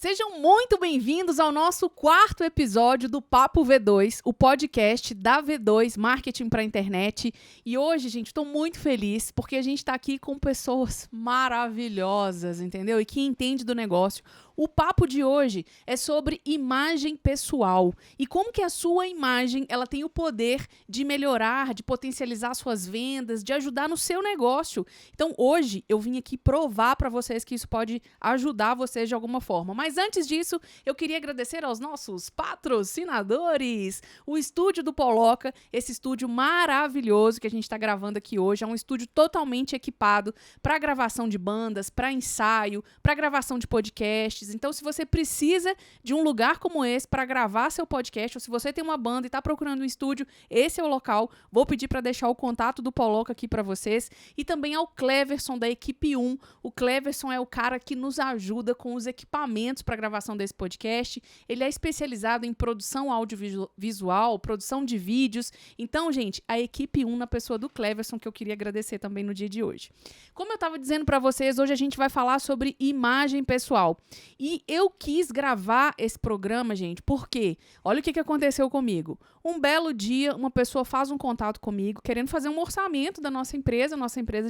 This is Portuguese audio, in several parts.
Sejam muito bem-vindos ao nosso 4º episódio do Papo V2, o podcast da V2 Marketing para a Internet. E hoje, gente, estou muito feliz porque a gente está aqui com pessoas maravilhosas, entendeu? E que entendem do negócio. O papo de hoje é sobre imagem pessoal e como que a sua imagem ela tem o poder de melhorar, de potencializar suas vendas, de ajudar no seu negócio. Então, hoje eu vim aqui provar para vocês que isso pode ajudar vocês de alguma forma. Mas antes disso, eu queria agradecer aos nossos patrocinadores, o estúdio do Poloca, esse estúdio maravilhoso que a gente está gravando aqui hoje. É um estúdio totalmente equipado para gravação de bandas, para ensaio, para gravação de podcasts. Então, se você precisa de um lugar como esse para gravar seu podcast, ou se você tem uma banda e está procurando um estúdio, esse é o local. Vou pedir para deixar o contato do Poloca aqui para vocês. E também ao Cleverson, da equipe 1. O Cleverson é o cara que nos ajuda com os equipamentos para a gravação desse podcast. Ele é especializado em produção audiovisual, produção de vídeos. Então, gente, a equipe 1 na pessoa do Cleverson, que eu queria agradecer também no dia de hoje. Como eu estava dizendo para vocês, hoje a gente vai falar sobre imagem pessoal. E eu quis gravar esse programa, gente, porque olha o que aconteceu comigo. Um belo dia, uma pessoa faz um contato comigo, querendo fazer um orçamento da nossa empresa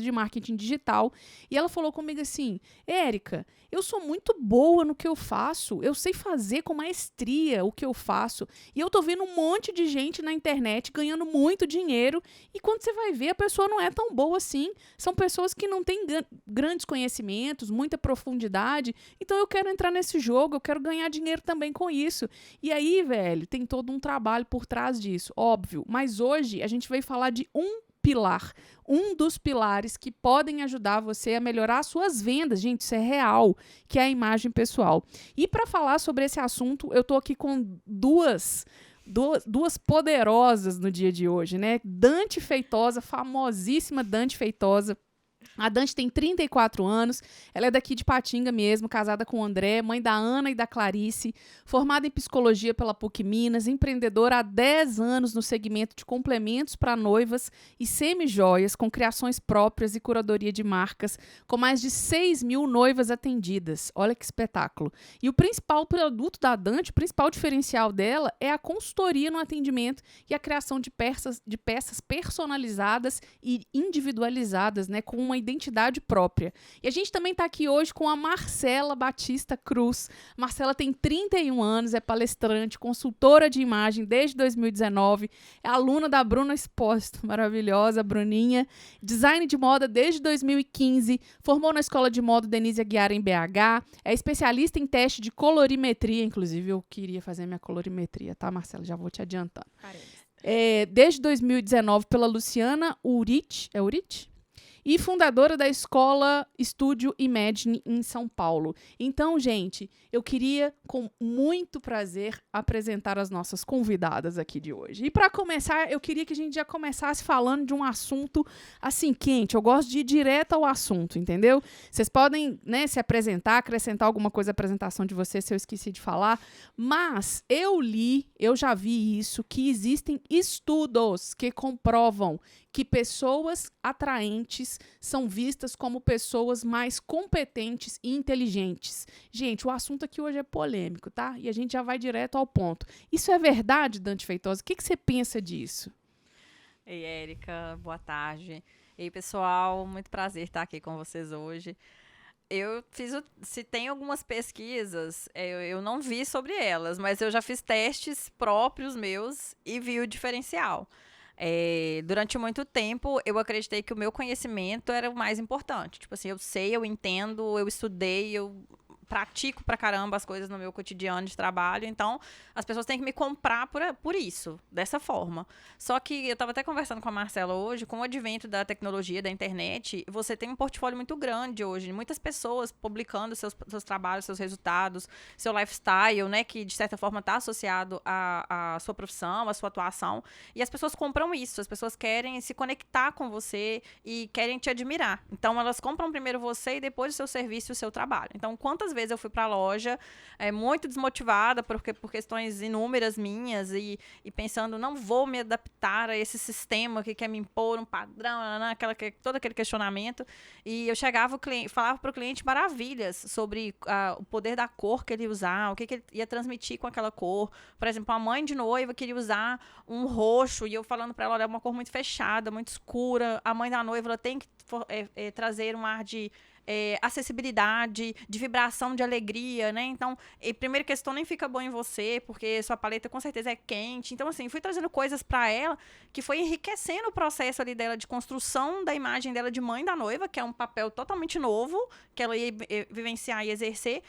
de marketing digital, e ela falou comigo assim: Érica, eu sou muito boa no que eu faço, eu sei fazer com maestria o que eu faço, e eu tô vendo um monte de gente na internet ganhando muito dinheiro, e quando você vai ver, a pessoa não é tão boa assim, são pessoas que não têm grandes conhecimentos, muita profundidade, então eu quero entrar nesse jogo, eu quero ganhar dinheiro também com isso. E aí, velho, tem todo um trabalho por trás disso, óbvio, mas hoje a gente vai falar de um pilar, um dos pilares que podem ajudar você a melhorar as suas vendas, gente, isso é real, que é a imagem pessoal. E para falar sobre esse assunto, eu tô aqui com duas poderosas no dia de hoje, né? Dante Feitosa, famosíssima Dante Feitosa. A Dante tem 34 anos, ela é daqui de Patinga mesmo, casada com o André, mãe da Ana e da Clarice, formada em psicologia pela PUC Minas, empreendedora há 10 anos no segmento de complementos para noivas e semi-joias, com criações próprias e curadoria de marcas, com mais de 6 mil noivas atendidas. Olha que espetáculo. E o principal produto da Dante, o principal diferencial dela é a consultoria no atendimento e a criação de peças personalizadas e individualizadas, né, com uma identidade própria. E a gente também está aqui hoje com a Marcela Batista Cruz. Marcela tem 31 anos, é palestrante, consultora de imagem desde 2019, é aluna da Bruna Espósito, maravilhosa, Bruninha, design de moda desde 2015, formou na Escola de Moda Denise Aguiar em BH, é especialista em teste de colorimetria, inclusive eu queria fazer minha colorimetria, tá, Marcela? Já vou te adiantando. Desde 2019 pela Luciana Urich, é Urich? E fundadora da escola Estúdio Imagine em São Paulo. Então, gente, eu queria, com muito prazer, apresentar as nossas convidadas aqui de hoje. E para começar, eu queria que a gente já começasse falando de um assunto, assim, quente. Eu gosto de ir direto ao assunto, entendeu? Vocês podem, né, se apresentar, acrescentar alguma coisa à apresentação de vocês, se eu esqueci de falar. Mas eu já vi isso, que existem estudos que comprovam que pessoas atraentes são vistas como pessoas mais competentes e inteligentes. Gente, o assunto aqui hoje é polêmico, tá? E a gente já vai direto ao ponto. Isso é verdade, Dante Feitosa? O que você pensa disso? Ei, Érica, boa tarde. Ei, pessoal, muito prazer estar aqui com vocês hoje. Se tem algumas pesquisas, eu não vi sobre elas, mas eu já fiz testes próprios meus e vi o diferencial. Durante muito tempo, eu acreditei que o meu conhecimento era o mais importante. Tipo assim, eu sei, eu entendo, eu estudei, eu pratico pra caramba as coisas no meu cotidiano de trabalho, então as pessoas têm que me comprar por isso, dessa forma. Só que eu estava até conversando com a Marcela hoje, com o advento da tecnologia, da internet, você tem um portfólio muito grande hoje, muitas pessoas publicando seus trabalhos, seus resultados, seu lifestyle, né, que de certa forma está associado à sua profissão, à sua atuação, e as pessoas compram isso, as pessoas querem se conectar com você e querem te admirar. Então elas compram primeiro você e depois o seu serviço e o seu trabalho. Então quantas vezes eu fui pra loja muito desmotivada por questões inúmeras minhas e pensando, não vou me adaptar a esse sistema que quer me impor um padrão, todo aquele questionamento. E eu chegava, falava pro cliente maravilhas sobre o poder da cor que ele ia usar, o que ele ia transmitir com aquela cor. Por exemplo, a mãe de noiva queria usar um roxo e eu falando pra ela, olha, é uma cor muito fechada, muito escura. A mãe da noiva, ela tem que trazer um ar de acessibilidade, de vibração, de alegria, né? Então, primeiro que esse tom nem fica bom em você, porque sua paleta com certeza é quente. Então, assim, fui trazendo coisas pra ela que foi enriquecendo o processo ali dela de construção da imagem dela de mãe da noiva, que é um papel totalmente novo, que ela ia vivenciar e exercer.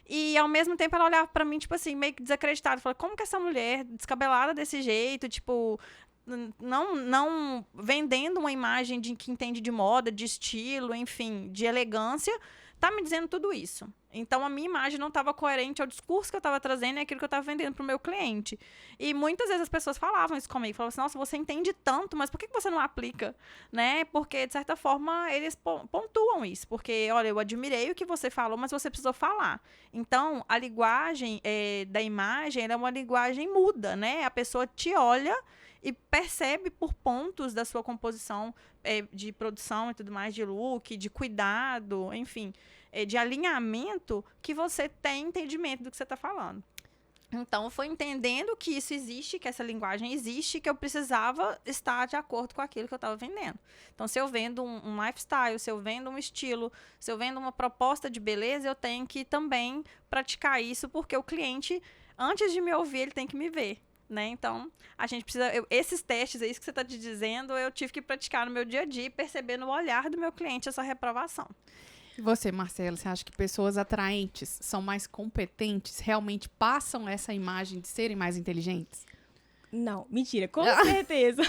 E, ao mesmo tempo, ela olhava pra mim, tipo assim, meio que desacreditada. Falava, como que essa mulher, descabelada desse jeito, tipo, não vendendo uma imagem que entende de moda, de estilo, enfim, de elegância, tá me dizendo tudo isso. Então, a minha imagem não estava coerente ao discurso que eu estava trazendo e aquilo que eu estava vendendo para o meu cliente. E muitas vezes as pessoas falavam isso comigo. Falavam assim, nossa, você entende tanto, mas por que você não aplica? Né? Porque, de certa forma, eles pontuam isso. Porque, olha, eu admirei o que você falou, mas você precisou falar. Então, a linguagem da imagem ela é uma linguagem muda, né? A pessoa te olha e percebe por pontos da sua composição de produção e tudo mais, de look, de cuidado, enfim, de alinhamento, que você tem entendimento do que você está falando. Então, foi entendendo que isso existe, que essa linguagem existe, que eu precisava estar de acordo com aquilo que eu estava vendendo. Então, se eu vendo um lifestyle, se eu vendo um estilo, se eu vendo uma proposta de beleza, eu tenho que também praticar isso, porque o cliente, antes de me ouvir, ele tem que me ver. Né? Então, a gente precisa... esses testes, é isso que você está te dizendo, eu tive que praticar no meu dia a dia e perceber no olhar do meu cliente essa reprovação. E você, Marcela, você acha que pessoas atraentes são mais competentes, realmente passam essa imagem de serem mais inteligentes? Não, mentira, com certeza.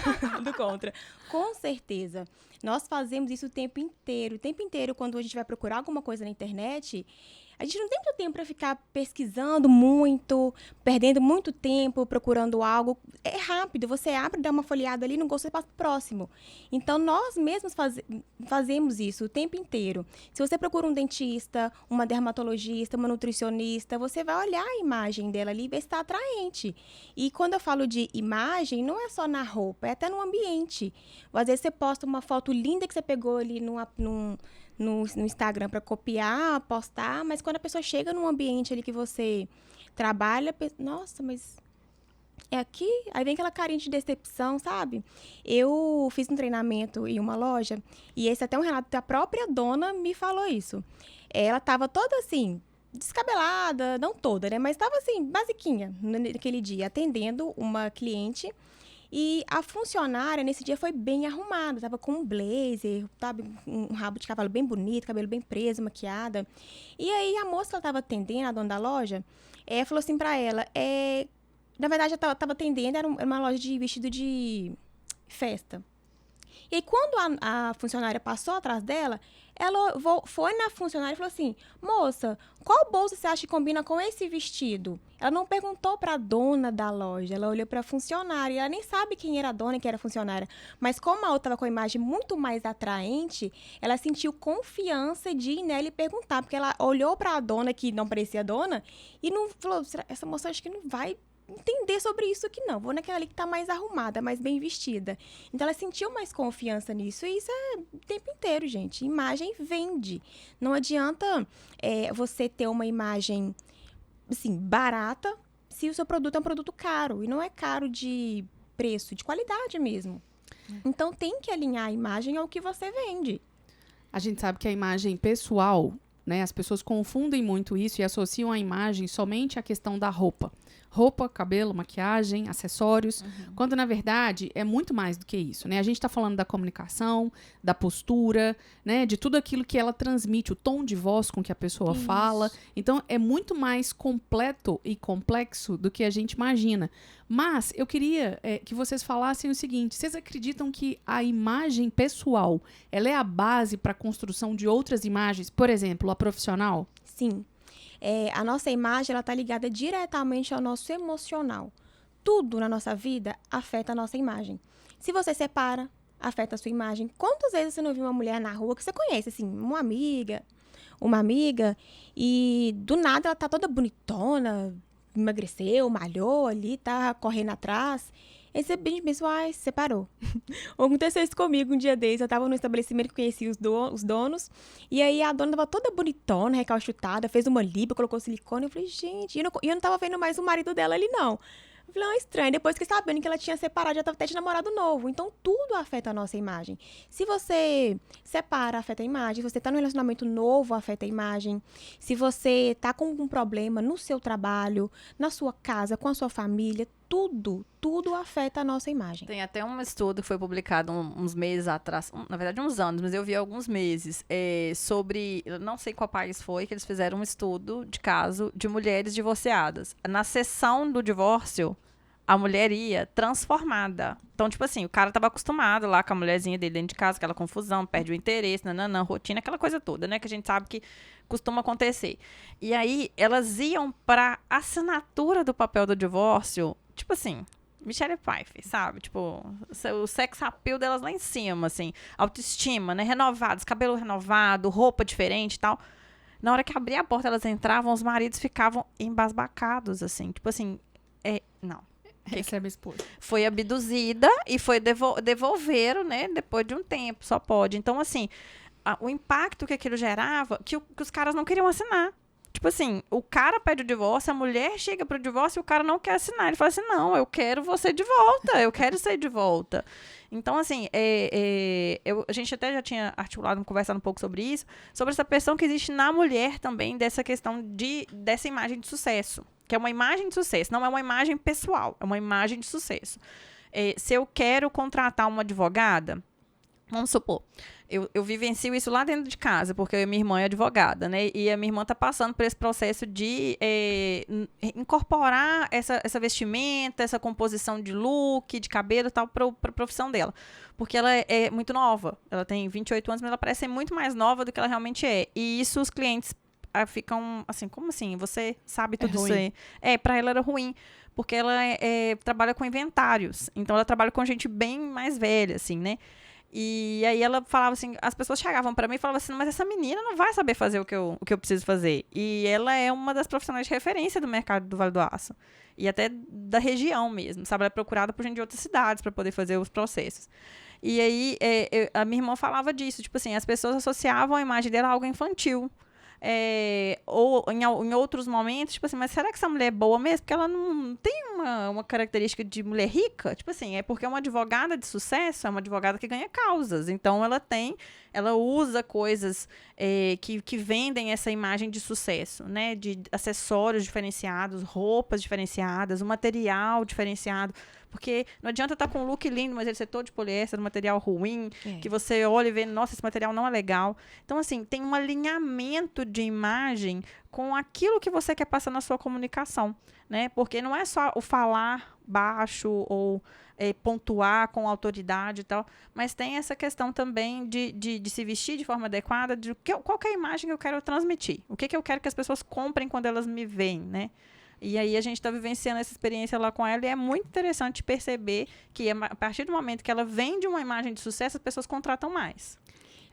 Do contra. Com certeza. Nós fazemos isso o tempo inteiro. O tempo inteiro, quando a gente vai procurar alguma coisa na internet, a gente não tem muito tempo para ficar pesquisando muito, perdendo muito tempo procurando algo. É rápido, você abre, dá uma folheada ali, não gostou, você passa pro próximo. Então, nós mesmos fazemos isso o tempo inteiro. Se você procura um dentista, uma dermatologista, uma nutricionista, você vai olhar a imagem dela ali e ver se está atraente. E quando eu falo de imagem, não é só na roupa, é até no ambiente. Às vezes você posta uma foto linda que você pegou ali no Instagram para copiar, postar, mas quando a pessoa chega num ambiente ali que você trabalha, nossa, mas é aqui? Aí vem aquela carinha de decepção, sabe? Eu fiz um treinamento em uma loja e esse até um relato da própria dona me falou isso. Ela tava toda assim, descabelada, não toda, né? Mas tava assim, basiquinha naquele dia, atendendo uma cliente. E a funcionária, nesse dia, foi bem arrumada. Tava com um blazer, sabe? Um rabo de cavalo bem bonito, cabelo bem preso, maquiada. E aí, a moça que ela tava atendendo, a dona da loja, falou assim pra ela, na verdade, ela tava atendendo, era uma loja de vestido de festa. E aí, quando a funcionária passou atrás dela, ela foi na funcionária e falou assim, moça, qual bolsa você acha que combina com esse vestido? Ela não perguntou para a dona da loja, ela olhou para a funcionária. E ela nem sabe quem era a dona e quem era a funcionária. Mas como a outra estava com a imagem muito mais atraente, ela sentiu confiança de ir nela e perguntar. Porque ela olhou para a dona, que não parecia dona, e não falou, essa moça acho que não vai entender sobre isso aqui não. Vou naquela ali que tá mais arrumada, mais bem vestida. Então, ela sentiu mais confiança nisso. E isso é o tempo inteiro, gente. Imagem vende. Não adianta você ter uma imagem, assim, barata se o seu produto é um produto caro. E não é caro de preço, de qualidade mesmo. Então, tem que alinhar a imagem ao que você vende. A gente sabe que a imagem pessoal, né? As pessoas confundem muito isso e associam a imagem somente à questão da roupa. Roupa, cabelo, maquiagem, acessórios, quando na verdade é muito mais do que isso, né? A gente está falando da comunicação, da postura, né? De tudo aquilo que ela transmite, o tom de voz com que a pessoa fala. Então, é muito mais completo e complexo do que a gente imagina. Mas eu queria que vocês falassem o seguinte, vocês acreditam que a imagem pessoal, ela é a base para a construção de outras imagens, por exemplo, a profissional? Sim. A nossa imagem, ela está ligada diretamente ao nosso emocional. Tudo na nossa vida afeta a nossa imagem. Se você separa, afeta a sua imagem. Quantas vezes você não viu uma mulher na rua que você conhece, assim, uma amiga, uma amiga e do nada ela tá toda bonitona, emagreceu, malhou ali, tá correndo atrás. Aí você pensou, ai, separou. Aconteceu isso comigo um dia desses. Eu tava no estabelecimento que conhecia os donos. E aí a dona tava toda bonitona, recalchutada, fez uma lipo, colocou silicone. Eu falei, gente, e eu não tava vendo mais o marido dela ali, não. Eu falei, estranho. Depois fiquei sabendo que ela tinha separado, já tava até de namorado novo. Então, tudo afeta a nossa imagem. Se você separa, afeta a imagem. Se você tá num relacionamento novo, afeta a imagem. Se você tá com um problema no seu trabalho, na sua casa, com a sua família, tudo afeta a nossa imagem. Tem até um estudo que foi publicado uns meses atrás, na verdade uns anos, mas eu vi há alguns meses, sobre, eu não sei qual país foi, que eles fizeram um estudo de caso de mulheres divorciadas. Na sessão do divórcio, a mulher ia transformada. Então, tipo assim, o cara tava acostumado lá com a mulherzinha dele dentro de casa, aquela confusão, perde o interesse, nananã, rotina, aquela coisa toda, né? Que a gente sabe que costuma acontecer. E aí, elas iam pra assinatura do papel do divórcio, tipo assim, Michelle Pfeiffer, sabe? Tipo, o sex appeal delas lá em cima, assim, autoestima, né? Renovados, cabelo renovado, roupa diferente e tal. Na hora que abria a porta, elas entravam, os maridos ficavam embasbacados, assim, tipo assim, não. Recebe a esposa. Foi abduzida e foi devolveram, né? Depois de um tempo, só pode. Então, assim, o impacto que aquilo gerava, que os caras não queriam assinar. Tipo assim, o cara pede o divórcio, a mulher chega pro divórcio e o cara não quer assinar. Ele fala assim, não, eu quero você de volta, eu quero ser de volta. Então, assim, a gente até já tinha articulado, conversado um pouco sobre isso, sobre essa pressão que existe na mulher também, dessa questão dessa imagem de sucesso. Que é uma imagem de sucesso, não é uma imagem pessoal, é uma imagem de sucesso. Se eu quero contratar uma advogada, vamos supor, eu vivencio isso lá dentro de casa, porque a minha irmã é advogada, né? E a minha irmã está passando por esse processo de incorporar essa vestimenta, essa composição de look, de cabelo e tal, para a profissão dela. Porque ela é muito nova. Ela tem 28 anos, mas ela parece ser muito mais nova do que ela realmente é. E isso os clientes ficam assim, como assim? Você sabe tudo isso aí? Pra ela era ruim, porque ela trabalha com inventários, então ela trabalha com gente bem mais velha, assim, né? E aí ela falava assim, as pessoas chegavam pra mim e falavam assim, mas essa menina não vai saber fazer o que eu preciso fazer. E ela é uma das profissionais de referência do mercado do Vale do Aço. E até da região mesmo, sabe? Ela é procurada por gente de outras cidades para poder fazer os processos. E aí a minha irmã falava disso, tipo assim, as pessoas associavam a imagem dela a algo infantil. Ou em outros momentos, tipo assim, mas será que essa mulher é boa mesmo? Porque ela não tem uma característica de mulher rica? Tipo assim, é porque é uma advogada de sucesso, é uma advogada que ganha causas. Então, ela usa coisas que vendem essa imagem de sucesso, né? De acessórios diferenciados, roupas diferenciadas, um material diferenciado. Porque não adianta estar com um look lindo, mas ele ser todo de poliéster, um material ruim, que você olha e vê, nossa, esse material não é legal. Então, assim, tem um alinhamento de imagem com aquilo que você quer passar na sua comunicação, né? Porque não é só o falar baixo ou pontuar com autoridade e tal, mas tem essa questão também de se vestir de forma adequada, qual que é a imagem que eu quero transmitir, o que eu quero que as pessoas comprem quando elas me veem, né? E aí a gente está vivenciando essa experiência lá com ela e é muito interessante perceber que a partir do momento que ela vende uma imagem de sucesso, as pessoas contratam mais.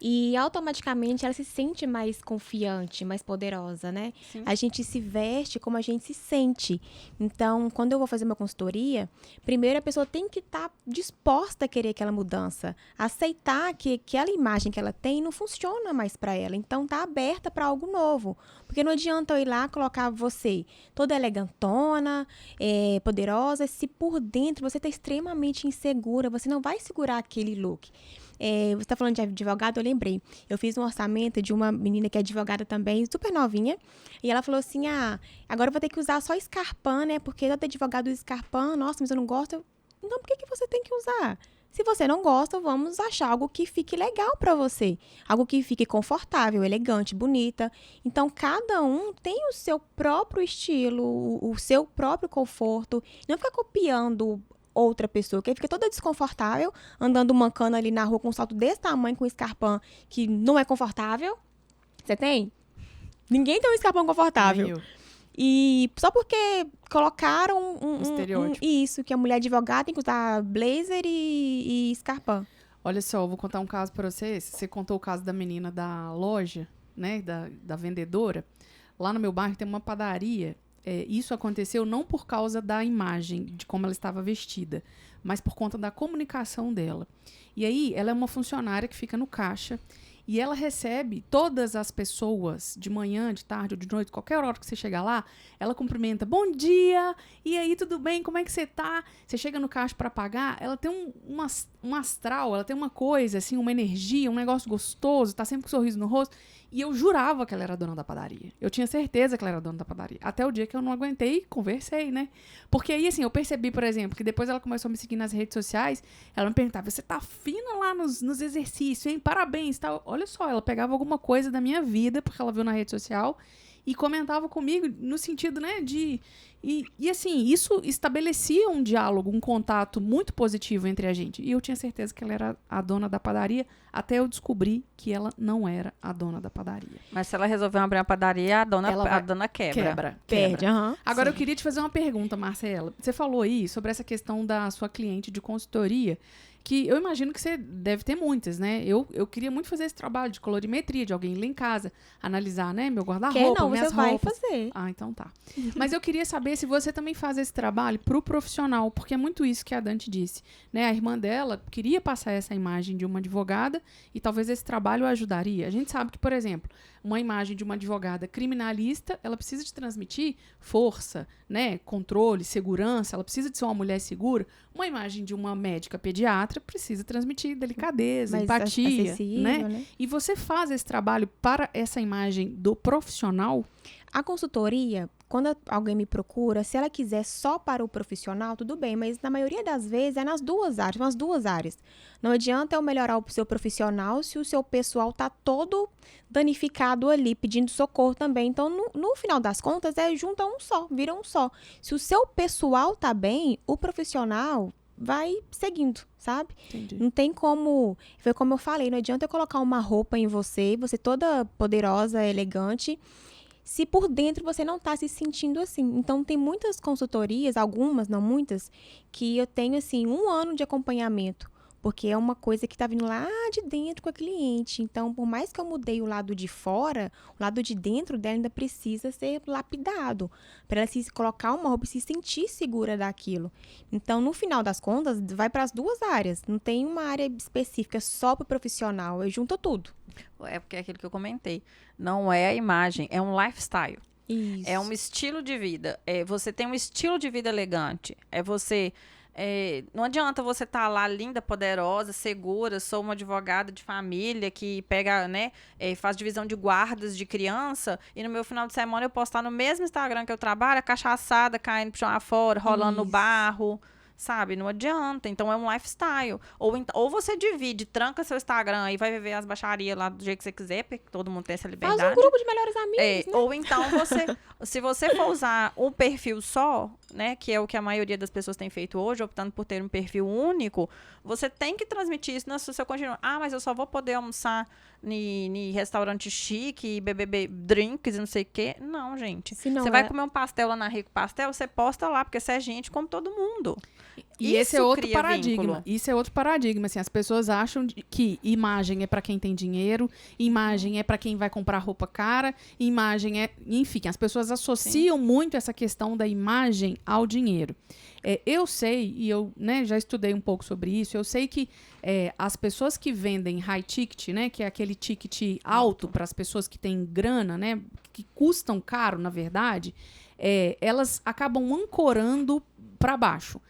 E automaticamente ela se sente mais confiante, mais poderosa, né? Sim. A gente se veste como a gente se sente. Então, quando eu vou fazer uma consultoria, primeiro a pessoa tem que estar disposta a querer aquela mudança, aceitar que aquela imagem que ela tem não funciona mais para ela. Então, tá aberta para algo novo. Porque não adianta eu ir lá colocar você toda elegantona, poderosa, se por dentro você está extremamente insegura, você não vai segurar aquele look. Você está falando de advogado, eu lembrei. Eu fiz um orçamento de uma menina que é advogada também, super novinha. E ela falou assim, agora eu vou ter que usar só escarpão, né? Porque todo advogado usa escarpão. Nossa, mas eu não gosto. Então, por que você tem que usar? Se você não gosta, vamos achar algo que fique legal para você. Algo que fique confortável, elegante, bonita. Então, cada um tem o seu próprio estilo, o seu próprio conforto. Não fica copiando outra pessoa, que fica toda desconfortável, andando mancando ali na rua com um salto desse tamanho, com um escarpão que não é confortável. Você tem? Ninguém tem um escarpão confortável. E só porque colocaram um estereótipo. Isso, que a mulher advogada tem que usar blazer e escarpão. Olha só, eu vou contar um caso pra vocês. Você contou o caso da menina da loja, né, da vendedora, lá no meu bairro tem uma padaria. Isso aconteceu não por causa da imagem, de como ela estava vestida, mas por conta da comunicação dela. E aí, ela é uma funcionária que fica no caixa e ela recebe todas as pessoas, de manhã, de tarde ou de noite, qualquer hora que você chegar lá, ela cumprimenta, bom dia, e aí, tudo bem, como é que você tá? Você chega no caixa para pagar, ela tem um astral, ela tem uma coisa, assim, uma energia, um negócio gostoso, tá sempre com um sorriso no rosto. E eu jurava que ela era dona da padaria. Eu tinha certeza que ela era dona da padaria. Até o dia que eu não aguentei e conversei, né? Porque aí, assim, eu percebi, por exemplo, que depois ela começou a me seguir nas redes sociais, ela me perguntava, você tá fina lá nos exercícios, hein? Parabéns, tal. Olha só, ela pegava alguma coisa da minha vida, porque ela viu na rede social, e comentava comigo no sentido, né, de... E assim, isso estabelecia um diálogo, um contato muito positivo entre a gente. E eu tinha certeza que ela era a dona da padaria, até eu descobrir que ela não era a dona da padaria. Mas se ela resolver abrir uma padaria, a dona quebra. Perde, aham. Agora, Sim. eu queria te fazer uma pergunta, Marcela. Você falou aí sobre essa questão da sua cliente de consultoria, que eu imagino que você deve ter muitas, né? Eu queria muito fazer esse trabalho de colorimetria, de alguém ir lá em casa, analisar, né, meu guarda-roupa, Não, minhas você vai roupas. fazer. Ah, então tá. Mas eu queria saber se você também faz esse trabalho pro profissional, porque é muito isso que a Dante disse, né? A irmã dela queria passar essa imagem de uma advogada e talvez esse trabalho ajudaria. A gente sabe que, por exemplo, uma imagem de uma advogada criminalista, ela precisa de transmitir força, né, controle, segurança, ela precisa de ser uma mulher segura. Uma imagem de uma médica pediatra precisa transmitir delicadeza, Mais empatia, acessível, né? E você faz esse trabalho para essa imagem do profissional? A consultoria, quando alguém me procura, se ela quiser só para o profissional, tudo bem, mas na maioria das vezes é nas duas áreas. Não adianta eu melhorar o seu profissional se o seu pessoal tá todo danificado ali, pedindo socorro também. Então, no final das contas, junta um só, vira um só. Se o seu pessoal tá bem, o profissional vai seguindo, sabe? Entendi. Não tem como... Foi como eu falei, não adianta eu colocar uma roupa em você toda poderosa, elegante, se por dentro você não está se sentindo assim. Então, tem muitas consultorias, algumas, não muitas, que eu tenho, assim, 1 ano de acompanhamento, porque é uma coisa que está vindo lá de dentro com a cliente. Então, por mais que eu mudei o lado de fora, o lado de dentro dela ainda precisa ser lapidado, para ela se colocar uma roupa e se sentir segura daquilo. Então, no final das contas, vai para as duas áreas. Não tem uma área específica só para o profissional, eu junto tudo. É porque é aquilo que eu comentei. Não é a imagem, é um lifestyle. Isso. É um estilo de vida. Você tem um estilo de vida elegante. Não adianta você estar lá linda, poderosa, segura, sou uma advogada de família que pega, né, faz divisão de guardas de criança e no meu final de semana eu posso estar no mesmo Instagram que eu trabalho, a cachaçada caindo pro chão afora, rolando no Isso. barro. Sabe? Não adianta. Então, é um lifestyle. Ou você divide, tranca seu Instagram e vai viver as baixarias lá do jeito que você quiser, porque todo mundo tem essa liberdade. Faz um grupo de melhores amigos, né? Ou então, se você for usar um perfil só, né, que é o que a maioria das pessoas tem feito hoje, optando por ter um perfil único, você tem que transmitir isso no seu conteúdo. Ah, mas eu só vou poder almoçar em restaurante chique e beber drinks e não sei o quê. Não, gente. Você vai comer um pastel lá na Rico Pastel, você posta lá, porque você é gente como todo mundo. E esse é outro cria paradigma. vínculo. Isso é outro paradigma. Assim, as pessoas acham que imagem é para quem tem dinheiro, imagem é para quem vai comprar roupa cara, imagem é... Enfim, as pessoas associam muito essa questão da imagem ao dinheiro. Eu sei, e eu, né, já estudei um pouco sobre isso, eu sei que as pessoas que vendem high ticket, né, que é aquele ticket alto para as pessoas que têm grana, né, que custam caro, na verdade, elas acabam ancorando para baixo.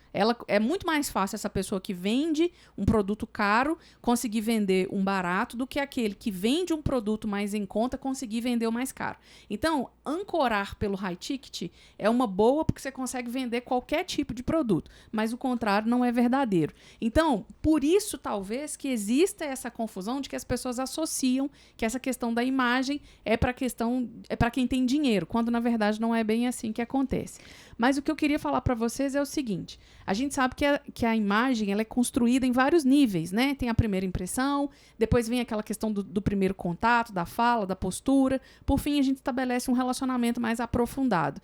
É muito mais fácil essa pessoa que vende um produto caro conseguir vender um barato do que aquele que vende um produto mais em conta conseguir vender o mais caro. Então, ancorar pelo high ticket é uma boa porque você consegue vender qualquer tipo de produto, mas o contrário não é verdadeiro. Então, por isso talvez que exista essa confusão de que as pessoas associam que essa questão da imagem é para quem tem dinheiro, quando na verdade não é bem assim que acontece. Mas o que eu queria falar para vocês é o seguinte: a gente sabe que a imagem ela é construída em vários níveis, né? Tem a primeira impressão, depois vem aquela questão do primeiro contato, da fala, da postura. Por fim, a gente estabelece um relacionamento mais aprofundado.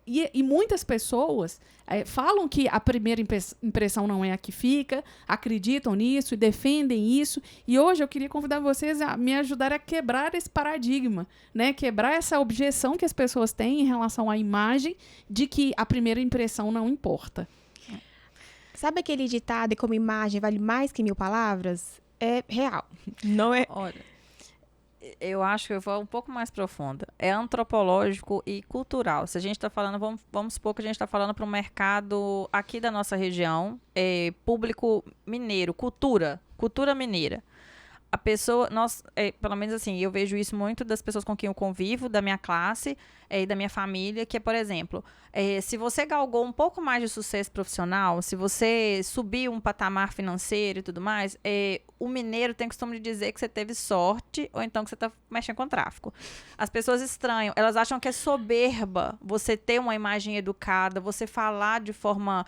E muitas pessoas falam que a primeira impressão não é a que fica, acreditam nisso e defendem isso. E hoje eu queria convidar vocês a me ajudar a quebrar esse paradigma, né? Quebrar essa objeção que as pessoas têm em relação à imagem de que a primeira impressão não importa. Sabe aquele ditado de como imagem vale mais que 1000 palavras? É real. Não é... Olha, eu acho que eu vou um pouco mais profunda. É antropológico e cultural. Se a gente está falando, vamos supor que a gente está falando para um mercado aqui da nossa região, público mineiro, cultura mineira. A pessoa, pelo menos assim, eu vejo isso muito das pessoas com quem eu convivo, da minha classe e da minha família, que é, por exemplo, se você galgou um pouco mais de sucesso profissional, se você subiu um patamar financeiro e tudo mais, o mineiro tem costume de dizer que você teve sorte ou então que você está mexendo com tráfico. As pessoas estranham, elas acham que é soberba você ter uma imagem educada, você falar de forma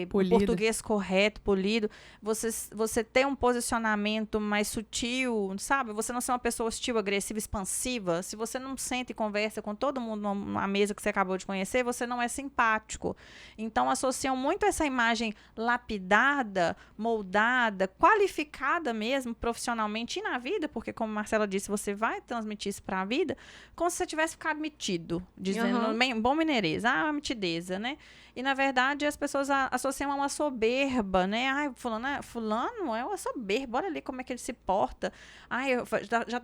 português correto, polido, você ter um posicionamento mais sutil, sabe? Você não ser uma pessoa hostil, agressiva, expansiva. Se você não sente e conversa com todo mundo numa mesa que você acabou de conhecer, você não é simpático. Então, associam muito essa imagem lapidada, moldada, qualificada mesmo, profissionalmente e na vida, porque, como a Marcela disse, você vai transmitir isso para a vida, como se você tivesse ficado metido, dizendo, bem, bom mineirês, mitideza, né? E, na verdade, as pessoas associam a uma soberba, né? Ai, fulano é uma soberba, olha ali como é que ele se porta. Ai,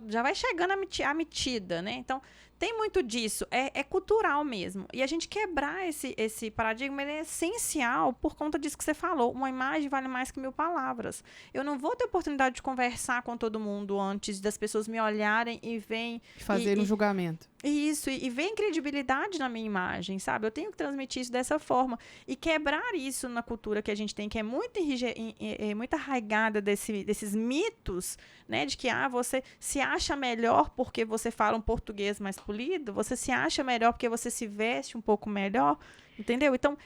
já vai chegando a metida, né? Então, tem muito disso. É cultural mesmo. E a gente quebrar esse paradigma, ele é essencial por conta disso que você falou. Uma imagem vale mais que 1000 palavras. Eu não vou ter oportunidade de conversar com todo mundo antes das pessoas me olharem e verem... Fazer um julgamento. Isso, e ver credibilidade na minha imagem, sabe? Eu tenho que transmitir isso dessa forma. E quebrar isso na cultura que a gente tem, que é muito arraigada desses mitos, né? De que você se acha melhor porque você fala um português mais polido, você se acha melhor porque você se veste um pouco melhor, entendeu? Então,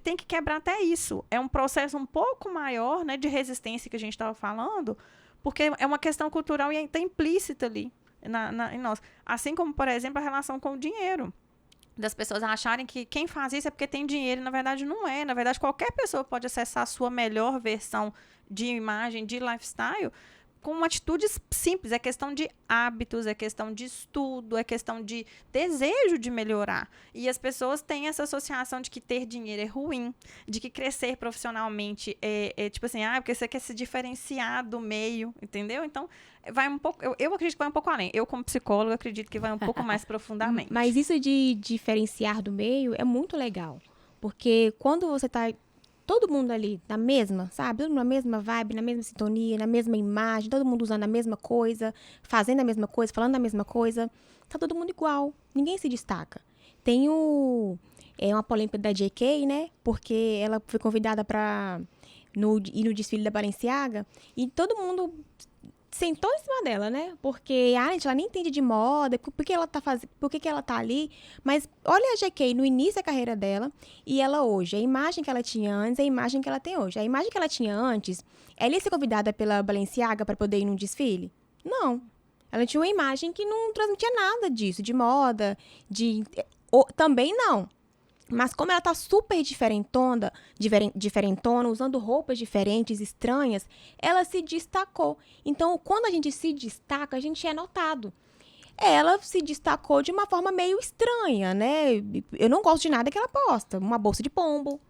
tem que quebrar até isso. É um processo um pouco maior, né? De resistência que a gente estava falando, porque é uma questão cultural e está implícita ali. Em nós. Assim como, por exemplo, a relação com o dinheiro. Das pessoas acharem que quem faz isso é porque tem dinheiro, e na verdade não é. Na verdade, qualquer pessoa pode acessar a sua melhor versão de imagem, de lifestyle, com atitudes simples. É questão de hábitos, é questão de estudo, é questão de desejo de melhorar. E as pessoas têm essa associação de que ter dinheiro é ruim, de que crescer profissionalmente é tipo assim, porque você quer se diferenciar do meio, entendeu? Então, vai um pouco, eu acredito que vai um pouco além. Eu, como psicóloga, acredito que vai um pouco mais profundamente. Mas isso de diferenciar do meio é muito legal. Porque quando você tá todo mundo ali na mesma, sabe? Todo mundo na mesma vibe, na mesma sintonia, na mesma imagem, todo mundo usando a mesma coisa, fazendo a mesma coisa, falando a mesma coisa. Tá todo mundo igual. Ninguém se destaca. Tem uma polêmica da JK, né? Porque ela foi convidada para ir no desfile da Balenciaga e todo mundo sentou em cima dela, né? Porque ela nem entende de moda, por que ela tá ali? Mas olha a JK no início da carreira dela e ela hoje, a imagem que ela tinha antes, a imagem que ela tem hoje. A imagem que ela tinha antes, ela ia ser convidada pela Balenciaga para poder ir num desfile? Não. Ela tinha uma imagem que não transmitia nada disso, de moda, também não. Mas como ela tá super diferentona, usando roupas diferentes, estranhas, ela se destacou. Então, quando a gente se destaca, a gente é notado. Ela se destacou de uma forma meio estranha, né? Eu não gosto de nada que ela posta. Uma bolsa de pombo,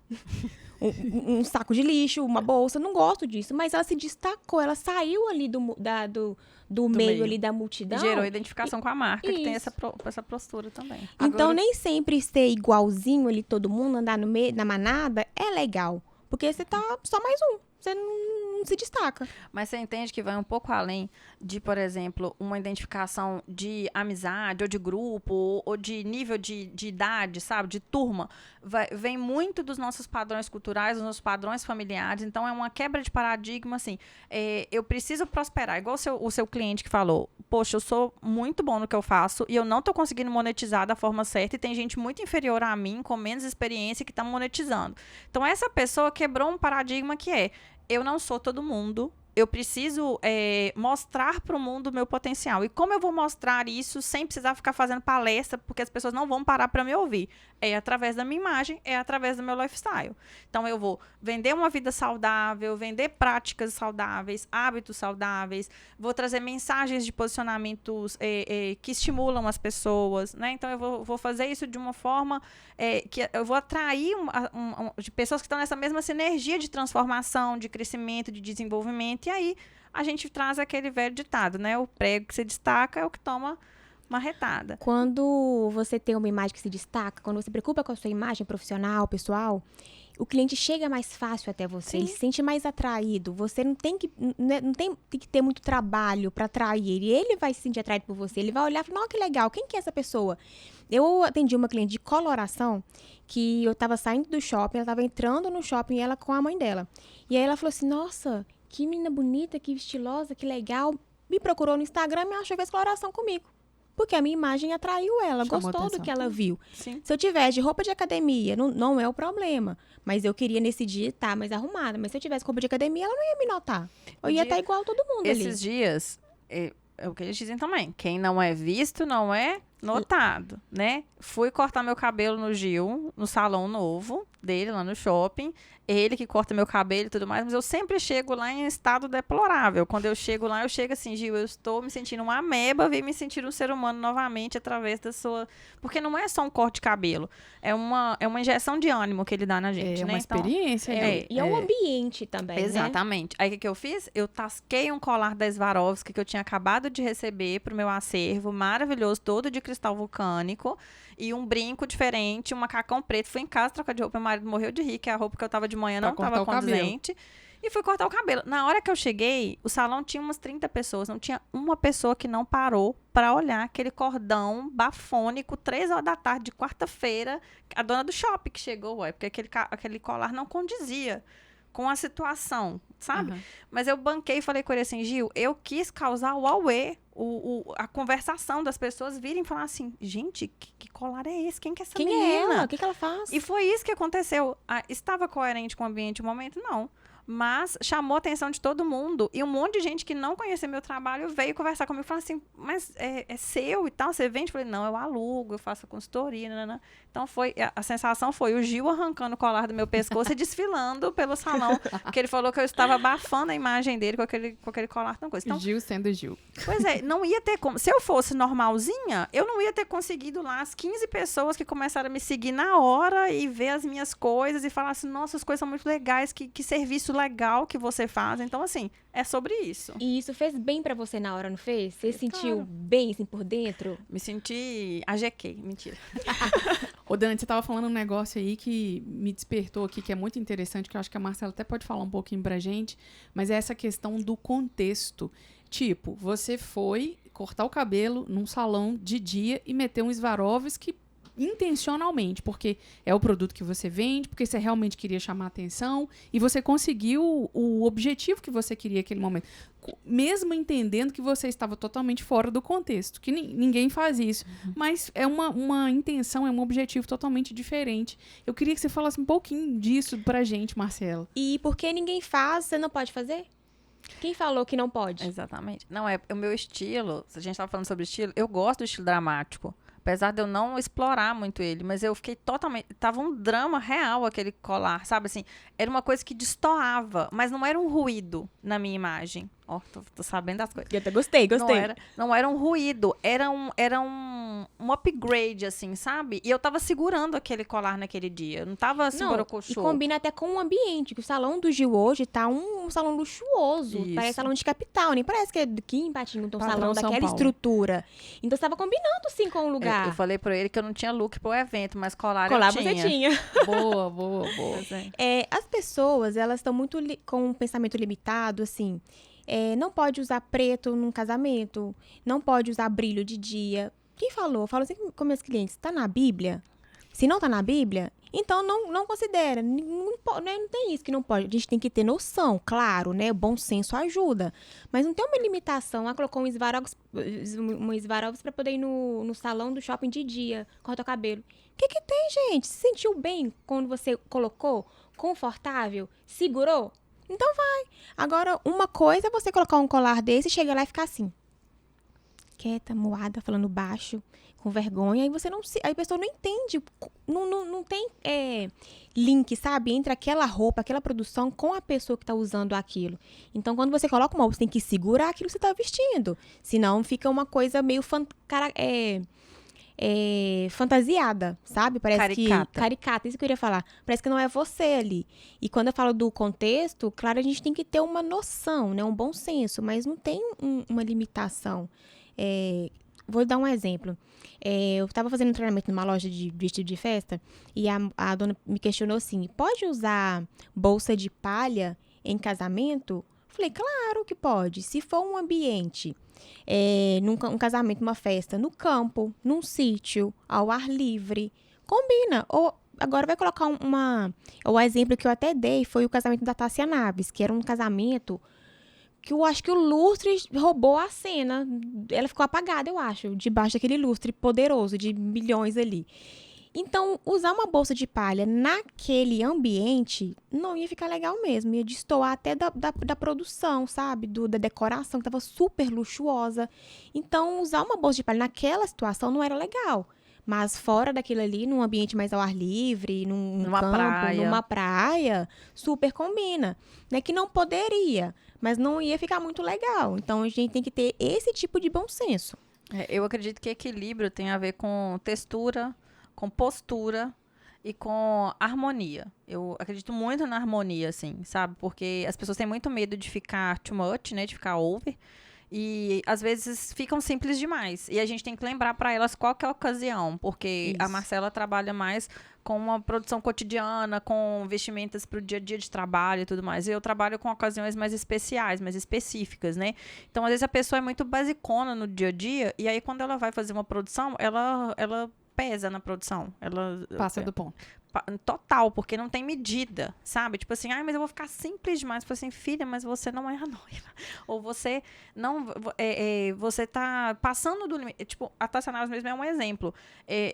um saco de lixo, uma bolsa. Não gosto disso. Mas ela se destacou, ela saiu ali do meio ali da multidão. Gerou identificação com a marca, que tem essa postura também. Então, nem sempre ser igualzinho ali todo mundo, andar no meio, na manada, é legal. Porque você tá só mais um. Você não se destaca. Mas você entende que vai um pouco além de, por exemplo, uma identificação de amizade, ou de grupo, ou de nível de idade, sabe? De turma. Vem muito dos nossos padrões culturais, dos nossos padrões familiares. Então, é uma quebra de paradigma, assim. Eu preciso prosperar. Igual o seu cliente que falou, poxa, eu sou muito bom no que eu faço e eu não estou conseguindo monetizar da forma certa e tem gente muito inferior a mim, com menos experiência, que está monetizando. Então, essa pessoa quebrou um paradigma que eu não sou todo mundo, eu preciso mostrar para o mundo o meu potencial. E como eu vou mostrar isso sem precisar ficar fazendo palestra, porque as pessoas não vão parar para me ouvir? É através da minha imagem, é através do meu lifestyle. Então, eu vou vender uma vida saudável, vender práticas saudáveis, hábitos saudáveis, vou trazer mensagens de posicionamentos que estimulam as pessoas, né? Então, eu vou fazer isso de uma forma que eu vou atrair de pessoas que estão nessa mesma sinergia de transformação, de crescimento, de desenvolvimento, e aí a gente traz aquele velho ditado, né? O prego que se destaca é o que toma marretada. Quando você tem uma imagem que se destaca, quando você se preocupa com a sua imagem profissional, pessoal, o cliente chega mais fácil até você, Sim. ele se sente mais atraído. Você não tem que ter muito trabalho para atrair ele. Ele vai se sentir atraído por você. Ele vai olhar e falar, que legal, quem que é essa pessoa? Eu atendi uma cliente de coloração que eu estava saindo do shopping, ela estava entrando no shopping, ela com a mãe dela. E aí ela falou assim, nossa, que menina bonita, que estilosa, que legal. Me procurou no Instagram e achou que fez coloração comigo. Porque a minha imagem atraiu ela, Chamou gostou atenção. do que ela viu. Sim. Se eu tivesse de roupa de academia, não é o problema. Mas eu queria nesse dia estar mais arrumada. Mas se eu tivesse roupa de academia, ela não ia me notar. Eu ia estar igual todo mundo ali. Esses dias, é o que eles dizem também. Quem não é visto, não é notado, né? Fui cortar meu cabelo no Gil, no salão novo dele, lá no shopping. Ele que corta meu cabelo e tudo mais, mas eu sempre chego lá em estado deplorável. Quando eu chego lá, eu chego assim, Gil, eu estou me sentindo uma ameba, vim me sentir um ser humano novamente através da sua... Porque não é só um corte de cabelo, é uma injeção de ânimo que ele dá na gente, É né? uma Então, experiência. né? E é o ambiente também, né? exatamente. Aí o que eu fiz? Eu tasquei um colar da Swarovski que eu tinha acabado de receber pro meu acervo, maravilhoso, todo de cristal vulcânico, e um brinco diferente, um macacão preto. Fui em casa trocar de roupa, meu marido morreu de rir, que a roupa que eu tava de manhã Pra não cortar tava o cabelo. condizente. E fui cortar o cabelo. Na hora que eu cheguei, o salão tinha umas 30 pessoas, não tinha uma pessoa que não parou pra olhar aquele cordão bafônico, 3 horas da tarde de quarta-feira, a dona do shopping que chegou, ué, porque aquele colar não condizia com a situação, sabe? Aham. Mas eu banquei e falei com ele assim, Gil, eu quis causar o auê, a conversação das pessoas virem e falar assim, gente, que colar é esse? Quem que é essa Quem menina? é ela? O que ela faz? E foi isso que aconteceu. Estava coerente com o ambiente no momento? Não. Mas chamou a atenção de todo mundo. E um monte de gente que não conhecia meu trabalho veio conversar comigo e falou assim, mas é seu e tal? Você vende? Eu falei, não, eu alugo, eu faço consultoria. Nanana. Então, a sensação foi o Gil arrancando o colar do meu pescoço e desfilando pelo salão. Porque ele falou que eu estava abafando a imagem dele com aquele colar tão coisa. Então, Gil sendo Gil. pois é, não ia ter como. Se eu fosse normalzinha, eu não ia ter conseguido lá as 15 pessoas que começaram a me seguir na hora e ver as minhas coisas e falar assim, nossa, as coisas são muito legais, que serviço legal que você faz. Então, assim, é sobre isso. E isso fez bem pra você na hora, não fez? Você Fez, sentiu claro. bem, assim, por dentro? Me senti AGQ, mentira. Ô, Dani, você tava falando um negócio aí que me despertou aqui, que é muito interessante, que eu acho que a Marcela até pode falar um pouquinho pra gente, mas é essa questão do contexto. Tipo, você foi cortar o cabelo num salão de dia e meter um Swarovski intencionalmente, porque é o produto que você vende, porque você realmente queria chamar atenção e você conseguiu o objetivo que você queria naquele momento, mesmo entendendo que você estava totalmente fora do contexto, que ninguém faz isso, mas é uma intenção, é um objetivo totalmente diferente. Eu queria que você falasse um pouquinho disso pra gente, Marcela. E porque ninguém faz, você não pode fazer? Quem falou que não pode? Exatamente. Não, é o meu estilo, se a gente tava falando sobre estilo, eu gosto do estilo dramático. Apesar de eu não explorar muito ele, mas eu fiquei totalmente... Tava um drama real aquele colar, sabe? Assim, era uma coisa que destoava, mas não era um ruído na minha imagem. Ó, tô sabendo das coisas. Eu até gostei. Não era um ruído, era um upgrade, assim, sabe? E eu tava segurando aquele colar naquele dia. Eu não tava assim, Não, e borocochô. combina até com o ambiente, que o salão do Gil hoje tá um salão luxuoso. Isso. Parece salão de capital, nem parece que é aqui em Patinho, um Padrão salão São daquela Paulo. estrutura. Então você tava combinando, sim, com o lugar. Eu falei pra ele que eu não tinha look pro evento, mas colar Colar eu tinha. você tinha. Boa, boa, boa. Pois é. As pessoas, elas estão muito com um pensamento limitado, assim. Não pode usar preto num casamento, não pode usar brilho de dia. Quem falou? Falo assim com meus clientes, tá na Bíblia? Se não tá na Bíblia, então não considera. Não tem isso que não pode. A gente tem que ter noção, claro, né? O bom senso ajuda. Mas não tem uma limitação. Colocou um Swarovski pra poder ir no salão do shopping de dia, cortar o cabelo. O que tem, gente? Se sentiu bem quando você colocou? Confortável? Segurou? Então vai. Agora, uma coisa é você colocar um colar desse e chegar lá e ficar assim. Quieta, moada, falando baixo, com vergonha, aí aí a pessoa não entende, não tem link, sabe, entre aquela roupa, aquela produção com a pessoa que tá usando aquilo. Então, quando você coloca uma roupa, você tem que segurar aquilo que você tá vestindo, senão fica uma coisa meio fantasiada, sabe? Parece caricata, isso que eu queria falar. Parece que não é você ali. E quando eu falo do contexto, claro, a gente tem que ter uma noção, né? Um bom senso, mas não tem uma limitação. Vou dar um exemplo. Eu estava fazendo um treinamento numa loja de vestido de festa e a dona me questionou assim, pode usar bolsa de palha em casamento? Falei, claro que pode. Se for um ambiente, um casamento, uma festa, no campo, num sítio, ao ar livre, combina. Ou agora vai colocar o exemplo que eu até dei foi o casamento da Tássia Naves, que era um casamento que eu acho que o lustre roubou a cena. Ela ficou apagada, eu acho, debaixo daquele lustre poderoso de milhões ali. Então, usar uma bolsa de palha naquele ambiente não ia ficar legal mesmo. Ia destoar até da produção, sabe? Da decoração, que estava super luxuosa. Então, usar uma bolsa de palha naquela situação não era legal. Mas fora daquilo ali, num ambiente mais ao ar livre, numa campo, numa praia, super combina. Não é que não poderia, mas não ia ficar muito legal. Então, a gente tem que ter esse tipo de bom senso. Eu acredito que equilíbrio tem a ver com textura, com postura e com harmonia. Eu acredito muito na harmonia, assim, sabe? Porque as pessoas têm muito medo de ficar too much, né? De ficar over. E, às vezes, ficam simples demais. E a gente tem que lembrar para elas qual que é a ocasião. Porque a Marcela trabalha mais com uma produção cotidiana, com vestimentas para o dia a dia de trabalho e tudo mais. E eu trabalho com ocasiões mais especiais, mais específicas, né? Então, às vezes, a pessoa é muito basicona no dia a dia. E aí, quando ela vai fazer uma produção, ela pesa na produção. Ela passa do ponto. Total, porque não tem medida, sabe? Tipo assim, mas eu vou ficar simples demais. Tipo assim, filha, mas você não é a noiva. Ou você não... você tá passando do limite. Tipo, a Tássia Naves mesmo é um exemplo.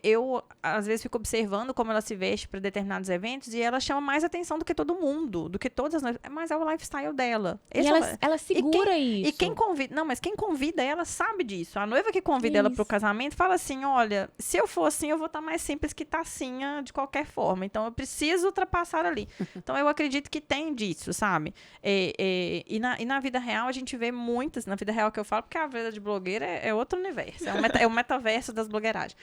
Eu, às vezes, fico observando como ela se veste para determinados eventos e ela chama mais atenção do que todo mundo, do que todas as noivas. Mas é o lifestyle dela. Ela segura isso. E quem convida... Não, mas quem convida ela sabe disso. A noiva que convida ela pro casamento fala assim, olha, se eu for assim, eu vou estar mais simples que Tassinha de qualquer forma. Então, eu preciso ultrapassar ali. Então, eu acredito que tem disso, sabe? E na vida real, a gente vê muitas... Na vida real que eu falo, porque a vida de blogueira é outro universo. É o metaverso das blogueiragens.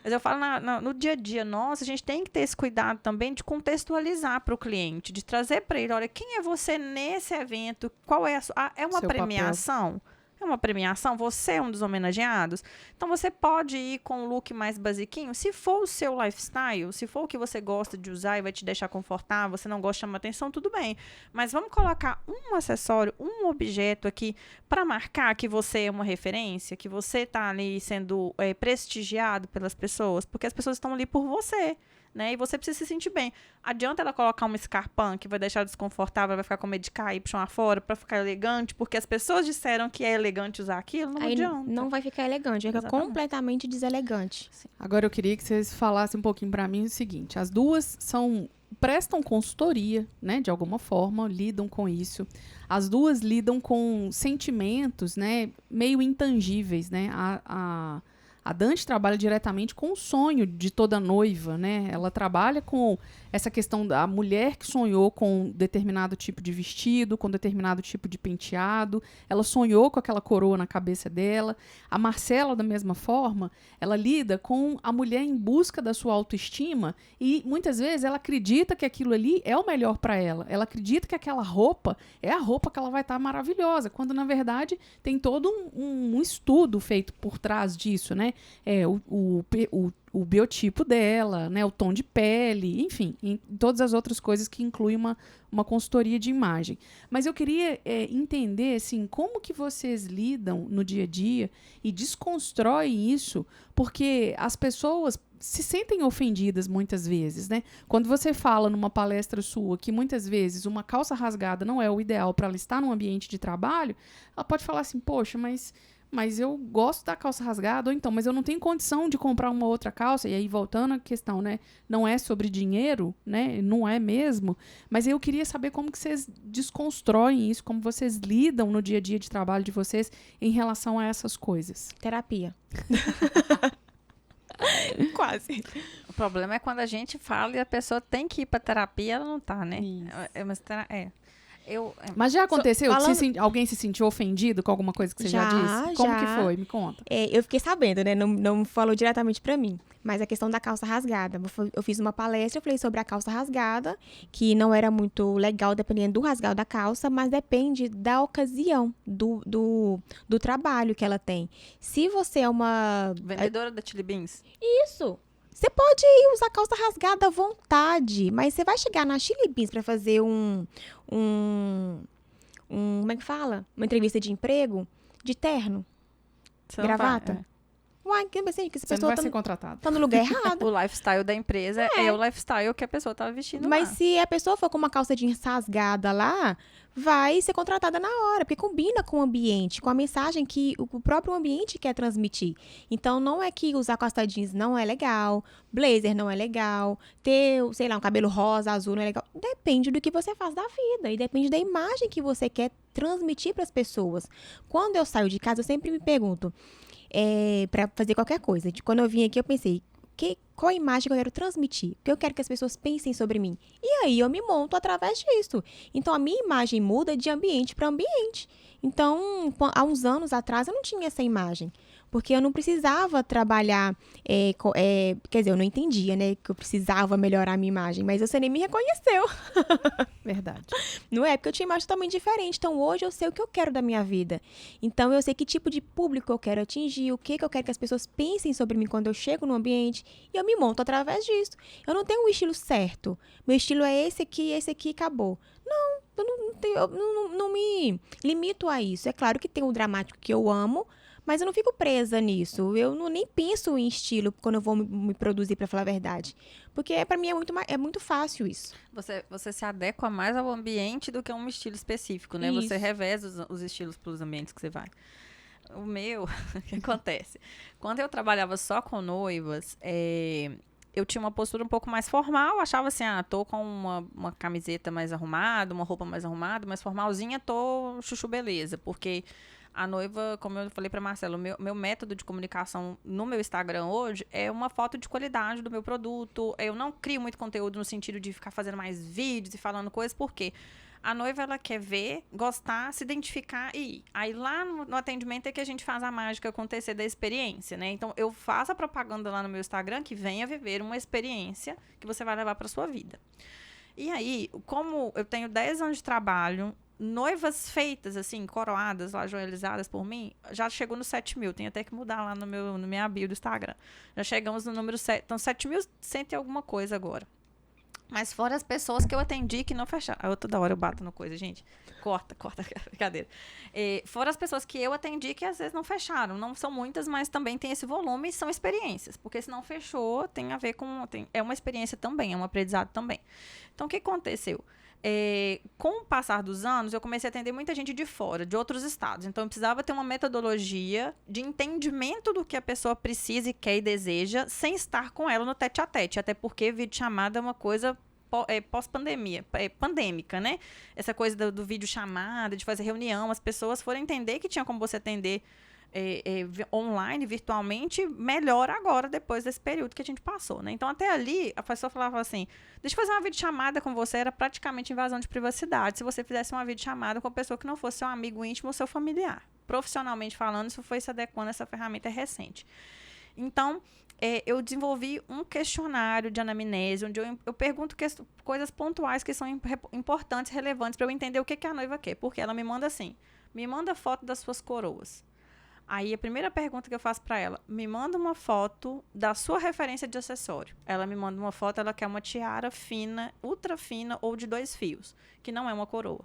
Mas eu falo, no dia a dia nosso, a gente tem que ter esse cuidado também de contextualizar para o cliente, de trazer para ele, olha, quem é você nesse evento? Qual é a sua... é uma premiação? Papel. É uma premiação? Você é um dos homenageados? Então, você pode ir com um look mais basiquinho. Se for o seu lifestyle, se for o que você gosta de usar e vai te deixar confortável, você não gosta de chamar atenção, tudo bem. Mas vamos colocar um acessório, um objeto aqui para marcar que você é uma referência, que você está ali sendo prestigiado pelas pessoas, porque as pessoas estão ali por você. Né? E você precisa se sentir bem. Adianta ela colocar uma escarpão que vai deixar desconfortável, vai ficar com medo de cair, puxar fora pra ficar elegante, porque as pessoas disseram que é elegante usar aquilo, não adianta. Não vai ficar elegante, vai ficar completamente deselegante. Sim. Agora eu queria que vocês falassem um pouquinho pra mim o seguinte, as duas prestam consultoria, né, de alguma forma, lidam com isso. As duas lidam com sentimentos, né, meio intangíveis, né? A Dante trabalha diretamente com o sonho de toda noiva, né? Ela trabalha com essa questão da mulher que sonhou com determinado tipo de vestido, com determinado tipo de penteado. Ela sonhou com aquela coroa na cabeça dela. A Marcela, da mesma forma, ela lida com a mulher em busca da sua autoestima e, muitas vezes, ela acredita que aquilo ali é o melhor para ela. Ela acredita que aquela roupa é a roupa que ela vai estar maravilhosa, quando, na verdade, tem todo um estudo feito por trás disso, né? O biotipo dela, né, o tom de pele, enfim, em todas as outras coisas que incluem uma consultoria de imagem. Mas eu queria entender, assim, como que vocês lidam no dia a dia e desconstroem isso, porque as pessoas se sentem ofendidas muitas vezes, né? Quando você fala numa palestra sua que muitas vezes uma calça rasgada não é o ideal para ela estar num ambiente de trabalho, ela pode falar assim, poxa, mas eu gosto da calça rasgada, ou então, mas eu não tenho condição de comprar uma outra calça. E aí, voltando à questão, né? Não é sobre dinheiro, né? Não é mesmo. Mas eu queria saber como que vocês desconstroem isso, como vocês lidam no dia a dia de trabalho de vocês em relação a essas coisas. Terapia. Quase. O problema é quando a gente fala e a pessoa tem que ir pra terapia, ela não tá, né? Isso. Mas Mas já aconteceu de falando- alguém se sentiu ofendido com alguma coisa que você já disse? Como que foi? Me conta. Eu fiquei sabendo, né? Não falou diretamente pra mim. Mas a questão da calça rasgada. Eu fiz uma palestra, eu falei sobre a calça rasgada, que não era muito legal dependendo do rasgado da calça, mas depende da ocasião, do trabalho que ela tem. Se você é uma... vendedora da Chili Beans. Isso! Você pode usar calça rasgada à vontade, mas você vai chegar na Chili Beans pra fazer como é que fala? Uma entrevista de emprego de terno, Você não vai- gravata. Uai, que essa Você não pessoa vai ser contratado. tá no lugar errado. O lifestyle da empresa é o lifestyle que a pessoa tá vestindo Mas lá. se a pessoa for com uma calça jeans rasgada lá, vai ser contratada na hora, porque combina com o ambiente, com a mensagem que o próprio ambiente quer transmitir. Então, não é que usar calça jeans não é legal, blazer não é legal, ter, sei lá, um cabelo rosa, azul não é legal. Depende do que você faz da vida e depende da imagem que você quer transmitir para as pessoas. Quando eu saio de casa, eu sempre me pergunto, para fazer qualquer coisa. Quando eu vim aqui, eu pensei, qual a imagem que eu quero transmitir? O que eu quero que as pessoas pensem sobre mim? E aí eu me monto através disso. Então a minha imagem muda de ambiente para ambiente. Então, há uns anos atrás eu não tinha essa imagem. Porque eu não precisava trabalhar, quer dizer, eu não entendia, né, que eu precisava melhorar a minha imagem, mas você nem me reconheceu. Verdade. Não é? Porque eu tinha imagem totalmente diferente. Então, hoje eu sei o que eu quero da minha vida. Então, eu sei que tipo de público eu quero atingir, o que eu quero que as pessoas pensem sobre mim quando eu chego no ambiente. E eu me monto através disso. Eu não tenho um estilo certo. Meu estilo é esse aqui e acabou. Não, eu não me limito a isso. É claro que tem o dramático que eu amo, mas eu não fico presa nisso. Eu nem penso em estilo quando eu vou me produzir, pra falar a verdade. Porque pra mim é muito fácil isso. Você se adequa mais ao ambiente do que a um estilo específico, né? Você Isso. reveza os estilos para os ambientes que você vai. O meu, o que acontece? Quando eu trabalhava só com noivas, eu tinha uma postura um pouco mais formal, achava assim, tô com uma camiseta mais arrumada, uma roupa mais arrumada, mais formalzinha, tô chuchu beleza, porque a noiva, como eu falei para Marcelo, meu método de comunicação no meu Instagram hoje é uma foto de qualidade do meu produto. Eu não crio muito conteúdo no sentido de ficar fazendo mais vídeos e falando coisas, porque a noiva, ela quer ver, gostar, se identificar e ir. Aí lá no atendimento é que a gente faz a mágica acontecer da experiência, né? Então, eu faço a propaganda lá no meu Instagram que venha viver uma experiência que você vai levar para sua vida. E aí, como eu tenho 10 anos de trabalho, noivas feitas, assim, coroadas, lá, joelizadas por mim, já chegou no 7.000. Tem até que mudar lá no minha bio do Instagram. Já chegamos no número 7. Então, 7.100 e alguma coisa agora. Mas fora as pessoas que eu atendi que não fecharam. Toda hora eu bato no coisa, gente. Corta, brincadeira. Fora as pessoas que eu atendi que às vezes não fecharam. Não são muitas, mas também tem esse volume e são experiências. Porque se não fechou, tem a ver com... é uma experiência também, é um aprendizado também. Então, o que aconteceu? Com o passar dos anos, eu comecei a atender muita gente de fora, de outros estados. Então, eu precisava ter uma metodologia de entendimento do que a pessoa precisa e quer e deseja, sem estar com ela no tete-a-tete. Até porque videochamada é uma coisa pós-pandemia, pandêmica, né? Essa coisa do videochamada, de fazer reunião, as pessoas foram entender que tinha como você atender online, virtualmente, melhor agora, depois desse período que a gente passou, né? Então, até ali, a pessoa falava assim, deixa eu fazer uma videochamada com você, era praticamente invasão de privacidade, se você fizesse uma videochamada com uma pessoa que não fosse seu amigo íntimo ou seu familiar. Profissionalmente falando, isso foi se adequando, essa ferramenta é recente. Então, eu desenvolvi um questionário de anamnese, onde eu pergunto coisas pontuais que são importantes, relevantes, para eu entender o que a noiva quer. Porque ela me manda assim, me manda foto das suas coroas. Aí, a primeira pergunta que eu faço para ela, me manda uma foto da sua referência de acessório. Ela me manda uma foto, ela quer uma tiara fina, ultra fina ou de 2 fios, que não é uma coroa.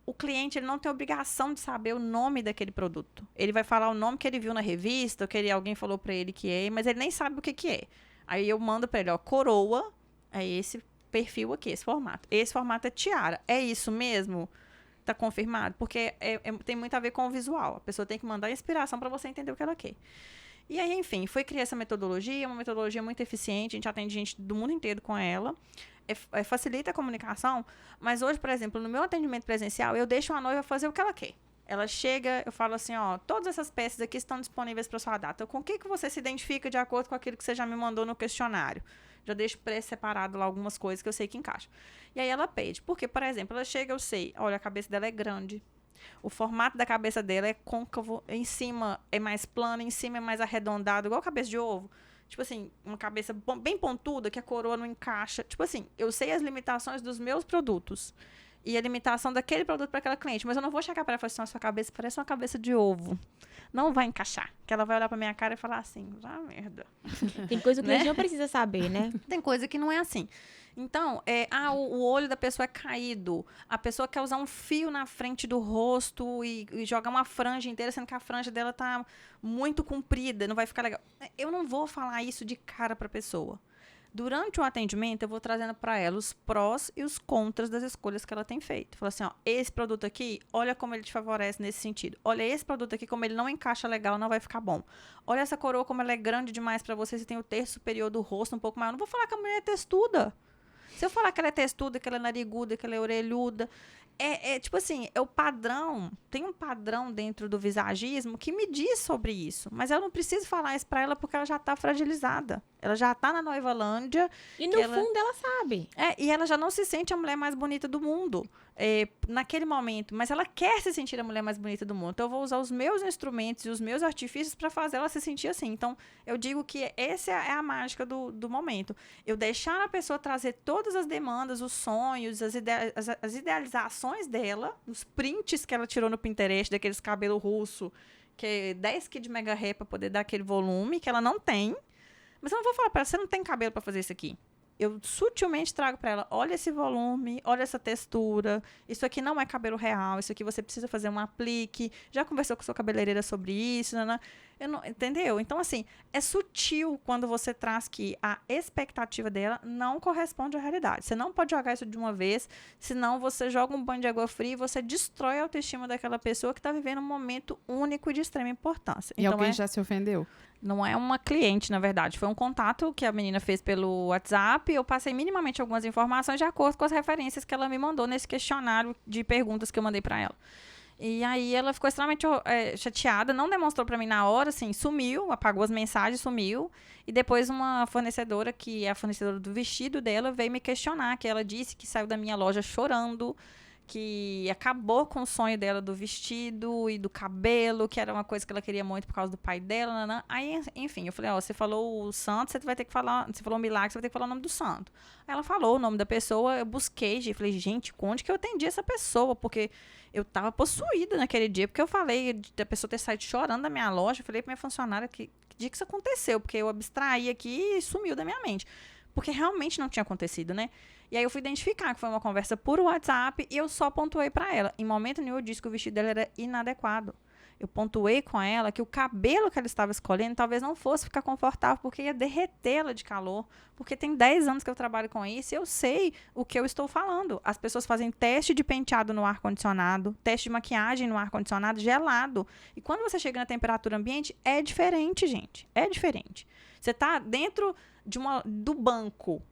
O cliente, ele não tem obrigação de saber o nome daquele produto. Ele vai falar o nome que ele viu na revista, ou que alguém falou para ele que é, mas ele nem sabe o que é. Aí eu mando para ele, coroa, é esse perfil aqui, esse formato. Esse formato é tiara. É isso mesmo? Tá confirmado? Porque tem muito a ver com o visual. A pessoa tem que mandar a inspiração para você entender o que ela quer. E aí, enfim, foi criar essa metodologia, uma metodologia muito eficiente, a gente atende gente do mundo inteiro com ela, facilita a comunicação, mas hoje, por exemplo, no meu atendimento presencial, eu deixo a noiva fazer o que ela quer. Ela chega, eu falo assim, ó, todas essas peças aqui estão disponíveis para sua data. Com o que você se identifica de acordo com aquilo que você já me mandou no questionário? Já deixo pré-separado lá algumas coisas que eu sei que encaixam. E aí ela pede. Porque, por exemplo, ela chega, eu sei, olha, a cabeça dela é grande. O formato da cabeça dela é côncavo, em cima é mais plano, em cima é mais arredondado, igual a cabeça de ovo. Tipo assim, uma cabeça bem pontuda, que a coroa não encaixa. Tipo assim, eu sei as limitações dos meus produtos. E a limitação daquele produto para aquela cliente. Mas eu não vou chegar para ela e falar assim, sua cabeça parece uma cabeça de ovo. Não vai encaixar. Que ela vai olhar pra minha cara e falar assim, merda. Tem coisa que a gente não precisa saber, né? Tem coisa que não é assim. Então, o olho da pessoa é caído. A pessoa quer usar um fio na frente do rosto e jogar uma franja inteira, sendo que a franja dela tá muito comprida, não vai ficar legal. Eu não vou falar isso de cara pra pessoa. Durante o atendimento, eu vou trazendo para ela os prós e os contras das escolhas que ela tem feito. Fala assim, ó, esse produto aqui, olha como ele te favorece nesse sentido. Olha esse produto aqui, como ele não encaixa legal, não vai ficar bom. Olha essa coroa, como ela é grande demais para você, você tem o terço superior do rosto um pouco maior. Eu não vou falar que a mulher é textuda. Se eu falar que ela é textuda, que ela é nariguda, que ela é orelhuda, tipo assim, é o padrão, tem um padrão dentro do visagismo que me diz sobre isso. Mas eu não preciso falar isso pra ela porque ela já tá fragilizada. Ela já tá na Noivalândia. E no fundo ela sabe. E ela já não se sente a mulher mais bonita do mundo naquele momento. Mas ela quer se sentir a mulher mais bonita do mundo. Então eu vou usar os meus instrumentos e os meus artifícios para fazer ela se sentir assim. Então eu digo que essa é a mágica do momento. Eu deixar a pessoa trazer todas as demandas, os sonhos, as idealizações dela, os prints que ela tirou no Pinterest, daqueles cabelo russo, que é 10 kg de mega hair para poder dar aquele volume que ela não tem. Mas eu não vou falar para ela, você não tem cabelo para fazer isso aqui. Eu sutilmente trago para ela, olha esse volume, olha essa textura, isso aqui não é cabelo real, isso aqui você precisa fazer um aplique, já conversou com sua cabeleireira sobre isso, né? Entendeu? Então, assim, é sutil quando você traz que a expectativa dela não corresponde à realidade. Você não pode jogar isso de uma vez, senão você joga um banho de água fria e você destrói a autoestima daquela pessoa que está vivendo um momento único e de extrema importância. E então, alguém já se ofendeu? Não é uma cliente, na verdade. Foi um contato que a menina fez pelo WhatsApp. Eu passei minimamente algumas informações de acordo com as referências que ela me mandou nesse questionário de perguntas que eu mandei para ela. E aí ela ficou extremamente chateada, não demonstrou para mim na hora, assim, sumiu, apagou as mensagens, sumiu. E depois uma fornecedora, que é a fornecedora do vestido dela, veio me questionar, que ela disse que saiu da minha loja chorando, que acabou com o sonho dela do vestido e do cabelo, que era uma coisa que ela queria muito por causa do pai dela. Nanã. Aí, enfim, eu falei, você falou o santo, você vai ter que falar, você falou o milagre, você vai ter que falar o nome do santo. Aí ela falou o nome da pessoa, eu busquei, falei, gente, onde que eu atendi essa pessoa? Porque eu tava possuída naquele dia, porque eu falei da pessoa ter saído chorando da minha loja, eu falei pra minha funcionária que dia que isso aconteceu, porque eu abstraí aqui e sumiu da minha mente. Porque realmente não tinha acontecido, né? E aí eu fui identificar que foi uma conversa por WhatsApp e eu só pontuei pra ela. Em momento nenhum eu disse que o vestido dela era inadequado. Eu pontuei com ela que o cabelo que ela estava escolhendo talvez não fosse ficar confortável, porque ia derretê-la de calor. Porque tem 10 anos que eu trabalho com isso e eu sei o que eu estou falando. As pessoas fazem teste de penteado no ar-condicionado, teste de maquiagem no ar-condicionado gelado. E quando você chega na temperatura ambiente, é diferente, gente. É diferente. Você está dentro do banco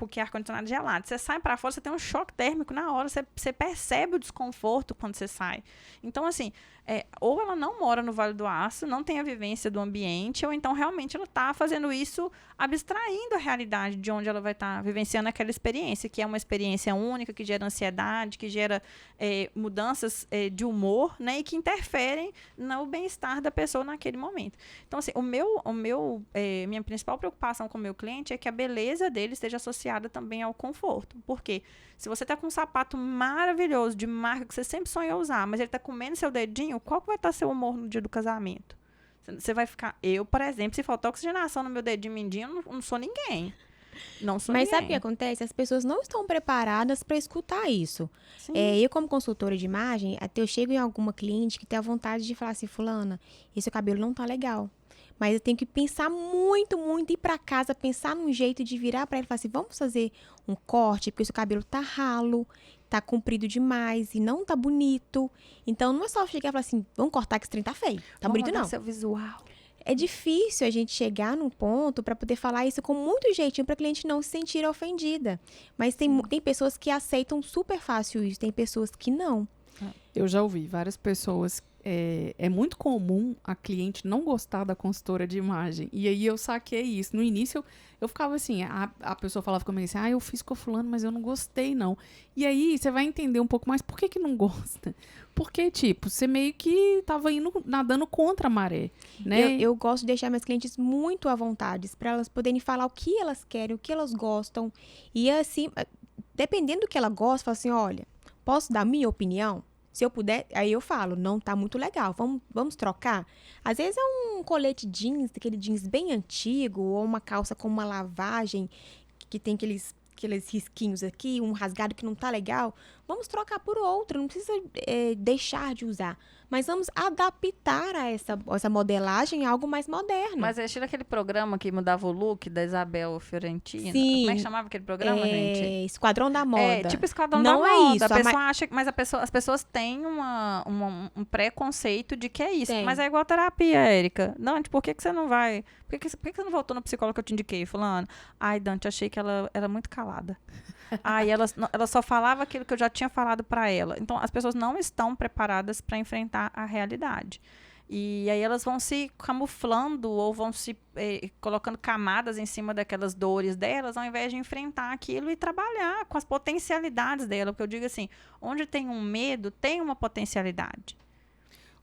que é ar-condicionado gelado. Você sai para fora, você tem um choque térmico na hora, você percebe o desconforto quando você sai. Então, assim, ou ela não mora no Vale do Aço, não tem a vivência do ambiente, ou então realmente ela está fazendo isso abstraindo a realidade de onde ela vai estar vivenciando aquela experiência, que é uma experiência única, que gera ansiedade, que gera mudanças de humor, né, e que interferem no bem-estar da pessoa naquele momento. Então, assim, minha principal preocupação com o meu cliente é que a beleza dele esteja associada também ao conforto. Por quê? Se você está com um sapato maravilhoso, de marca, que você sempre sonhou usar, mas ele está comendo seu dedinho, qual que vai estar seu humor no dia do casamento? Você vai ficar... Eu, por exemplo, se faltar oxigenação no meu dedinho mindinho, eu não sou ninguém. Não sou Mas ninguém. sabe o que acontece? As pessoas não estão preparadas para escutar isso. Eu, como consultora de imagem, até eu chego em alguma cliente que tem a vontade de falar assim, fulana, esse cabelo não tá legal. Mas eu tenho que pensar muito, muito, ir para casa, pensar num jeito de virar para ele e falar assim, vamos fazer um corte, porque o seu cabelo tá ralo, tá comprido demais e não tá bonito. Então, não é só chegar e falar assim, vamos cortar que esse trem tá feio. Tá bonito não. Seu visual. É difícil a gente chegar num ponto para poder falar isso com muito jeitinho para a cliente não se sentir ofendida. Mas tem pessoas que aceitam super fácil isso, tem pessoas que não. Eu já ouvi várias pessoas é muito comum a cliente não gostar da consultora de imagem. E aí eu saquei isso. No início eu ficava assim, a pessoa falava comigo assim, eu fiz com a fulano, mas eu não gostei, não. E aí você vai entender um pouco mais por que não gosta. Porque, tipo, você meio que tava nadando contra a maré, né? Eu gosto de deixar meus clientes muito à vontade, para elas poderem falar o que elas querem, o que elas gostam. E assim, dependendo do que ela gosta, fala assim, olha, posso dar minha opinião? Se eu puder, aí eu falo, não tá muito legal, vamos trocar? Às vezes é um colete jeans, aquele jeans bem antigo, ou uma calça com uma lavagem, que tem aqueles risquinhos aqui, um rasgado que não tá legal. Vamos trocar por outro, não precisa deixar de usar. Mas vamos adaptar a essa modelagem a algo mais moderno. Mas é estilo aquele programa que mudava o look da Isabel Fiorentina. Sim. Como é que chamava aquele programa, gente? Esquadrão da Moda. É, tipo Esquadrão não da é Moda. isso. A pessoa acha, mas as pessoas têm um preconceito de que é isso. Tem. Mas é igual terapia, Érica. Dante, por que você não vai... Por que você não voltou no psicólogo que eu te indiquei, fulano? Ai, Dante, achei que ela era muito calada. Ai, ela só falava aquilo que eu já tinha falado pra ela. Então, as pessoas não estão preparadas para enfrentar a realidade. E aí elas vão se camuflando ou vão se colocando camadas em cima daquelas dores delas, ao invés de enfrentar aquilo e trabalhar com as potencialidades dela. Porque eu digo assim, onde tem um medo, tem uma potencialidade.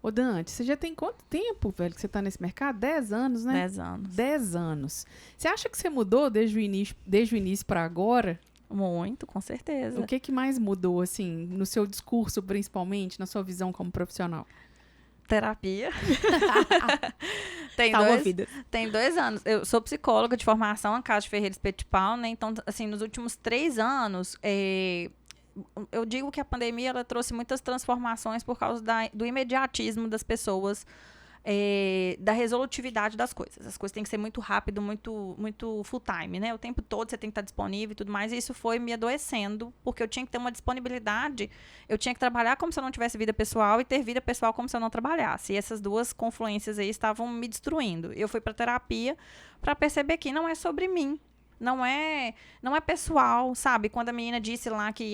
Ô, Dante, você já tem quanto tempo, velho, que você tá nesse mercado? 10 anos, né? 10 anos. 10 anos. Você acha que você mudou desde o início para agora? Muito, com certeza. O que mais mudou, assim, no seu discurso, principalmente, na sua visão como profissional? Terapia. Tem 2 anos. Eu sou psicóloga de formação, na Casa de Ferreira Espeto de Pau, né? Então, assim, nos últimos 3 anos, eu digo que a pandemia ela trouxe muitas transformações por causa do imediatismo das pessoas, da resolutividade das coisas. As coisas têm que ser muito rápido, muito, muito full time, né? O tempo todo você tem que estar disponível e tudo mais. E isso foi me adoecendo, porque eu tinha que ter uma disponibilidade. Eu tinha que trabalhar como se eu não tivesse vida pessoal e ter vida pessoal como se eu não trabalhasse. E essas duas confluências aí estavam me destruindo. Eu fui para terapia para perceber que não é sobre mim. Não é pessoal, sabe? Quando a menina disse lá que,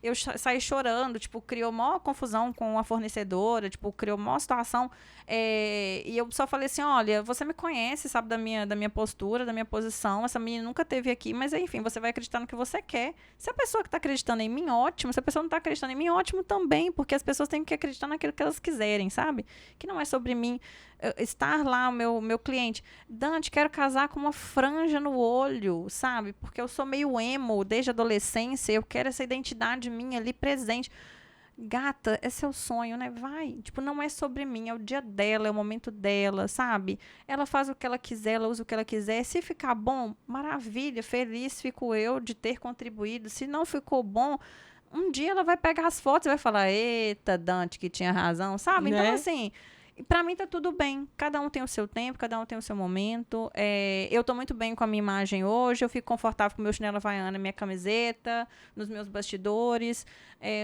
eu saí chorando, tipo, criou maior confusão com a fornecedora, tipo, criou maior situação. E eu só falei assim, olha, você me conhece, sabe, da minha postura, da minha posição, essa menina nunca esteve aqui, mas enfim, você vai acreditar no que você quer. Se a pessoa que está acreditando em mim, ótimo. Se a pessoa não está acreditando em mim, ótimo também, porque as pessoas têm que acreditar naquilo que elas quiserem, sabe? Que não é sobre mim. Estar lá, o meu cliente, Dante, quero casar com uma franja no olho, sabe? Porque eu sou meio emo desde a adolescência, eu quero essa identidade minha ali presente. Gata, esse é o sonho, né? Vai. Tipo, não é sobre mim, é o dia dela, é o momento dela, sabe? Ela faz o que ela quiser, ela usa o que ela quiser. Se ficar bom, maravilha, feliz fico eu de ter contribuído. Se não ficou bom, um dia ela vai pegar as fotos e vai falar, eita, Dante, que tinha razão, sabe? Né? Então, assim... Pra mim tá tudo bem, cada um tem o seu tempo, cada um tem o seu momento, eu tô muito bem com a minha imagem hoje, eu fico confortável com meu chinelo havaiana, minha camiseta, nos meus bastidores,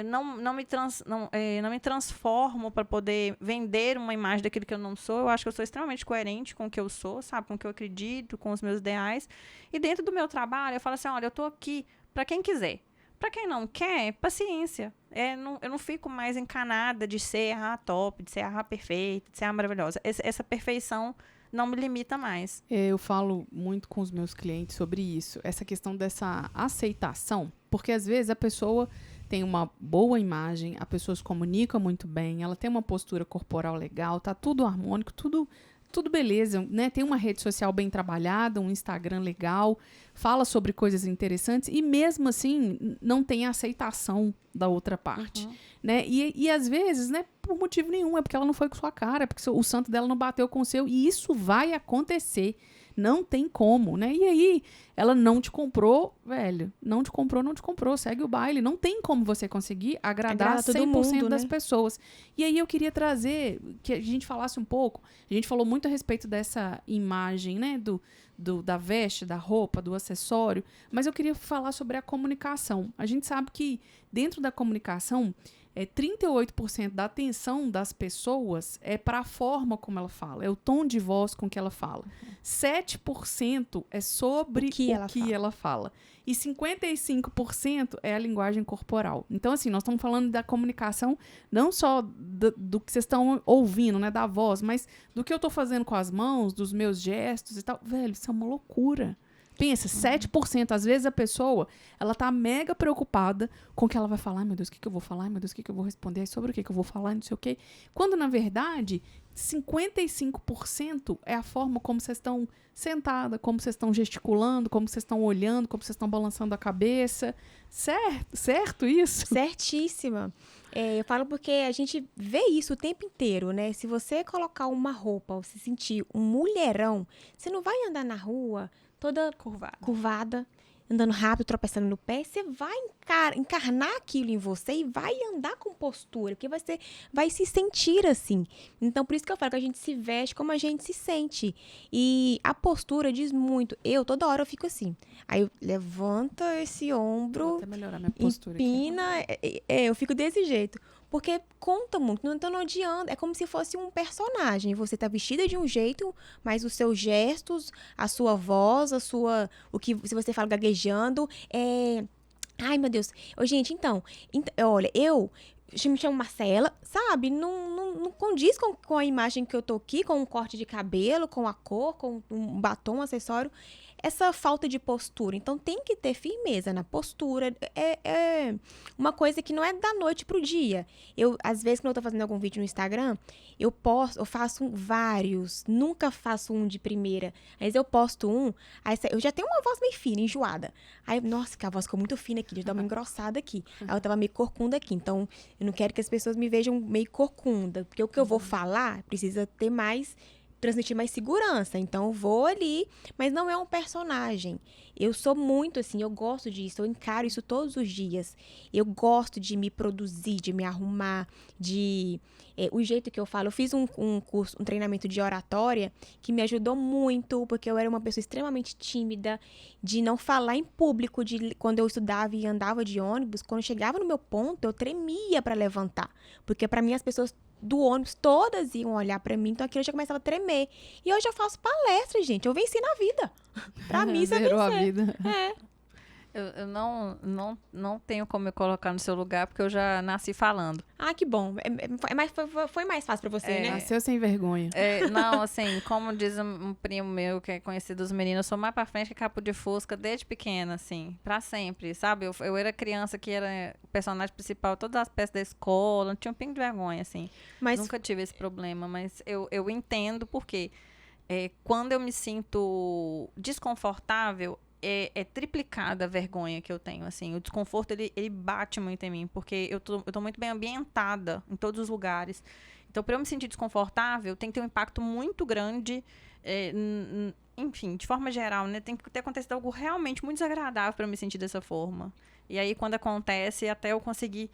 não me transformo para poder vender uma imagem daquilo que eu não sou. Eu acho que eu sou extremamente coerente com o que eu sou, sabe, com o que eu acredito, com os meus ideais, e dentro do meu trabalho eu falo assim, olha, eu tô aqui para quem quiser. Para quem não quer, paciência. Eu não fico mais encanada de ser top, de ser perfeita, de ser maravilhosa. Essa perfeição não me limita mais. Eu falo muito com os meus clientes sobre isso. Essa questão dessa aceitação. Porque, às vezes, a pessoa tem uma boa imagem, a pessoa se comunica muito bem, ela tem uma postura corporal legal, tá tudo harmônico, tudo beleza, né? Tem uma rede social bem trabalhada, um Instagram legal, fala sobre coisas interessantes e mesmo assim não tem a aceitação da outra parte, né? E às vezes, né, por motivo nenhum, é porque ela não foi com sua cara, é porque o santo dela não bateu com o seu, e isso vai acontecer. Não tem como, né? E aí, ela não te comprou, velho. Não te comprou. Segue o baile. Não tem como você conseguir agradar 100% das pessoas. E aí, eu queria trazer, que a gente falasse um pouco. A gente falou muito a respeito dessa imagem, né? Da veste, da roupa, do acessório. Mas eu queria falar sobre a comunicação. A gente sabe que, dentro da comunicação, 38% da atenção das pessoas é para a forma como ela fala, é o tom de voz com que ela fala. 7% é sobre o que ela fala. E 55% é a linguagem corporal. Então, assim, nós estamos falando da comunicação não só do que vocês estão ouvindo, né, da voz, mas do que eu estou fazendo com as mãos, dos meus gestos e tal. Velho, isso é uma loucura. Pensa, 7%. Às vezes a pessoa, ela tá mega preocupada com o que ela vai falar. Ai, meu Deus, o que eu vou falar? Ai, meu Deus, o que eu vou responder? Ai, sobre o que eu vou falar? Não sei o quê. Quando, na verdade, 55% é a forma como vocês estão sentada, como vocês estão gesticulando, como vocês estão olhando, como vocês estão balançando a cabeça. Certo isso? Certíssima. Eu falo porque a gente vê isso o tempo inteiro, né? Se você colocar uma roupa ou se sentir um mulherão, você não vai andar na rua toda curvada, andando rápido, tropeçando no pé. Você vai encarnar aquilo em você e vai andar com postura, porque você vai se sentir assim. Então, por isso que eu falo que a gente se veste como a gente se sente. E a postura diz muito. Toda hora eu fico assim. Aí eu levanto esse ombro, vou até melhorar minha postura empina, eu fico desse jeito. Porque conta muito, então não adianta, é como se fosse um personagem. Você tá vestida de um jeito, mas os seus gestos, a sua voz, se você fala gaguejando, ai, meu Deus. Gente, então, olha, eu me chamo Marcela, sabe? Não condiz com a imagem que eu tô aqui, com um corte de cabelo, com a cor, com um batom, um acessório. Essa falta de postura. Então, tem que ter firmeza na postura. É uma coisa que não é da noite pro dia. Às vezes, quando eu tô fazendo algum vídeo no Instagram, eu faço vários. Nunca faço um de primeira. Mas eu posto um, aí eu já tenho uma voz meio fina, enjoada. Aí, nossa, que a voz ficou muito fina aqui, deixa eu dar uma engrossada aqui. Aí eu tava meio corcunda aqui. Então, eu não quero que as pessoas me vejam meio corcunda. Porque o que eu vou falar precisa transmitir mais segurança, então eu vou ali, mas não é um personagem. Eu sou muito assim, eu gosto disso, eu encaro isso todos os dias. Eu gosto de me produzir, de me arrumar, o jeito que eu falo. Eu fiz um curso, um treinamento de oratória que me ajudou muito, porque eu era uma pessoa extremamente tímida, de não falar em público, quando eu estudava e andava de ônibus, quando eu chegava no meu ponto, eu tremia para levantar, porque para mim as pessoas do ônibus, todas iam olhar pra mim, então aquilo já começava a tremer. E hoje eu faço palestra, gente, eu venci na vida. Pra mim, isso é vencer. A vida. Eu não tenho como me colocar no seu lugar, porque eu já nasci falando. Ah, que bom. Foi mais fácil pra você, né? Nasceu sem vergonha. Não, assim, como diz um primo meu, que é conhecido dos meninos, eu sou mais pra frente que capo de fusca desde pequena, assim, pra sempre, sabe? Eu era criança que era personagem principal, todas as peças da escola, não tinha um pingo de vergonha, assim. Nunca tive esse problema, mas eu entendo porque quando eu me sinto desconfortável, é triplicada a vergonha que eu tenho, assim. O desconforto, ele bate muito em mim, porque eu tô muito bem ambientada em todos os lugares. Então, para eu me sentir desconfortável, tem que ter um impacto muito grande, enfim, de forma geral, né? Tem que ter acontecido algo realmente muito desagradável para eu me sentir dessa forma. E aí, quando acontece, até eu conseguir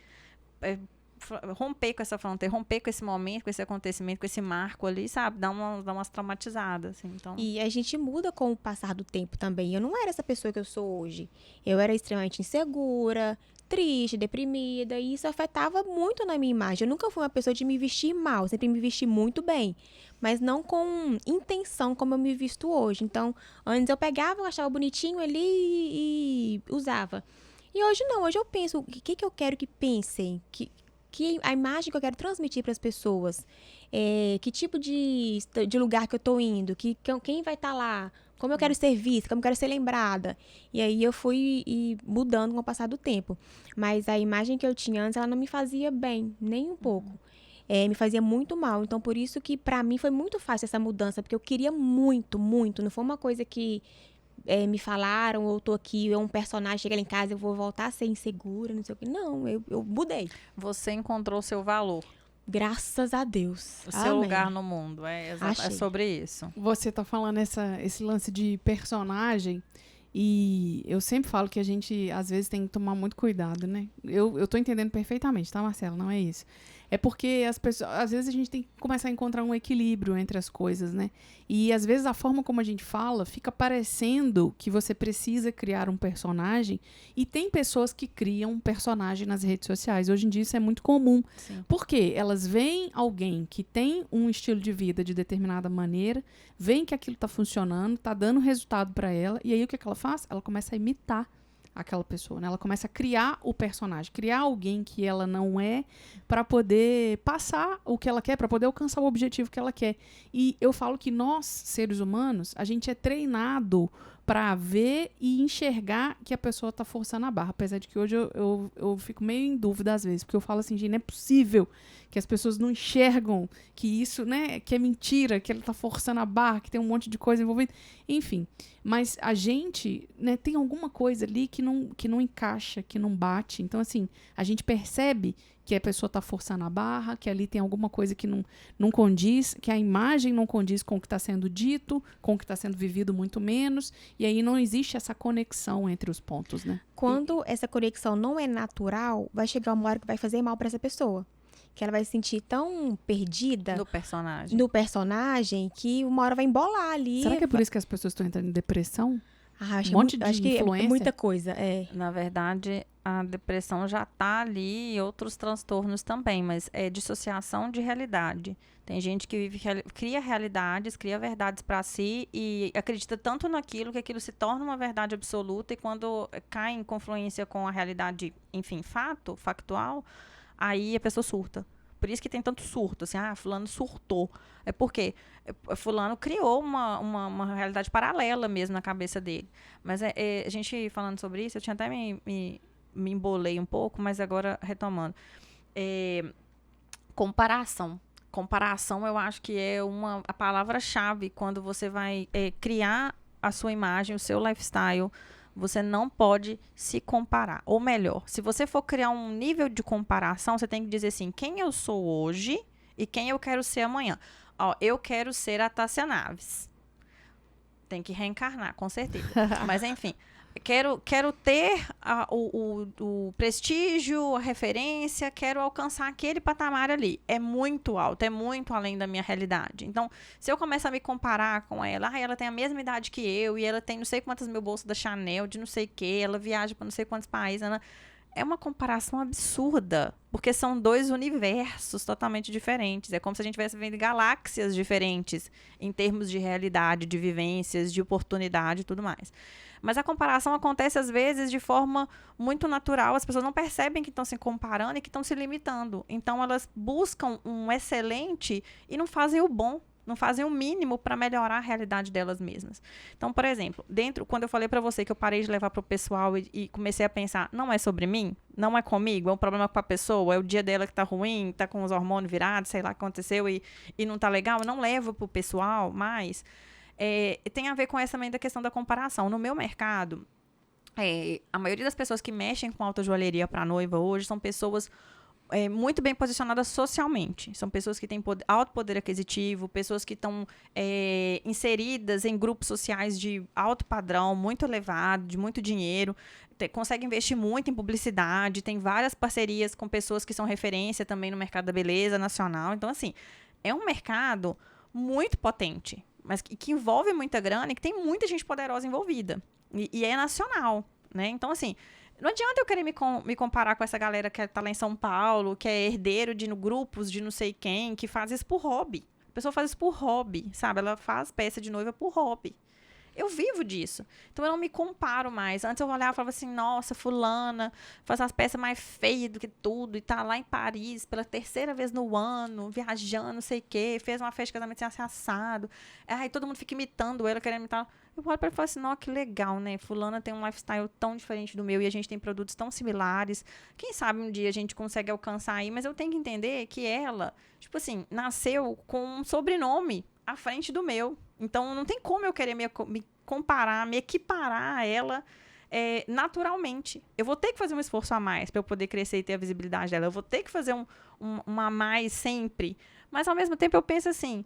romper com essa fronteira, romper com esse momento, com esse acontecimento, com esse marco ali, sabe? Dá umas traumatizadas, assim, então... E a gente muda com o passar do tempo também. Eu não era essa pessoa que eu sou hoje. Eu era extremamente insegura, triste, deprimida, e isso afetava muito na minha imagem. Eu nunca fui uma pessoa de me vestir mal, sempre me vesti muito bem, mas não com intenção como eu me visto hoje. Então, antes eu pegava, eu achava bonitinho ali e usava. E hoje não, hoje eu penso, o que eu quero que pensem? Que a imagem que eu quero transmitir para as pessoas, que tipo de lugar que eu tô indo, quem vai estar lá, como eu quero ser vista, como eu quero ser lembrada. E aí eu fui mudando com o passar do tempo. Mas a imagem que eu tinha antes, ela não me fazia bem, nem um pouco. Me fazia muito mal. Então, por isso que para mim foi muito fácil essa mudança, porque eu queria muito, muito. Não foi uma coisa que me falaram, eu tô aqui, um personagem, chega lá em casa, eu vou voltar a ser insegura, não sei o que. Não, eu mudei. Você encontrou o seu valor. Graças a Deus. O seu lugar no mundo. É sobre isso. Você tá falando esse lance de personagem, e eu sempre falo que a gente, às vezes, tem que tomar muito cuidado, né? Eu tô entendendo perfeitamente, tá, Marcela? Não é isso. É porque as pessoas, às vezes a gente tem que começar a encontrar um equilíbrio entre as coisas, né? E às vezes a forma como a gente fala fica parecendo que você precisa criar um personagem, e tem pessoas que criam um personagem nas redes sociais. Hoje em dia isso é muito comum. Sim. Por quê? Elas veem alguém que tem um estilo de vida de determinada maneira, veem que aquilo tá funcionando, tá dando resultado para ela, e aí o que ela faz? Ela começa a imitar aquela pessoa, né? Ela começa a criar o personagem, criar alguém que ela não é, para poder passar o que ela quer, para poder alcançar o objetivo que ela quer. E eu falo que nós, seres humanos, a gente é treinado para ver e enxergar que a pessoa tá forçando a barra. Apesar de que hoje eu fico meio em dúvida às vezes, porque eu falo assim, gente, não é possível que as pessoas não enxergam que isso, né, que é mentira, que ela tá forçando a barra, que tem um monte de coisa envolvida. Enfim, mas a gente, né, tem alguma coisa ali que não encaixa, que não bate. Então, assim, a gente percebe que a pessoa está forçando a barra, que ali tem alguma coisa que não condiz, que a imagem não condiz com o que está sendo dito, com o que está sendo vivido muito menos, e aí não existe essa conexão entre os pontos, né? Quando essa conexão não é natural, vai chegar uma hora que vai fazer mal para essa pessoa. Que ela vai se sentir tão perdida No personagem. que uma hora vai embolar ali. Será que é por isso que as pessoas estão entrando em depressão? Acho, Um monte de acho que influência? é muita coisa, Na verdade, a depressão já tá ali e outros transtornos também, mas é dissociação de realidade. Tem gente que cria realidades, cria verdades para si e acredita tanto naquilo que aquilo se torna uma verdade absoluta, e quando cai em confluência com a realidade, enfim, factual, aí a pessoa surta. Por isso que tem tanto surto, assim, fulano surtou. É porque fulano criou uma realidade paralela mesmo na cabeça dele. Mas a gente falando sobre isso, eu tinha até me embolei um pouco, mas agora retomando. Comparação. Comparação, eu acho que é a palavra-chave quando você vai criar a sua imagem, o seu lifestyle. Você não pode se comparar. Ou melhor, se você for criar um nível de comparação, você tem que dizer assim, quem eu sou hoje e quem eu quero ser amanhã. Ó, eu quero ser a Tássia Naves. Tem que reencarnar, com certeza. Mas, enfim, quero ter o prestígio, a referência, quero alcançar aquele patamar ali. É muito alto, é muito além da minha realidade. Então, se eu começar a me comparar com ela, ela tem a mesma idade que eu, e ela tem não sei quantas mil bolsas da Chanel, de não sei o quê, ela viaja para não sei quantos países, é uma comparação absurda, porque são dois universos totalmente diferentes. É como se a gente estivesse vendo galáxias diferentes em termos de realidade, de vivências, de oportunidade e tudo mais. Mas a comparação acontece, às vezes, de forma muito natural. As pessoas não percebem que estão se comparando e que estão se limitando. Então, elas buscam um excelente e não fazem o bom. Não fazem o mínimo para melhorar a realidade delas mesmas. Então, por exemplo, quando eu falei para você que eu parei de levar para o pessoal e comecei a pensar, não é sobre mim? Não é comigo? É um problema com a pessoa? É o dia dela que tá ruim? Tá com os hormônios virados? Sei lá o que aconteceu e não tá legal? Eu não levo para o pessoal mais. Tem a ver com essa também da questão da comparação. No meu mercado, a maioria das pessoas que mexem com autojoalheria para noiva hoje são pessoas muito bem posicionadas socialmente. São pessoas que têm alto poder aquisitivo, pessoas que estão inseridas em grupos sociais de alto padrão, muito elevado, de muito dinheiro, conseguem investir muito em publicidade, tem várias parcerias com pessoas que são referência também no mercado da beleza nacional. Então, assim, é um mercado muito potente, mas que envolve muita grana e que tem muita gente poderosa envolvida. E é nacional, né? Então, assim, não adianta eu querer me comparar com essa galera que tá lá em São Paulo, que é herdeiro de grupos de não sei quem, que faz isso por hobby. A pessoa faz isso por hobby, sabe? Ela faz peça de noiva por hobby. Eu vivo disso. Então, eu não me comparo mais. Antes eu olhava e falava assim, nossa, fulana faz as peças mais feias do que tudo e tá lá em Paris pela 3ª vez no ano, viajando, não sei o quê, fez uma festa de casamento assim, assado. Aí todo mundo fica imitando ela, querendo imitar. Eu olho pra ele e falo assim, nossa, que legal, né? Fulana tem um lifestyle tão diferente do meu e a gente tem produtos tão similares. Quem sabe um dia a gente consegue alcançar aí, mas eu tenho que entender que ela, tipo assim, nasceu com um sobrenome à frente do meu. Então, não tem como eu querer me comparar, me equiparar a ela naturalmente. Eu vou ter que fazer um esforço a mais para eu poder crescer e ter a visibilidade dela. Eu vou ter que fazer uma a mais sempre. Mas, ao mesmo tempo, eu penso assim,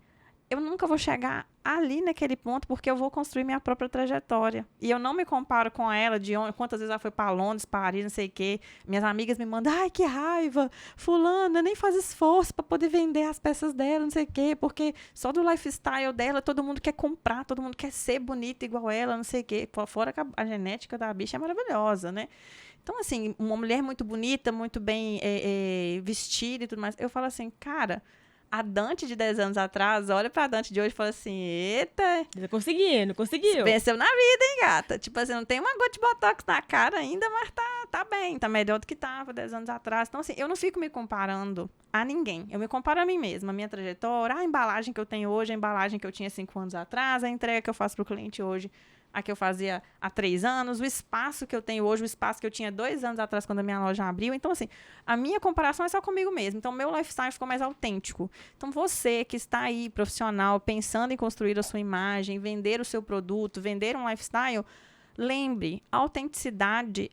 eu nunca vou chegar ali naquele ponto porque eu vou construir minha própria trajetória. E eu não me comparo com ela de quantas vezes ela foi para Londres, Paris, não sei o quê. Minhas amigas me mandam, ai, que raiva, fulana nem faz esforço para poder vender as peças dela, não sei o quê, porque só do lifestyle dela todo mundo quer comprar, todo mundo quer ser bonita igual ela, não sei o quê. Fora que a genética da bicha é maravilhosa, né? Então, assim, uma mulher muito bonita, muito bem vestida e tudo mais. Eu falo assim, cara, a Dante de 10 anos atrás, olha pra Dante de hoje e fala assim, eita... Tá conseguindo, conseguiu. Venceu na vida, hein, gata? Tipo assim, não tem uma gota de botox na cara ainda, mas tá bem, tá melhor do que tava 10 anos atrás. Então, assim, eu não fico me comparando a ninguém. Eu me comparo a mim mesma, a minha trajetória, a embalagem que eu tenho hoje, a embalagem que eu tinha 5 anos atrás, a entrega que eu faço pro cliente hoje, a que eu fazia há 3 anos, o espaço que eu tenho hoje, o espaço que eu tinha 2 anos atrás, quando a minha loja abriu. Então, assim, a minha comparação é só comigo mesmo. Então, meu lifestyle ficou mais autêntico. Então, você que está aí, profissional, pensando em construir a sua imagem, vender o seu produto, vender um lifestyle, lembre, autenticidade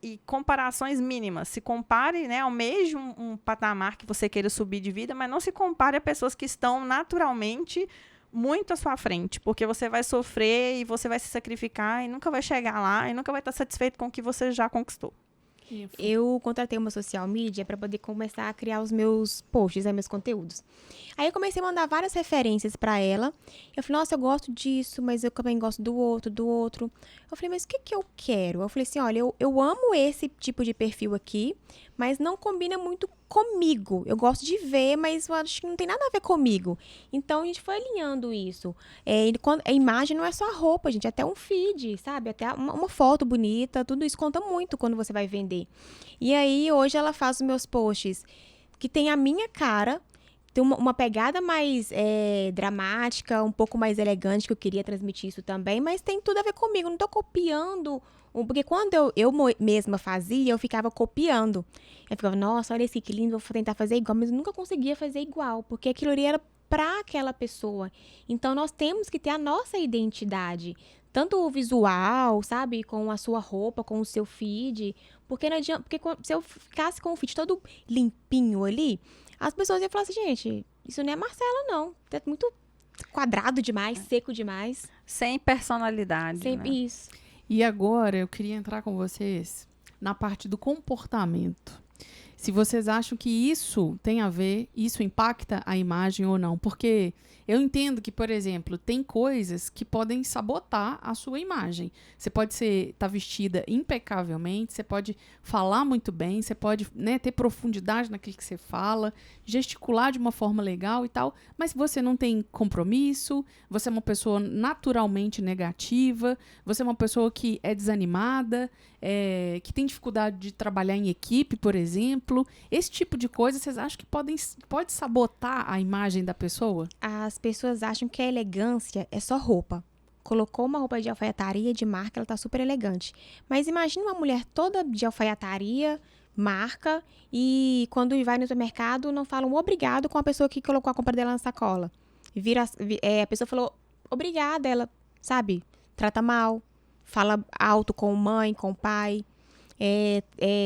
e comparações mínimas. Se compare, né, almeje um patamar que você queira subir de vida, mas não se compare a pessoas que estão naturalmente muito à sua frente, porque você vai sofrer e você vai se sacrificar e nunca vai chegar lá e nunca vai estar satisfeito com o que você já conquistou. Eu contratei uma social media para poder começar a criar os meus posts, meus conteúdos. Aí eu comecei a mandar várias referências para ela. Eu falei, nossa, eu gosto disso, mas eu também gosto do outro. Eu falei, mas o que eu quero? Eu falei assim, olha, eu amo esse tipo de perfil aqui, mas não combina muito comigo. Eu gosto de ver, mas eu acho que não tem nada a ver comigo. Então, a gente foi alinhando isso. A imagem não é só a roupa, gente, é até um feed, sabe? Até uma foto bonita, tudo isso conta muito quando você vai vender. E aí, hoje, ela faz os meus posts que tem a minha cara, tem uma pegada mais dramática, um pouco mais elegante, que eu queria transmitir isso também, mas tem tudo a ver comigo. Não tô copiando, porque quando eu mesma fazia, eu ficava copiando. Eu ficava, nossa, olha esse que lindo, vou tentar fazer igual, mas eu nunca conseguia fazer igual, porque aquilo ali era para aquela pessoa. Então, nós temos que ter a nossa identidade, tanto o visual, sabe, com a sua roupa, com o seu feed, porque não adianta, porque se eu ficasse com o feed todo limpinho ali, as pessoas iam falar assim, gente, isso não é Marcela, não. É muito quadrado demais, seco demais. Sem personalidade, né? Isso. E agora eu queria entrar com vocês na parte do comportamento. Se vocês acham que isso tem a ver, isso impacta a imagem ou não. Porque eu entendo que, por exemplo, tem coisas que podem sabotar a sua imagem. Você pode estar vestida impecavelmente, você pode falar muito bem, você pode, né, ter profundidade naquilo que você fala, gesticular de uma forma legal e tal, mas você não tem compromisso, você é uma pessoa naturalmente negativa, você é uma pessoa que é desanimada, que tem dificuldade de trabalhar em equipe, por exemplo. Esse tipo de coisa, vocês acham que pode sabotar a imagem da pessoa? As pessoas acham que a elegância é só roupa. Colocou uma roupa de alfaiataria, de marca, ela tá super elegante. Mas imagina uma mulher toda de alfaiataria, marca, e quando vai no supermercado, não falam obrigado com a pessoa que colocou a compra dela na sacola. A pessoa falou obrigada, ela, sabe, trata mal, fala alto com mãe, com pai,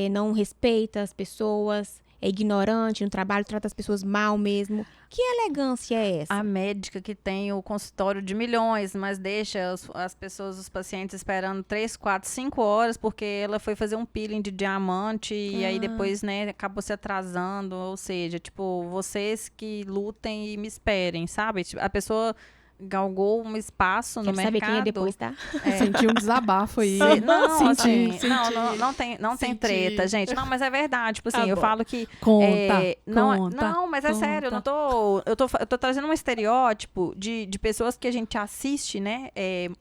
não respeita as pessoas, é ignorante no trabalho, trata as pessoas mal mesmo. Que elegância é essa? A médica que tem o consultório de milhões, mas deixa as pessoas, os pacientes esperando 3, 4, 5 horas porque ela foi fazer um peeling de diamante e aí depois, né, acabou se atrasando. Ou seja, tipo, vocês que lutem e me esperem, sabe? Tipo, a pessoa galgou um espaço no mercado. Saber quem é depois, tá? Senti um desabafo aí. Não, assim, Senti. não tem treta, gente. Não, mas é verdade. Tipo assim, eu falo que... Conta, mas é sério, eu não tô... Eu tô trazendo um estereótipo de pessoas que a gente assiste, né?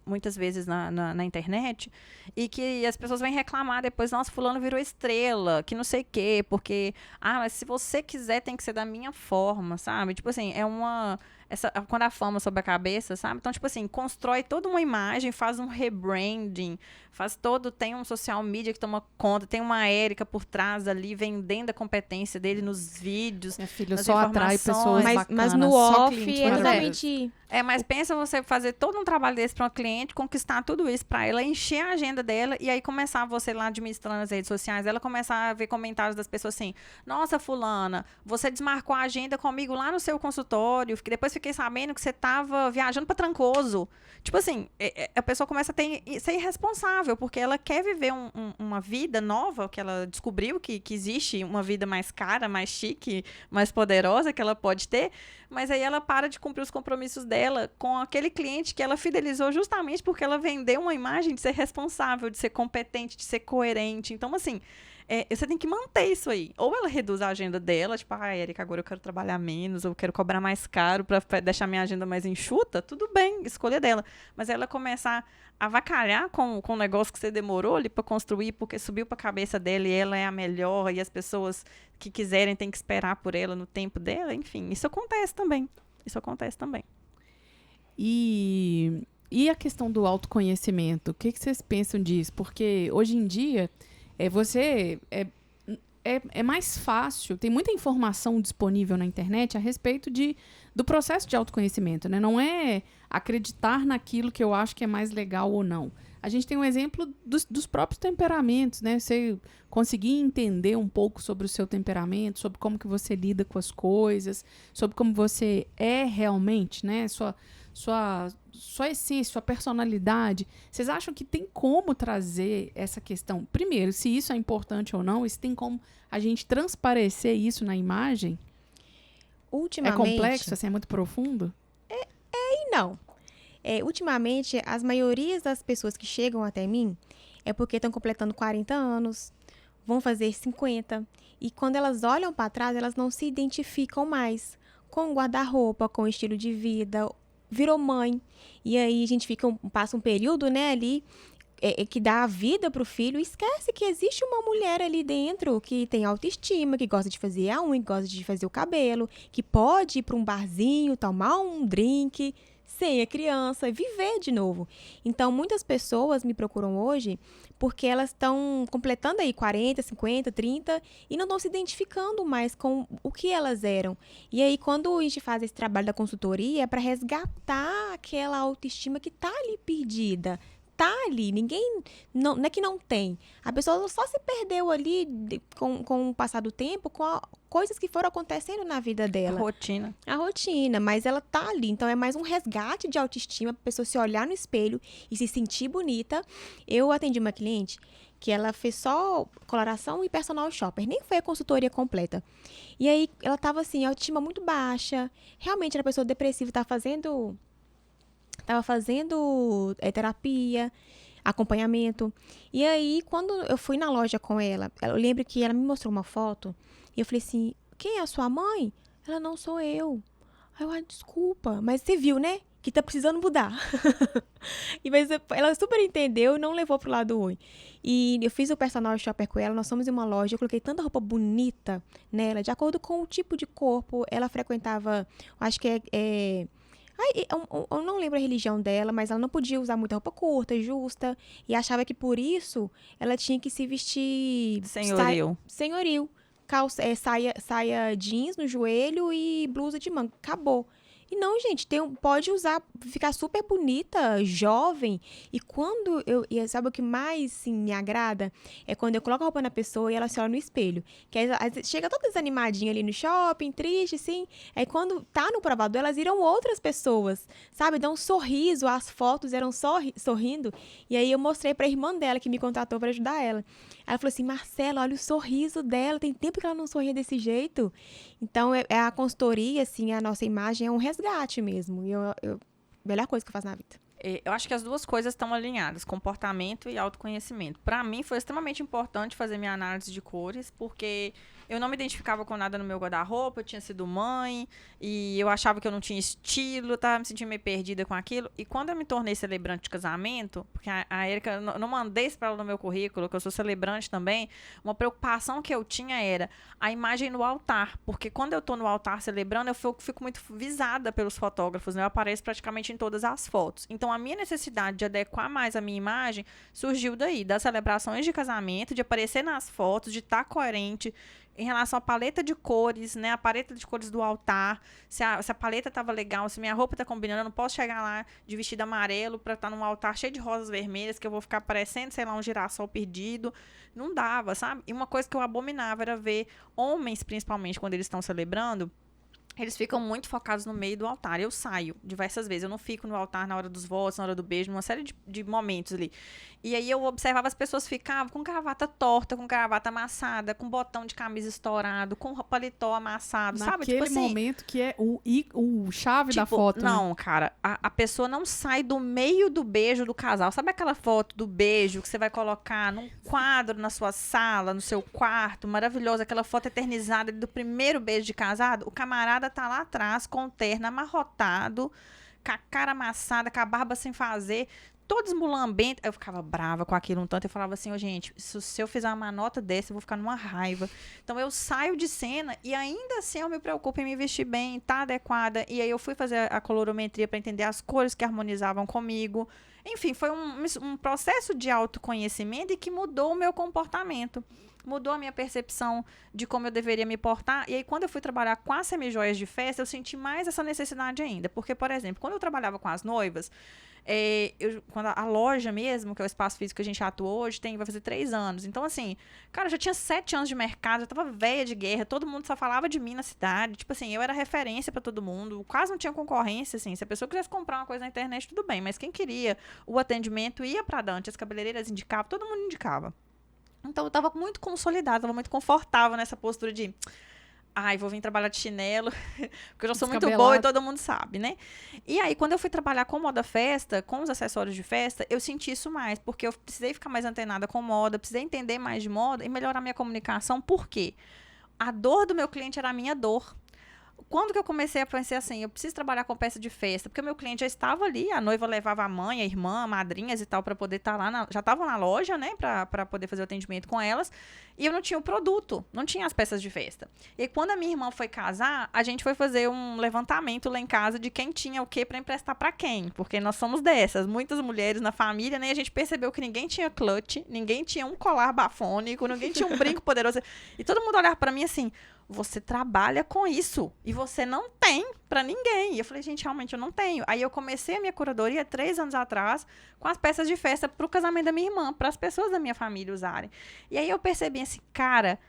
Muitas vezes na internet. E que as pessoas vêm reclamar depois, nossa, fulano virou estrela, que não sei o quê. Porque, mas se você quiser, tem que ser da minha forma, sabe? Tipo assim, quando a fama sob a cabeça, sabe? Então, tipo assim, constrói toda uma imagem, faz um rebranding, tem um social media que toma conta, tem uma Érica por trás ali, vendendo a competência dele nos vídeos, minha filha, nas só atrai pessoas bacanas. Mas no só off é totalmente... mas pensa você fazer todo um trabalho desse para uma cliente, conquistar tudo isso para ela, encher a agenda dela e aí começar você lá administrando as redes sociais, ela começar a ver comentários das pessoas assim, nossa, fulana, você desmarcou a agenda comigo lá no seu consultório, que depois fiquei sabendo que você tava viajando pra Trancoso. Tipo assim, a pessoa começa a ser irresponsável, porque ela quer viver uma vida nova, que ela descobriu que existe uma vida mais cara, mais chique, mais poderosa que ela pode ter, mas aí ela para de cumprir os compromissos dela com aquele cliente que ela fidelizou justamente porque ela vendeu uma imagem de ser responsável, de ser competente, de ser coerente. Então, assim, você tem que manter isso aí. Ou ela reduz a agenda dela, tipo, Érica, agora eu quero trabalhar menos, ou eu quero cobrar mais caro pra deixar minha agenda mais enxuta, tudo bem, escolha dela. Mas ela começar a avacalhar com o negócio que você demorou ali pra construir, porque subiu pra cabeça dela e ela é a melhor, e as pessoas que quiserem têm que esperar por ela no tempo dela, enfim, isso acontece também. Isso acontece também. E a questão do autoconhecimento, o que vocês pensam disso? Porque hoje em dia é mais fácil, tem muita informação disponível na internet a respeito do processo de autoconhecimento, né? Não é acreditar naquilo que eu acho que é mais legal ou não. A gente tem um exemplo dos próprios temperamentos, né? Você conseguir entender um pouco sobre o seu temperamento, sobre como que você lida com as coisas, sobre como você é realmente, né? Sua essência, sua personalidade. Vocês acham que tem como trazer essa questão? Primeiro, se isso é importante ou não, e se tem como a gente transparecer isso na imagem? Ultimamente, é complexo, assim, é muito profundo? E não. Ultimamente, as maiorias das pessoas que chegam até mim é porque estão completando 40 anos, vão fazer 50. E quando elas olham para trás, elas não se identificam mais com o guarda-roupa, com o estilo de vida, virou mãe. E aí a gente passa um período, né, ali, que dá a vida pro filho e esquece que existe uma mulher ali dentro que tem autoestima, que gosta de fazer a unha, que gosta de fazer o cabelo, que pode ir para um barzinho, tomar um drink sem a criança, viver de novo. Então, muitas pessoas me procuram hoje porque elas estão completando aí 40, 50, 30 e não estão se identificando mais com o que elas eram. E aí, quando a gente faz esse trabalho da consultoria, é para resgatar aquela autoestima que está ali perdida. Tá ali, ninguém, não é que não tem. A pessoa só se perdeu ali com o passar do tempo, com coisas que foram acontecendo na vida dela. A rotina, mas ela tá ali. Então, é mais um resgate de autoestima, pra pessoa se olhar no espelho e se sentir bonita. Eu atendi uma cliente que ela fez só coloração e personal shopper, nem foi a consultoria completa. E aí, ela tava assim, autoestima muito baixa, realmente era uma pessoa depressiva, tava fazendo terapia, acompanhamento. E aí, quando eu fui na loja com ela, eu lembro que ela me mostrou uma foto e eu falei assim, quem é a sua mãe? Ela, não sou eu. Aí eu, desculpa, mas você viu, né? Que tá precisando mudar. Mas ela super entendeu e não levou pro lado ruim. E eu fiz o personal shopper com ela, nós fomos em uma loja, eu coloquei tanta roupa bonita nela, de acordo com o tipo de corpo. Ela frequentava, acho que eu não lembro a religião dela, mas ela não podia usar muita roupa curta, justa. E achava que por isso ela tinha que se vestir senhoril. Calça, saia jeans no joelho e blusa de manga. Acabou. E não, gente, pode usar, ficar super bonita, jovem. E quando sabe o que mais, sim, me agrada? É quando eu coloco a roupa na pessoa e ela se olha no espelho. Que aí, chega toda desanimadinha ali no shopping, triste, assim. Aí quando tá no provador, elas viram outras pessoas, sabe? Dá um sorriso, as fotos eram sorrindo. E aí eu mostrei pra irmã dela, que me contratou pra ajudar ela. Ela falou assim, Marcela, olha o sorriso dela, tem tempo que ela não sorria desse jeito. Então, a consultoria, assim, a nossa imagem é um resgate mesmo. E melhor coisa que eu faço na vida. Eu acho que as duas coisas estão alinhadas, comportamento e autoconhecimento. Para mim, foi extremamente importante fazer minha análise de cores, porque eu não me identificava com nada no meu guarda-roupa, eu tinha sido mãe, e eu achava que eu não tinha estilo, tava me sentindo meio perdida com aquilo. E quando eu me tornei celebrante de casamento, porque a Érica, eu não mandei isso para ela no meu currículo, que eu sou celebrante também, uma preocupação que eu tinha era a imagem no altar, porque quando eu tô no altar celebrando, eu fico muito visada pelos fotógrafos, né? Eu apareço praticamente em todas as fotos. Então, a minha necessidade de adequar mais a minha imagem surgiu daí, das celebrações de casamento, de aparecer nas fotos, de estar coerente em relação à paleta de cores, né? A paleta de cores do altar, se a paleta tava legal, se minha roupa tá combinando, eu não posso chegar lá de vestido amarelo pra estar num altar cheio de rosas vermelhas, que eu vou ficar parecendo, sei lá, um girassol perdido. Não dava, sabe? E uma coisa que eu abominava era ver homens, principalmente, quando eles estão celebrando, eles ficam muito focados no meio do altar. Eu saio diversas vezes. Eu não fico no altar na hora dos votos, na hora do beijo, numa série de momentos ali. E aí eu observava as pessoas ficavam com gravata torta, com gravata amassada, com botão de camisa estourado, com paletó amassado, sabe? Naquele Tipo assim, momento que é o chave da tipo, foto, né? não, cara, a pessoa não sai do meio do beijo do casal. Sabe aquela foto do beijo que você vai colocar num quadro na sua sala, no seu quarto, maravilhosa, aquela foto eternizada do primeiro beijo de casado? O camarada tá lá atrás com o terno amarrotado, com a cara amassada, com a barba sem fazer, todo esmulambento. Eu ficava brava com aquilo um tanto. Eu falava assim, gente, se eu fizer uma manota dessa, eu vou ficar numa raiva. Então, eu saio de cena e ainda assim eu me preocupo em me vestir bem, tá adequada. E aí eu fui fazer a colorimetria para entender as cores que harmonizavam comigo. Enfim, foi um processo de autoconhecimento e que mudou o meu comportamento. Mudou a minha percepção de como eu deveria me portar. E aí, quando eu fui trabalhar com as semijoias de festa, eu senti mais essa necessidade ainda. Porque, por exemplo, quando eu trabalhava com as noivas, quando a loja mesmo, que é o espaço físico que a gente atua hoje, vai fazer 3 anos. Então, assim, cara, eu já tinha 7 anos de mercado, eu tava velha de guerra, todo mundo só falava de mim na cidade. Tipo assim, eu era referência pra todo mundo, quase não tinha concorrência, assim. Se a pessoa quisesse comprar uma coisa na internet, tudo bem. Mas quem queria o atendimento ia pra Dante, as cabeleireiras indicavam, todo mundo indicava. Então, eu tava muito consolidada, tava muito confortável nessa postura de... Ai, vou vir trabalhar de chinelo, porque eu já sou muito boa e todo mundo sabe, né? E aí, quando eu fui trabalhar com moda festa, com os acessórios de festa, eu senti isso mais, porque eu precisei ficar mais antenada com moda, precisei entender mais de moda e melhorar minha comunicação. Por quê? A dor do meu cliente era a minha dor. Quando que eu comecei a pensar assim, eu preciso trabalhar com peça de festa, porque o meu cliente já estava ali, a noiva levava a mãe, a irmã, madrinhas e tal, para poder estar lá, já estavam na loja, né, para poder fazer o atendimento com elas, e eu não tinha o produto, não tinha as peças de festa. E quando a minha irmã foi casar, a gente foi fazer um levantamento lá em casa de quem tinha o que para emprestar para quem, porque nós somos dessas, muitas mulheres na família, né, e a gente percebeu que ninguém tinha clutch, ninguém tinha um colar bafônico, ninguém tinha um brinco poderoso, e todo mundo olhava para mim assim, você trabalha com isso e você não tem pra ninguém. E eu falei, gente, realmente eu não tenho. Aí eu comecei a minha curadoria 3 anos atrás com as peças de festa pro casamento da minha irmã, para as pessoas da minha família usarem. E aí eu percebi assim, cara,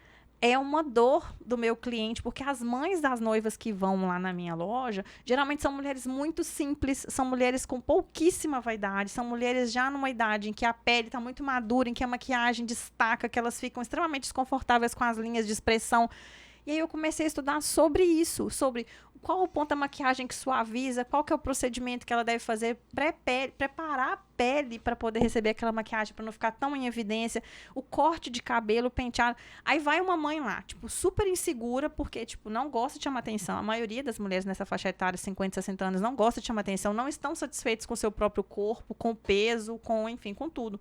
é uma dor do meu cliente, porque as mães das noivas que vão lá na minha loja, geralmente são mulheres muito simples, são mulheres com pouquíssima vaidade, são mulheres já numa idade em que a pele está muito madura, em que a maquiagem destaca, que elas ficam extremamente desconfortáveis com as linhas de expressão. E aí eu comecei a estudar sobre isso, sobre qual o ponto da maquiagem que suaviza, qual que é o procedimento que ela deve fazer, preparar a pele para poder receber aquela maquiagem, para não ficar tão em evidência, o corte de cabelo, o penteado. Aí vai uma mãe lá, tipo, super insegura, porque, tipo, não gosta de chamar atenção. A maioria das mulheres nessa faixa etária, 50, 60 anos, não gosta de chamar atenção, não estão satisfeitos com o seu próprio corpo, com o peso, enfim, com tudo.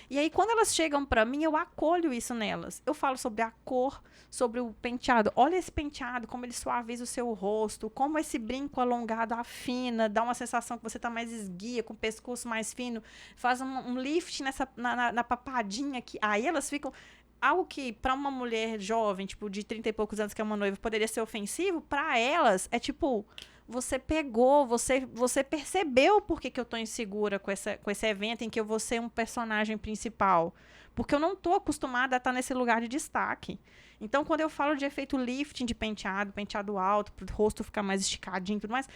E aí, quando elas chegam pra mim, eu acolho isso nelas. Eu falo sobre a cor, sobre o penteado. Olha esse penteado, como ele suaviza o seu rosto, como esse brinco alongado afina, dá uma sensação que você tá mais esguia, com o pescoço mais fino, faz um lift na papadinha aqui. Aí elas ficam... Algo que, para uma mulher jovem, tipo, de 30 e poucos anos, que é uma noiva, poderia ser ofensivo, para elas, é tipo... Você pegou, você percebeu por que eu tô insegura com esse evento em que eu vou ser um personagem principal. Porque eu não tô acostumada a estar nesse lugar de destaque. Então, quando eu falo de efeito lifting de penteado alto, pro rosto ficar mais esticadinho e tudo mais,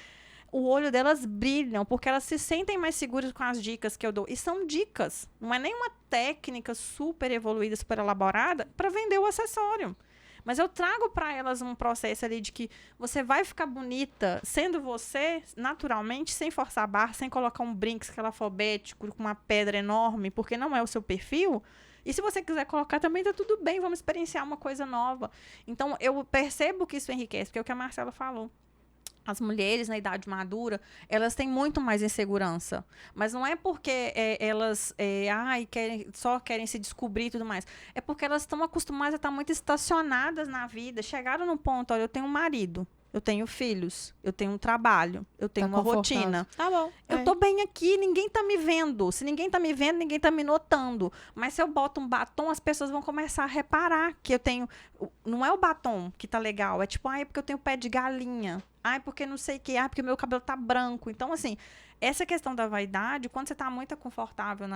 o olho delas brilham, porque elas se sentem mais seguras com as dicas que eu dou. E são dicas, não é nenhuma técnica super evoluída, super elaborada para vender o acessório. Mas eu trago para elas um processo ali de que você vai ficar bonita sendo você, naturalmente, sem forçar a barra, sem colocar um brinco escalafobético com uma pedra enorme, porque não é o seu perfil. E se você quiser colocar também, tá tudo bem, vamos experienciar uma coisa nova. Então, eu percebo que isso enriquece, porque é o que a Marcela falou. As mulheres na idade madura, elas têm muito mais insegurança. Mas não é porque elas só querem se descobrir e tudo mais. É porque elas estão acostumadas a estar muito estacionadas na vida. Chegaram num ponto, olha, eu tenho um marido, eu tenho filhos, eu tenho um trabalho, eu tenho uma rotina. Tá bom. Eu tô bem aqui, ninguém tá me vendo. Se ninguém tá me vendo, ninguém tá me notando. Mas se eu boto um batom, as pessoas vão começar a reparar que eu tenho... Não é o batom que tá legal, é tipo, é porque eu tenho pé de galinha. Porque não sei o que, porque meu cabelo tá branco. Então, assim, essa questão da vaidade, quando você tá muito confortável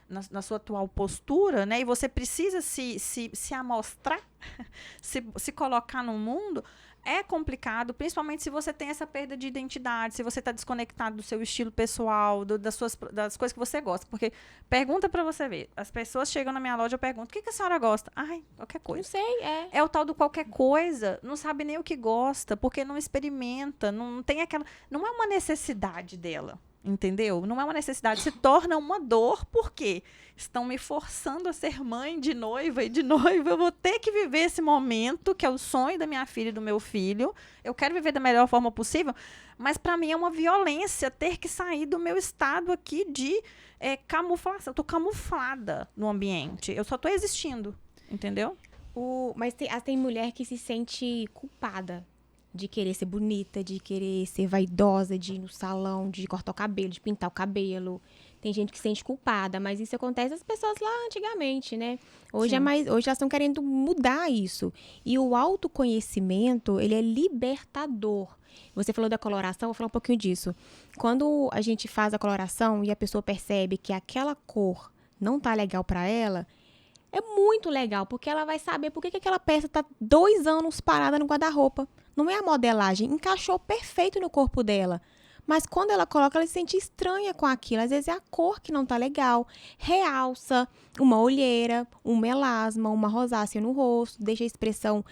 na sua atual postura, né? E você precisa se amostrar, se colocar no mundo, é complicado, principalmente se você tem essa perda de identidade, se você está desconectado do seu estilo pessoal, das coisas que você gosta. Porque pergunta para você ver. As pessoas chegam na minha loja, eu pergunto, o que a senhora gosta? Ai, qualquer coisa. Não sei, É o tal do qualquer coisa, não sabe nem o que gosta, porque não experimenta, não tem aquela... Não é uma necessidade dela, entendeu? Não é uma necessidade, se torna uma dor, porque estão me forçando a ser mãe de noiva, e de noiva eu vou ter que viver esse momento, que é o sonho da minha filha e do meu filho. Eu quero viver da melhor forma possível, mas para mim é uma violência ter que sair do meu estado aqui de camuflação. Eu estou camuflada no ambiente, eu só estou existindo, entendeu? Mas tem mulher que se sente culpada de querer ser bonita, de querer ser vaidosa, de ir no salão, de cortar o cabelo, de pintar o cabelo. Tem gente que se sente culpada, mas isso acontece às pessoas lá antigamente, né? Hoje hoje elas estão querendo mudar isso. E o autoconhecimento, ele é libertador. Você falou da coloração, vou falar um pouquinho disso. Quando a gente faz a coloração e a pessoa percebe que aquela cor não tá legal para ela, é muito legal, porque ela vai saber por que aquela peça tá 2 anos parada no guarda-roupa. Não é a modelagem, encaixou perfeito no corpo dela. Mas quando ela coloca, ela se sente estranha com aquilo. Às vezes é a cor que não tá legal. Realça uma olheira, um melasma, uma rosácea no rosto, deixa a expressão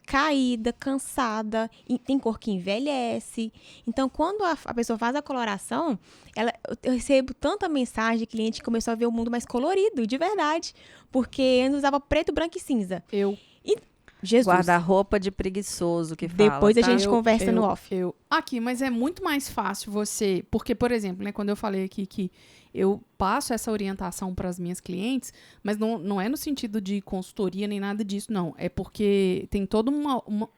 caída, cansada. E tem cor que envelhece. Então, quando a pessoa faz a coloração, eu recebo tanta mensagem de cliente que começou a ver o mundo mais colorido, de verdade. Porque antes usava preto, branco e cinza. Jesus. Guarda-roupa de preguiçoso que fala. Depois a gente conversa no off. Aqui, mas é muito mais fácil você... Porque, por exemplo, né, quando eu falei aqui que eu passo essa orientação para as minhas clientes, mas não é no sentido de consultoria nem nada disso, não. É porque tem toda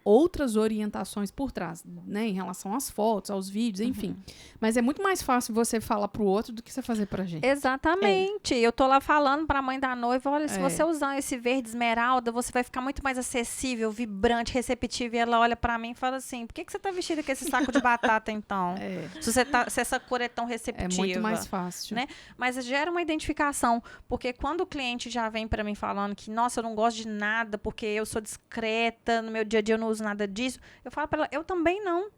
outras orientações por trás, né? Em relação às fotos, aos vídeos, enfim. Mas é muito mais fácil você falar pro outro do que você fazer pra gente. Exatamente. Eu tô lá falando pra mãe da noiva, olha, se você usar esse verde esmeralda, você vai ficar muito mais acessível, vibrante, receptivo. E ela olha pra mim e fala assim, por que você tá vestida com esse saco de batata, então? Se essa cor é tão receptiva. É muito mais fácil. Né? Mas gera uma identificação, porque quando o cliente já vem para mim falando que, nossa, eu não gosto de nada, porque eu sou discreta, no meu dia a dia eu não uso nada disso, eu falo para ela, eu também não.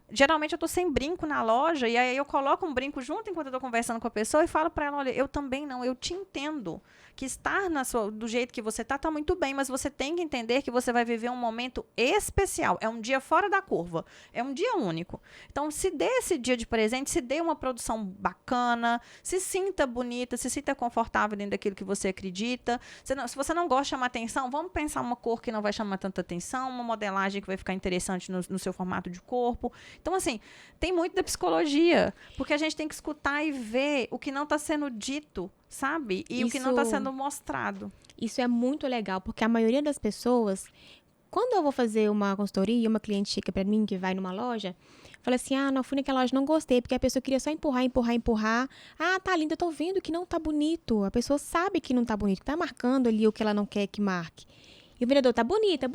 Geralmente eu tô sem brinco na loja, e aí eu coloco um brinco junto enquanto eu tô conversando com a pessoa e falo para ela, olha, eu também não, eu te entendo. Que estar do jeito que você tá muito bem, mas você tem que entender que você vai viver um momento especial. É um dia fora da curva. É um dia único. Então, se dê esse dia de presente, se dê uma produção bacana, se sinta bonita, se sinta confortável dentro daquilo que você acredita. Se você não gosta de chamar atenção, vamos pensar uma cor que não vai chamar tanta atenção, uma modelagem que vai ficar interessante no seu formato de corpo. Então, assim, tem muito da psicologia, porque a gente tem que escutar e ver o que não está sendo dito, sabe? E o que não está sendo mostrado. Isso é muito legal, porque a maioria das pessoas, quando eu vou fazer uma consultoria, uma cliente chega pra mim que vai numa loja, fala assim, não fui naquela loja, não gostei, porque a pessoa queria só empurrar. Tá lindo, eu tô vendo que não tá bonito. A pessoa sabe que não tá bonito, que tá marcando ali o que ela não quer que marque. E o vendedor tá bonita.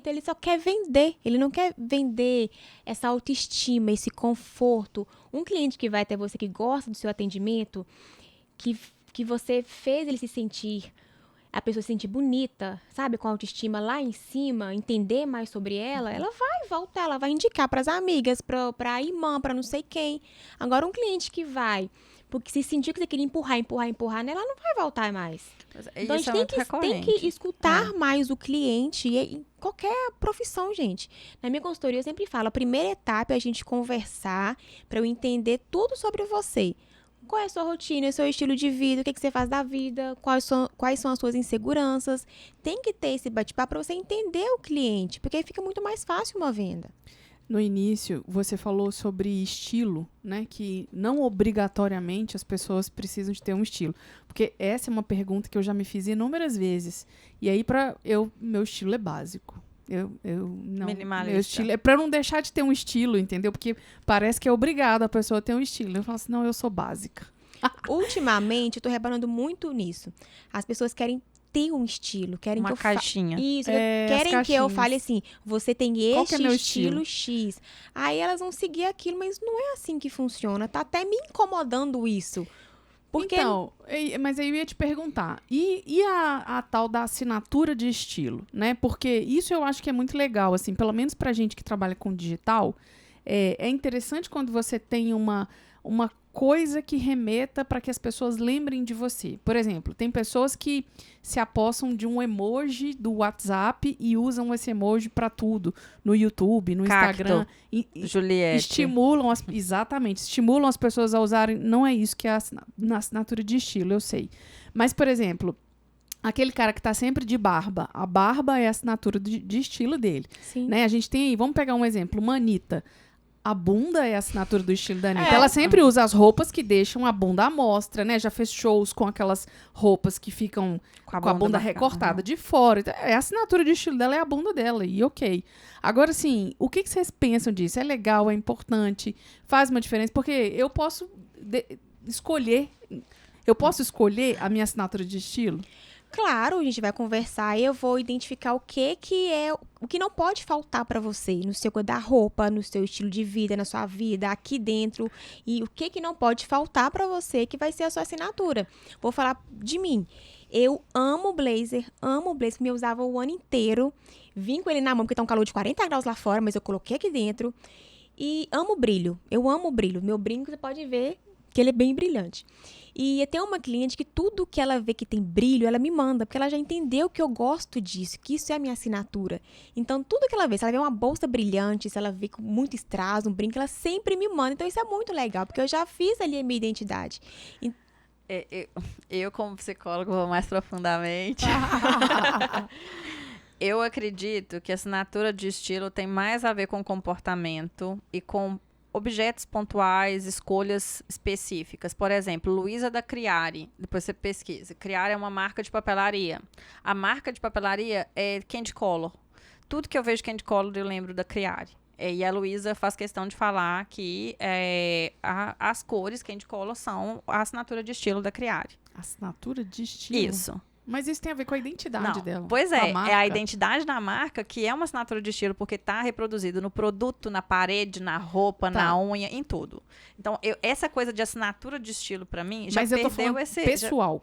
Ele só quer vender. Ele não quer vender essa autoestima, esse conforto. Um cliente que vai até você, que gosta do seu atendimento, que você fez ele se sentir, a pessoa se sentir bonita, sabe? Com a autoestima lá em cima, entender mais sobre ela, ela vai voltar, ela vai indicar pras amigas, pra irmã, pra não sei quem. Agora, um cliente que vai... Porque se sentir que você queria empurrar nela, ela não vai voltar mais. Então, a gente tem que escutar mais o cliente em qualquer profissão, gente. Na minha consultoria, eu sempre falo, a primeira etapa é a gente conversar para eu entender tudo sobre você. Qual é a sua rotina, o seu estilo de vida, o que você faz da vida, quais são as suas inseguranças. Tem que ter esse bate-papo para você entender o cliente, porque aí fica muito mais fácil uma venda. No início, você falou sobre estilo, né? Que não obrigatoriamente as pessoas precisam de ter um estilo. Porque essa é uma pergunta que eu já me fiz inúmeras vezes. E aí, meu estilo é básico. Não, minimalista. Meu estilo é pra não deixar de ter um estilo, entendeu? Porque parece que é obrigado a pessoa a ter um estilo. Eu falo assim, não, eu sou básica. Ultimamente, eu tô reparando muito nisso. As pessoas querem ter um estilo, querem uma que eu caixinha. Isso, querem que eu fale assim, você tem este estilo X. Aí elas vão seguir aquilo, mas não é assim que funciona. Tá até me incomodando isso. Porque Então, mas aí eu ia te perguntar, e a tal da assinatura de estilo, né? Porque isso eu acho que é muito legal, assim, pelo menos pra gente que trabalha com digital, é interessante quando você tem uma coisa que remeta para que as pessoas lembrem de você. Por exemplo, tem pessoas que se apossam de um emoji do WhatsApp e usam esse emoji para tudo, no YouTube, no Cacto. Instagram. Juliette. Estimulam as pessoas a usarem. Não é isso que é na assinatura de estilo, eu sei. Mas, por exemplo, aquele cara que tá sempre de barba. A barba é a assinatura de estilo dele. sim. Né? A gente tem aí, vamos pegar um exemplo, uma Anitta. A bunda é a assinatura do estilo da Anitta. É. Ela sempre usa as roupas que deixam a bunda à mostra, né? Já fez shows com aquelas roupas que ficam com a bunda recortada de fora. Então, a assinatura de estilo dela é a bunda dela, e ok. Agora, assim, o que vocês pensam disso? É legal, é importante, faz uma diferença? Porque eu posso escolher a minha assinatura de estilo? Claro, a gente vai conversar e eu vou identificar o que não pode faltar para você no seu guarda-roupa, no seu estilo de vida, na sua vida, aqui dentro, e o que não pode faltar para você que vai ser a sua assinatura. Vou falar de mim. Eu amo blazer, me usava o ano inteiro. Vim com ele na mão porque tá um calor de 40 graus lá fora, mas eu coloquei aqui dentro. E amo brilho. Eu amo brilho. Meu brinco você pode ver que ele é bem brilhante. E tem uma cliente que tudo que ela vê que tem brilho, ela me manda, porque ela já entendeu que eu gosto disso, que isso é a minha assinatura. Então, tudo que ela vê, se ela vê uma bolsa brilhante, se ela vê com muito strass, um brinco, ela sempre me manda. Então, isso é muito legal, porque eu já fiz ali a minha identidade. Eu, como psicólogo, vou mais profundamente. Eu acredito que a assinatura de estilo tem mais a ver com comportamento e com objetos pontuais, escolhas específicas. Por exemplo, Luísa da Criare. Depois você pesquisa. Criare é uma marca de papelaria. A marca de papelaria é Candy Color. Tudo que eu vejo Candy Color eu lembro da Criare. E a Luísa faz questão de falar que as cores Candy Color são a assinatura de estilo da Criare. Assinatura de estilo? Isso. Mas isso tem a ver com a identidade dela. Pois é, a é a identidade da marca que é uma assinatura de estilo porque está reproduzido no produto, na parede, na roupa, na unha, em tudo. Então, essa coisa de assinatura de estilo para mim já Mas perdeu eu tô falando esse...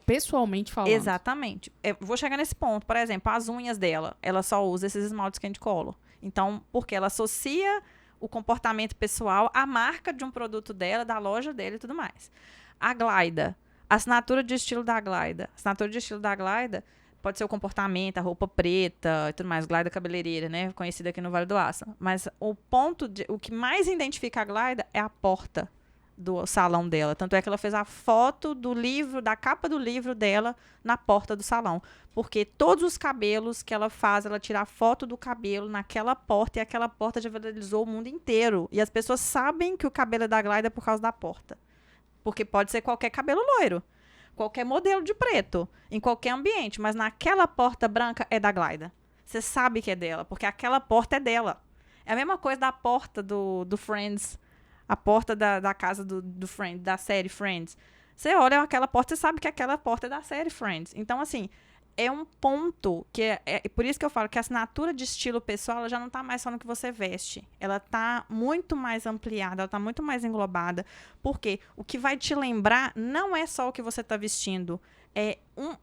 pessoalmente falando. Exatamente. Eu vou chegar nesse ponto. Por exemplo, as unhas dela, ela só usa esses esmaltes Candy Color. Então, porque ela associa o comportamento pessoal à marca de um produto dela, da loja dela e tudo mais. A Glyda. Assinatura de estilo da Glyda. Assinatura de estilo da Glyda pode ser o comportamento, a roupa preta e tudo mais. Glyda cabeleireira, né? Conhecida aqui no Vale do Aço. Mas o que mais identifica a Glyda é a porta do salão dela. Tanto é que ela fez a foto do livro, da capa do livro dela na porta do salão. Porque todos os cabelos que ela faz, ela tira a foto do cabelo naquela porta e aquela porta já viralizou o mundo inteiro. E as pessoas sabem que o cabelo é da Glyda por causa da porta. Porque pode ser qualquer cabelo loiro, qualquer modelo de preto, em qualquer ambiente. Mas naquela porta branca é da Glyda. Você sabe que é dela, porque aquela porta é dela. É a mesma coisa da porta do Friends, a porta da casa do Friends, da série Friends. Você olha aquela porta e sabe que aquela porta é da série Friends. Então, assim, é um ponto que é por isso que eu falo que a assinatura de estilo pessoal ela já não está mais só no que você veste. Ela está muito mais ampliada, ela está muito mais englobada. Porque o que vai te lembrar não é só o que você está vestindo. É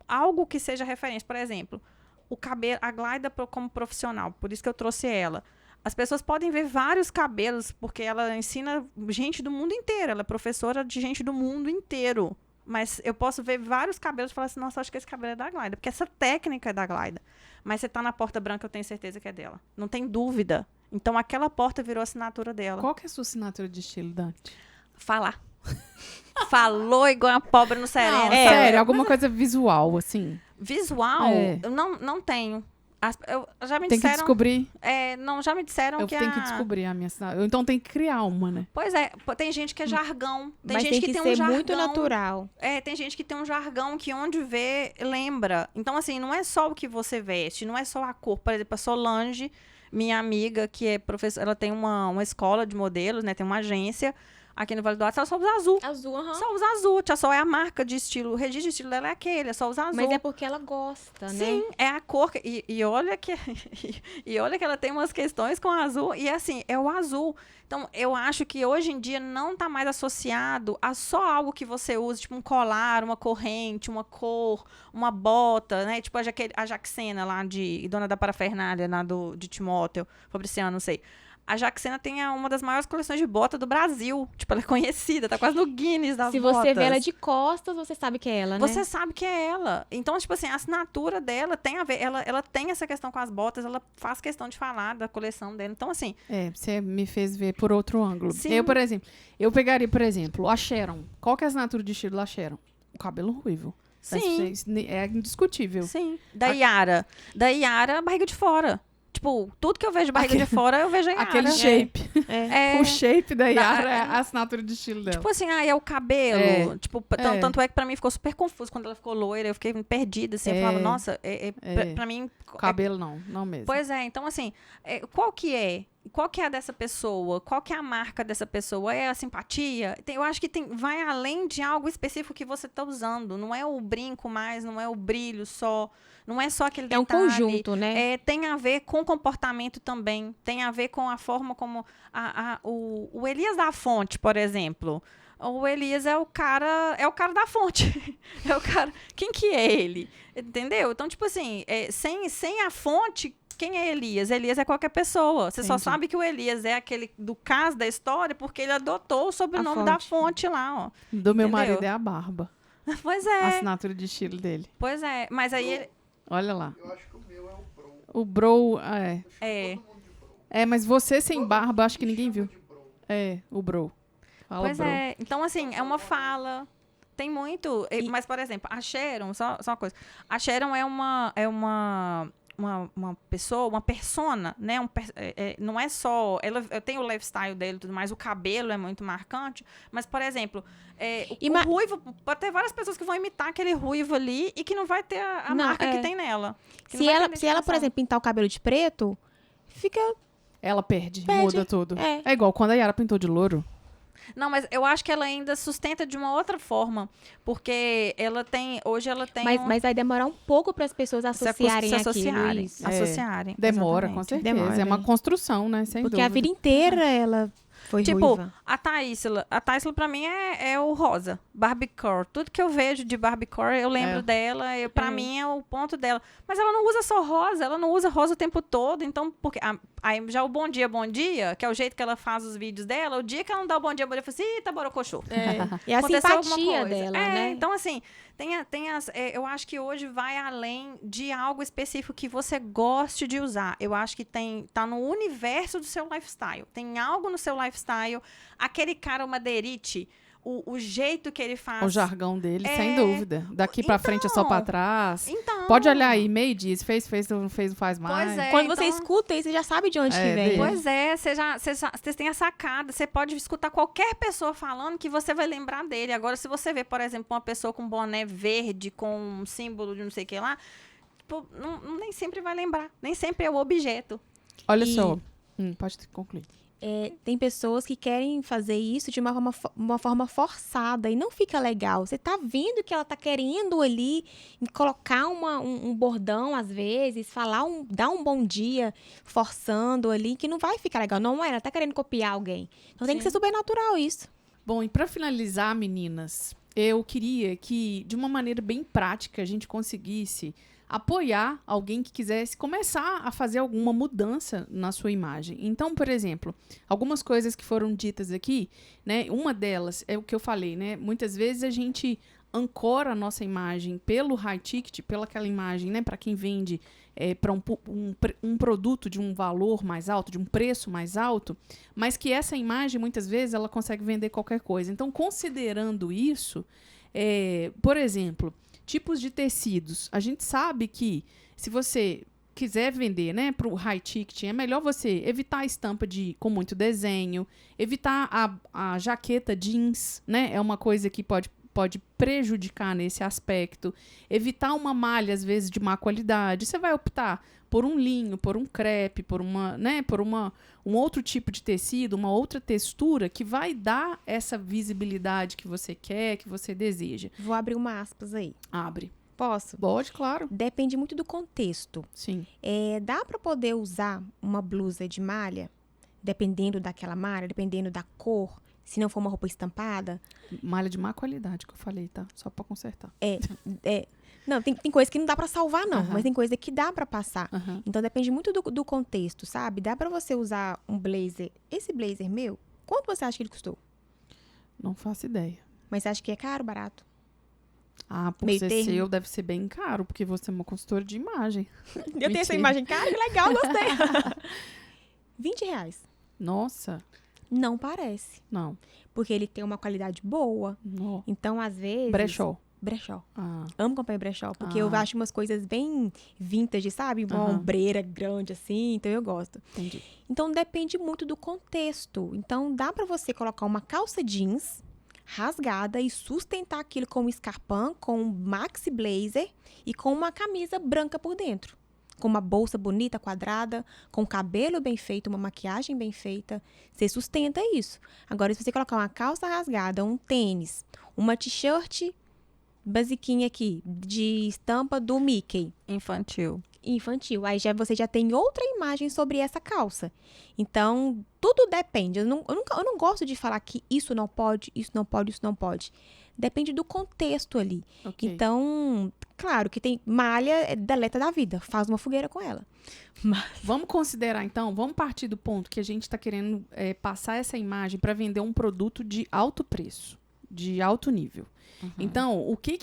algo que seja referência. Por exemplo, o cabelo, a Glyda como profissional, por isso que eu trouxe ela. As pessoas podem ver vários cabelos, porque ela ensina gente do mundo inteiro. Ela é professora de gente do mundo inteiro. Mas eu posso ver vários cabelos e falar assim, nossa, acho que esse cabelo é da Glyda. Porque essa técnica é da Glyda. Mas você tá na porta branca, eu tenho certeza que é dela. Não tem dúvida. Então, aquela porta virou a assinatura dela. Qual que é a sua assinatura de estilo, Dante? Falar. Falou igual a pobre no sereno. Sério, alguma coisa visual, assim. Visual? Eu não tenho. Já me tem disseram... que descobrir. Já me disseram eu que tenho que descobrir a minha assinatura. Então tem que criar uma, né? Pois é, tem gente que é jargão. Tem Mas gente tem que tem ser um jargão muito natural. Tem gente que tem um jargão que onde vê, lembra. Então, assim, não é só o que você veste, não é só a cor. Por exemplo, a Solange, minha amiga, que é professora, ela tem uma escola de modelos, né? Tem uma agência. aqui no Vale do Aço, ela só usa azul. Azul, aham. Só usa azul. Tia Sol é a marca de estilo, o registro de estilo dela é aquele, é só usar azul. Mas é porque ela gosta, né? Sim, é a cor. E olha que e olha que ela tem umas questões com azul. E assim, é o azul. Então, eu acho que hoje em dia não tá mais associado a só algo que você usa, tipo um colar, uma corrente, uma cor, uma bota, né? Tipo a Jaxena lá de Dona da Parafernália, lá de Timóteo, Fabriciano, não sei. A Jaxena tem uma das maiores coleções de bota do Brasil. Tipo, ela é conhecida, tá quase no Guinness das Se botas. você vê ela de costas, você sabe que é ela, né? Você sabe que é ela. Então, tipo assim, a assinatura dela tem a ver. Ela tem essa questão com as botas, ela faz questão de falar da coleção dela. Então, assim. Você me fez ver por outro ângulo. Sim. Eu, por exemplo, pegaria, por exemplo, a Sharon. Qual que é a assinatura de estilo da Sharon? O cabelo ruivo. Sim. É indiscutível. Sim. Da Yara. Da Yara, barriga de fora. Tipo, tudo que eu vejo de barriga de fora, eu vejo a Yara. Aquele shape. É. O shape da Yara é a assinatura de estilo dela. Tipo assim, é o cabelo. É. Tipo, tanto é que pra mim ficou super confuso quando ela ficou loira. Eu fiquei perdida, assim. Eu falava, nossa, pra mim... Cabelo não mesmo. Pois é, então assim, qual que é? Qual que é a dessa pessoa? Qual que é a marca dessa pessoa? É a simpatia? Eu acho que vai além de algo específico que você tá usando. Não é o brinco mais, não é o brilho só. Não é só aquele detalhe. É um conjunto, né? Tem a ver com comportamento também. Tem a ver com a forma como... o Elias da Fonte, por exemplo. O Elias é o cara da fonte. É o cara... Quem que é ele? Entendeu? Então, tipo assim, sem a fonte... Quem é Elias? Elias é qualquer pessoa. Você só sabe que o Elias é aquele do caso da história porque ele adotou o sobrenome da fonte lá, ó. Do meu Entendeu? marido é a barba. Pois A é. assinatura de estilo dele. Pois é. Mas aí ele... Olha lá. Eu acho que o meu é o Bro. O Bro, É. mas você sem barba, acho que ninguém viu. O Bro. Fala Pois Bro. é. Então, assim, é uma fala. Tem muito... Mas, por exemplo, a Sharon, só uma coisa. A Sharon é uma pessoa, uma persona, né? Não é só... Eu tenho o lifestyle dele e tudo mais, o cabelo é muito marcante, mas, por exemplo, o ruivo, pode ter várias pessoas que vão imitar aquele ruivo ali e que não vai ter a marca que tem nela. Se ela, por exemplo, pintar o cabelo de preto, fica... Ela perde, muda tudo. É. É igual quando a Yara pintou de louro. Não, mas eu acho que ela ainda sustenta de uma outra forma, porque hoje ela tem Mas vai demorar um pouco para as pessoas associarem se aquilo. associarem. Isso. Associarem. Demora, exatamente. com certeza. Demora, É uma né? construção, né? Sem Porque dúvida. a vida inteira ela foi Tipo, ruiva. a Thaísla pra mim é o rosa, Barbiecore. Tudo que eu vejo de Barbiecore, eu lembro dela, pra mim é o ponto dela. Mas ela não usa só rosa, ela não usa rosa o tempo todo, então, porque aí já o bom dia, que é o jeito que ela faz os vídeos dela, o dia que ela não dá o bom dia, eu falo assim, eita, borocochô. E a Aconteceu alguma simpatia coisa. dela, né? Então, assim, eu acho que hoje vai além de algo específico que você goste de usar. Eu acho que tá no universo do seu lifestyle. Tem algo no seu lifestyle. Aquele cara, o madeirite, o jeito que ele faz. O jargão dele, sem dúvida. Daqui pra frente é só pra trás. Então. Pode olhar aí, meio dias, fez, não fez, não faz mais. Pois é. Quando você então- escuta isso, você já sabe de onde que vem. dele. Pois é, você tem a sacada. Você pode escutar qualquer pessoa falando que você vai lembrar dele. Agora, se você vê, por exemplo, uma pessoa com um boné verde, com um símbolo de não sei o que lá, tipo, nem sempre vai lembrar. Nem sempre é o objeto. Olha E- só. Pode concluir. Tem pessoas que querem fazer isso de uma forma forçada e não fica legal. Você tá vendo que ela tá querendo ali colocar um bordão, às vezes, dar um bom dia, forçando ali, que não vai ficar legal. Não é, ela tá querendo copiar alguém. Então tem que ser super natural isso. Bom, e pra finalizar, meninas, eu queria que, de uma maneira bem prática, a gente conseguisse apoiar alguém que quisesse começar a fazer alguma mudança na sua imagem. Então, por exemplo, algumas coisas que foram ditas aqui, né? Uma delas é o que eu falei, né? Muitas vezes a gente ancora a nossa imagem pelo high ticket, pela aquela imagem, né? Para quem vende para um produto de um valor mais alto, de um preço mais alto, mas que essa imagem, muitas vezes, ela consegue vender qualquer coisa. Então, considerando isso, por exemplo, tipos de tecidos. A gente sabe que se você quiser vender, né, para o high ticket, é melhor você evitar a estampa com muito desenho, evitar a jaqueta jeans, né, é uma coisa que pode pode prejudicar nesse aspecto, evitar uma malha, às vezes, de má qualidade. Você vai optar por um linho, por um crepe, por um outro tipo de tecido, uma outra textura que vai dar essa visibilidade que você quer, que você deseja. Vou abrir uma aspas aí. Abre. Posso? Pode, claro. Depende muito do contexto. Sim. Dá para poder usar uma blusa de malha, dependendo daquela malha, dependendo da cor, se não for uma roupa estampada? Malha de má qualidade, que eu falei, tá? Só pra consertar. Não, tem coisa que não dá pra salvar, não. Aham. Mas tem coisa que dá pra passar. Aham. Então, depende muito do contexto, sabe? Dá pra você usar um blazer. Esse blazer meu, quanto você acha que ele custou? Não faço ideia. Mas você acha que é caro, barato? Ah, por Meio ser termo. seu, deve ser bem caro, porque você é uma consultora de imagem. Eu tenho essa Mentira. imagem cara, que legal, gostei. R$20. Nossa, Não parece. não. Porque ele tem uma qualidade boa. Não. Então, às vezes... Brechó. Brechó. Ah, Amo comprar em brechó, porque eu Ah. acho umas coisas bem vintage, sabe? Uma Aham. ombreira grande, assim, então eu gosto. entendi. Então, depende muito do contexto. Então, dá pra você colocar uma calça jeans rasgada e sustentar aquilo com um escarpão, com um maxi blazer e com uma camisa branca por dentro. Com uma bolsa bonita, quadrada, com o cabelo bem feito, uma maquiagem bem feita. Você sustenta isso. Agora, se você colocar uma calça rasgada, um tênis, uma t-shirt basiquinha aqui, de estampa do Mickey, Infantil. infantil. Aí você já tem outra imagem sobre essa calça. Então, tudo depende. Eu não gosto de falar que isso não pode, isso não pode, isso não pode. Depende do contexto ali. Ok. Então, claro que tem malha, deleta da vida. Faz uma fogueira com ela. Vamos considerar, então, vamos partir do ponto que a gente está querendo passar essa imagem para vender um produto de alto preço, de alto nível. Então, o que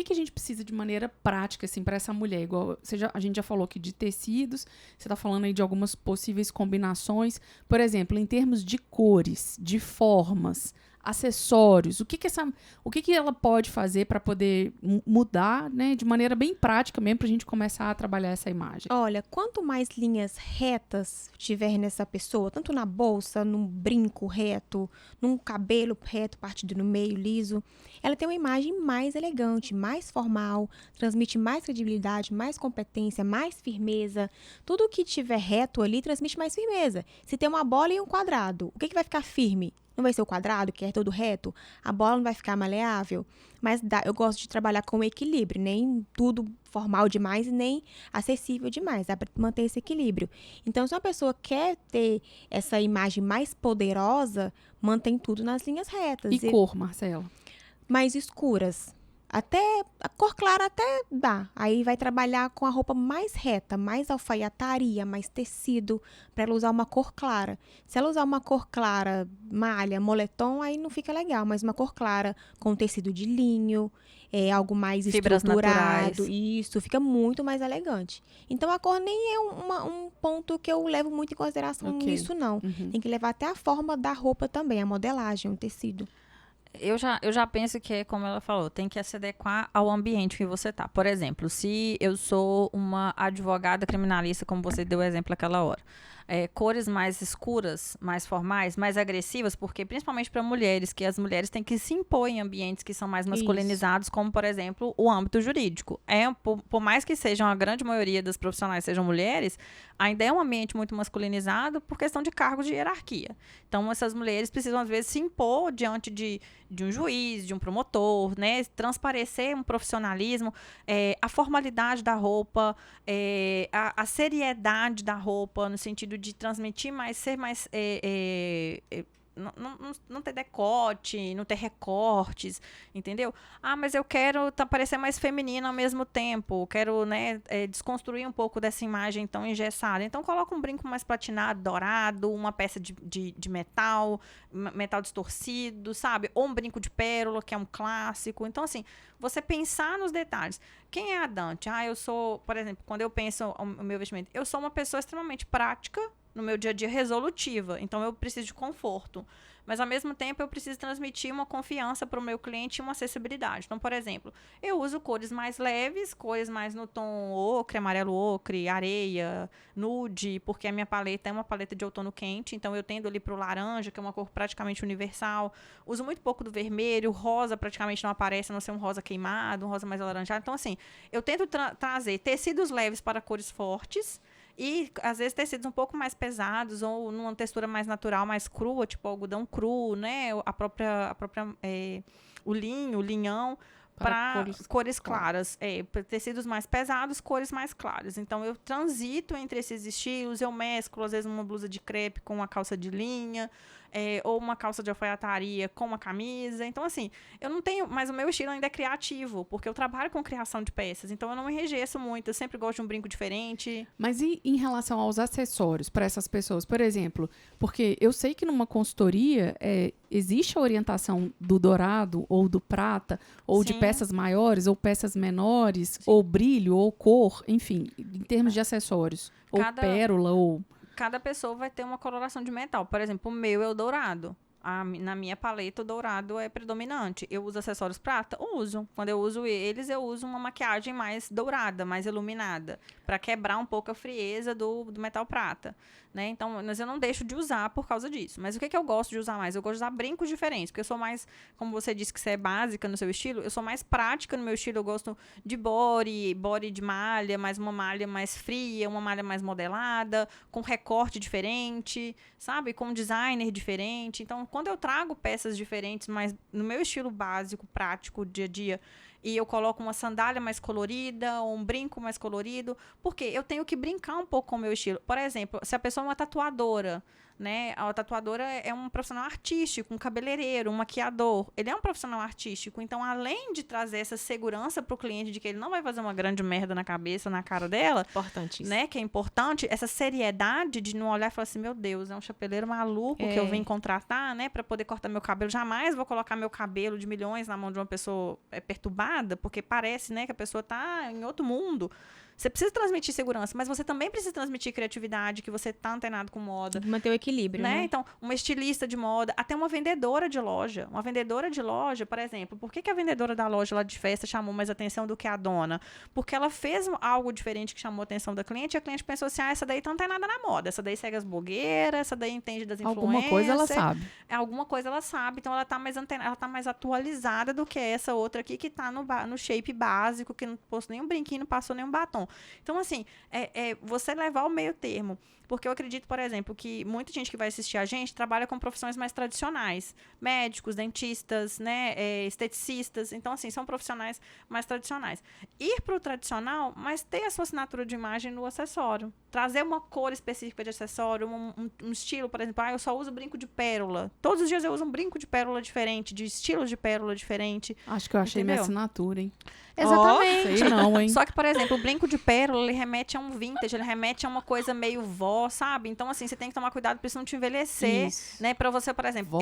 a gente precisa de maneira prática, assim, para essa mulher? Igual a gente já falou aqui de tecidos, você está falando aí de algumas possíveis combinações. Por exemplo, em termos de cores, de formas, acessórios, o que ela pode fazer para poder mudar, né, de maneira bem prática mesmo, para a gente começar a trabalhar essa imagem? Olha, quanto mais linhas retas tiver nessa pessoa, tanto na bolsa, num brinco reto, num cabelo reto, partido no meio, liso, ela tem uma imagem mais elegante, mais formal, transmite mais credibilidade, mais competência, mais firmeza. Tudo que tiver reto ali transmite mais firmeza. Se tem uma bola e um quadrado, o que vai ficar firme? Não vai ser o quadrado, que é todo reto? A bola não vai ficar maleável? Mas eu gosto de trabalhar com equilíbrio, nem tudo formal demais e nem acessível demais. Dá para manter esse equilíbrio. Então, se uma pessoa quer ter essa imagem mais poderosa, mantém tudo nas linhas retas. E cor, Marcela? Mais escuras. Até a cor clara até dá. Aí vai trabalhar com a roupa mais reta, mais alfaiataria, mais tecido, para ela usar uma cor clara. Se ela usar uma cor clara, malha, moletom, aí não fica legal. Mas uma cor clara com tecido de linho, algo mais Fibras estruturado, naturais. isso fica muito mais elegante. Então a cor nem é um ponto que eu levo muito em consideração Ok. nisso, não. Uhum. Tem que levar até a forma da roupa também, a modelagem, o tecido. Eu já penso que, como ela falou, tem que se adequar ao ambiente que você tá. Por exemplo, se eu sou uma advogada criminalista, como você deu o exemplo aquela hora, cores mais escuras, mais formais, mais agressivas, porque principalmente para mulheres, que as mulheres têm que se impor em ambientes que são mais masculinizados, como, por exemplo, o âmbito jurídico. Por mais que sejam a grande maioria dos profissionais sejam mulheres, ainda é um ambiente muito masculinizado por questão de cargos de hierarquia. Então, essas mulheres precisam, às vezes, se impor diante de um juiz, de um promotor, né? Transparecer um profissionalismo, a formalidade da roupa, a seriedade da roupa, no sentido de transmitir mais, ser mais... não ter decote, não ter recortes, entendeu? Ah, mas eu quero parecer mais feminina ao mesmo tempo, quero, né, desconstruir um pouco dessa imagem tão engessada. Então, coloca um brinco mais platinado, dourado, uma peça de metal distorcido, sabe? Ou um brinco de pérola, que é um clássico. Então, assim, você pensar nos detalhes. Quem é a Dante? Eu sou, por exemplo, quando eu penso o meu vestimento, eu sou uma pessoa extremamente prática, no meu dia a dia resolutiva. Então, eu preciso de conforto. Mas, ao mesmo tempo, eu preciso transmitir uma confiança para o meu cliente e uma acessibilidade. Então, por exemplo, eu uso cores mais leves, cores mais no tom ocre, amarelo ocre, areia, nude, porque a minha paleta é uma paleta de outono quente, então eu tendo ali para o laranja, que é uma cor praticamente universal. Uso muito pouco do vermelho, rosa praticamente não aparece, a não ser um rosa queimado, um rosa mais alaranjado. Então, assim, eu tento trazer tecidos leves para cores fortes, e, às vezes, tecidos um pouco mais pesados ou numa textura mais natural, mais crua, tipo algodão cru, né? O linho, o linhão, para cores claras. Para tecidos mais pesados, cores mais claras. Então, eu transito entre esses estilos, eu mesclo, às vezes, uma blusa de crepe com uma calça de linha, ou uma calça de alfaiataria com uma camisa. Então, assim, eu não tenho... Mas o meu estilo ainda é criativo, porque eu trabalho com criação de peças. Então, eu não me enrijeço muito. Eu sempre gosto de um brinco diferente. Mas e em relação aos acessórios para essas pessoas? Por exemplo, porque eu sei que numa consultoria existe a orientação do dourado ou do prata, ou de peças maiores ou peças menores, ou brilho, ou cor, enfim, em termos de acessórios. Ou pérola, ou... Cada pessoa vai ter uma coloração de metal. Por exemplo, o meu é o dourado. Na minha paleta, o dourado é predominante. Eu uso acessórios prata? Uso. Quando eu uso eles, eu uso uma maquiagem mais dourada, mais iluminada, para quebrar um pouco a frieza do metal prata, né? Então, mas eu não deixo de usar por causa disso. Mas o que eu gosto de usar mais? Eu gosto de usar brincos diferentes, porque eu sou mais, como você disse que você é básica no seu estilo, eu sou mais prática no meu estilo. Eu gosto de body de malha, mais uma malha mais fria, uma malha mais modelada, com recorte diferente, sabe? Com designer diferente. Então, quando eu trago peças diferentes, mas no meu estilo básico, prático, dia a dia, e eu coloco uma sandália mais colorida, ou um brinco mais colorido, porque eu tenho que brincar um pouco com o meu estilo. Por exemplo, se a pessoa é uma tatuadora, né? A tatuadora é um profissional artístico, um cabeleireiro, um maquiador. Ele é um profissional artístico. Então, além de trazer essa segurança para o cliente de que ele não vai fazer uma grande merda na cabeça, na cara dela, né? Que é importante, essa seriedade de não olhar e falar assim, meu Deus, é um chapeleiro maluco que eu vim contratar, né? Para poder cortar meu cabelo. Jamais vou colocar meu cabelo de milhões na mão de uma pessoa perturbada, porque parece, né, que a pessoa tá em outro mundo. Você precisa transmitir segurança, mas você também precisa transmitir criatividade, que você tá antenado com moda. Manter o equilíbrio, né? Então, uma estilista de moda, até uma vendedora de loja. Uma vendedora de loja, por exemplo, por que a vendedora da loja lá de festa chamou mais atenção do que a dona? Porque ela fez algo diferente que chamou a atenção da cliente, e a cliente pensou assim, essa daí tá antenada na moda, essa daí segue as blogueiras, essa daí entende das influências. Alguma coisa ela sabe. Alguma coisa ela sabe, então ela tá mais antenada, ela tá mais atualizada do que essa outra aqui que tá no shape básico, que não pôs nenhum brinquinho, não passou nenhum batom. Então, assim, você levar o meio termo. Porque eu acredito, por exemplo, que muita gente que vai assistir a gente trabalha com profissões mais tradicionais. Médicos, dentistas, né, esteticistas. Então, assim, são profissionais mais tradicionais. Ir para o tradicional, mas ter a sua assinatura de imagem no acessório. Trazer uma cor específica de acessório, um estilo, por exemplo, eu só uso brinco de pérola. Todos os dias eu uso um brinco de pérola diferente, de estilos de pérola diferente. Acho que eu achei minha assinatura, hein? Exatamente. Sei não, hein? Só que, por exemplo, o brinco de pérola, ele remete a um vintage, ele remete a uma coisa meio vó, sabe? Então, assim, você tem que tomar cuidado pra isso não te envelhecer, né? Pra você, por exemplo,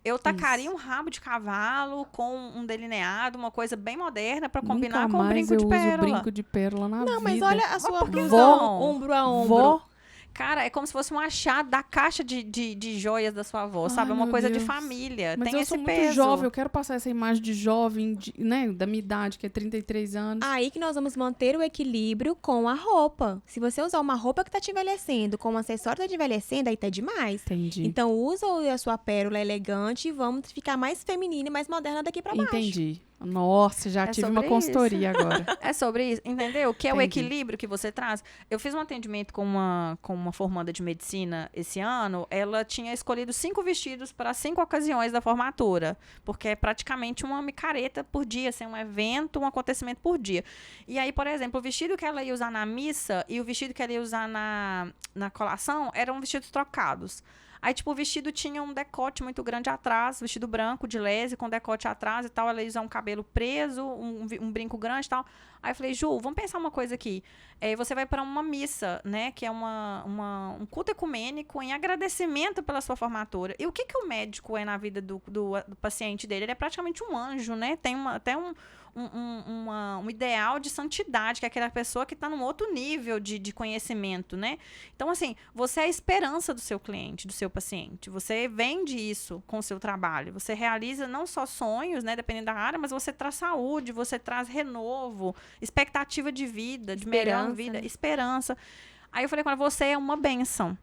eu tacaria um rabo de cavalo com um delineado, uma coisa bem moderna pra combinar com um brinco de pérola. Eu uso brinco de pérola na vida. Não, mas olha a sua blusa ombro a ombro. Vó. Cara, é como se fosse um achado da caixa de joias da sua avó, sabe? É uma coisa de família. Mas tem eu sou esse muito peso. jovem, eu quero passar essa imagem de jovem, né? Da minha idade, que é 33 anos. Aí que nós vamos manter o equilíbrio com a roupa. Se você usar uma roupa que tá te envelhecendo, com um acessório que tá te envelhecendo, aí tá demais. Entendi. Então usa a sua pérola elegante e vamos ficar mais feminina e mais moderna daqui pra baixo. Entendi. Nossa, já tive uma consultoria agora. É sobre isso, entendeu? Que é o Entendi. equilíbrio que você traz. Eu fiz um atendimento com uma formanda de medicina esse ano. Ela tinha escolhido 5 vestidos para 5 ocasiões da formatura, porque é praticamente uma micareta por dia, assim, um evento, um acontecimento por dia. E aí, por exemplo, o vestido que ela ia usar na missa e o vestido que ela ia usar na colação eram vestidos trocados. Aí, tipo, o vestido tinha um decote muito grande atrás, vestido branco, de lese, com decote atrás e tal. Ela ia usar um cabelo preso, um brinco grande e tal. Aí eu falei, Ju, vamos pensar uma coisa aqui. Você vai para uma missa, né? Que é um culto ecumênico em agradecimento pela sua formatura. E o que o médico é na vida do paciente dele? Ele é praticamente um anjo, né? Tem até um ideal de santidade, que é aquela pessoa que está num outro nível de conhecimento, né? Então, assim, você é a esperança do seu cliente, do seu paciente. Você vende isso com o seu trabalho. Você realiza não só sonhos, né, dependendo da área, mas você traz saúde, você traz renovo, expectativa de vida, de melhor vida, né? Esperança. Aí eu falei com ela, você é uma bênção.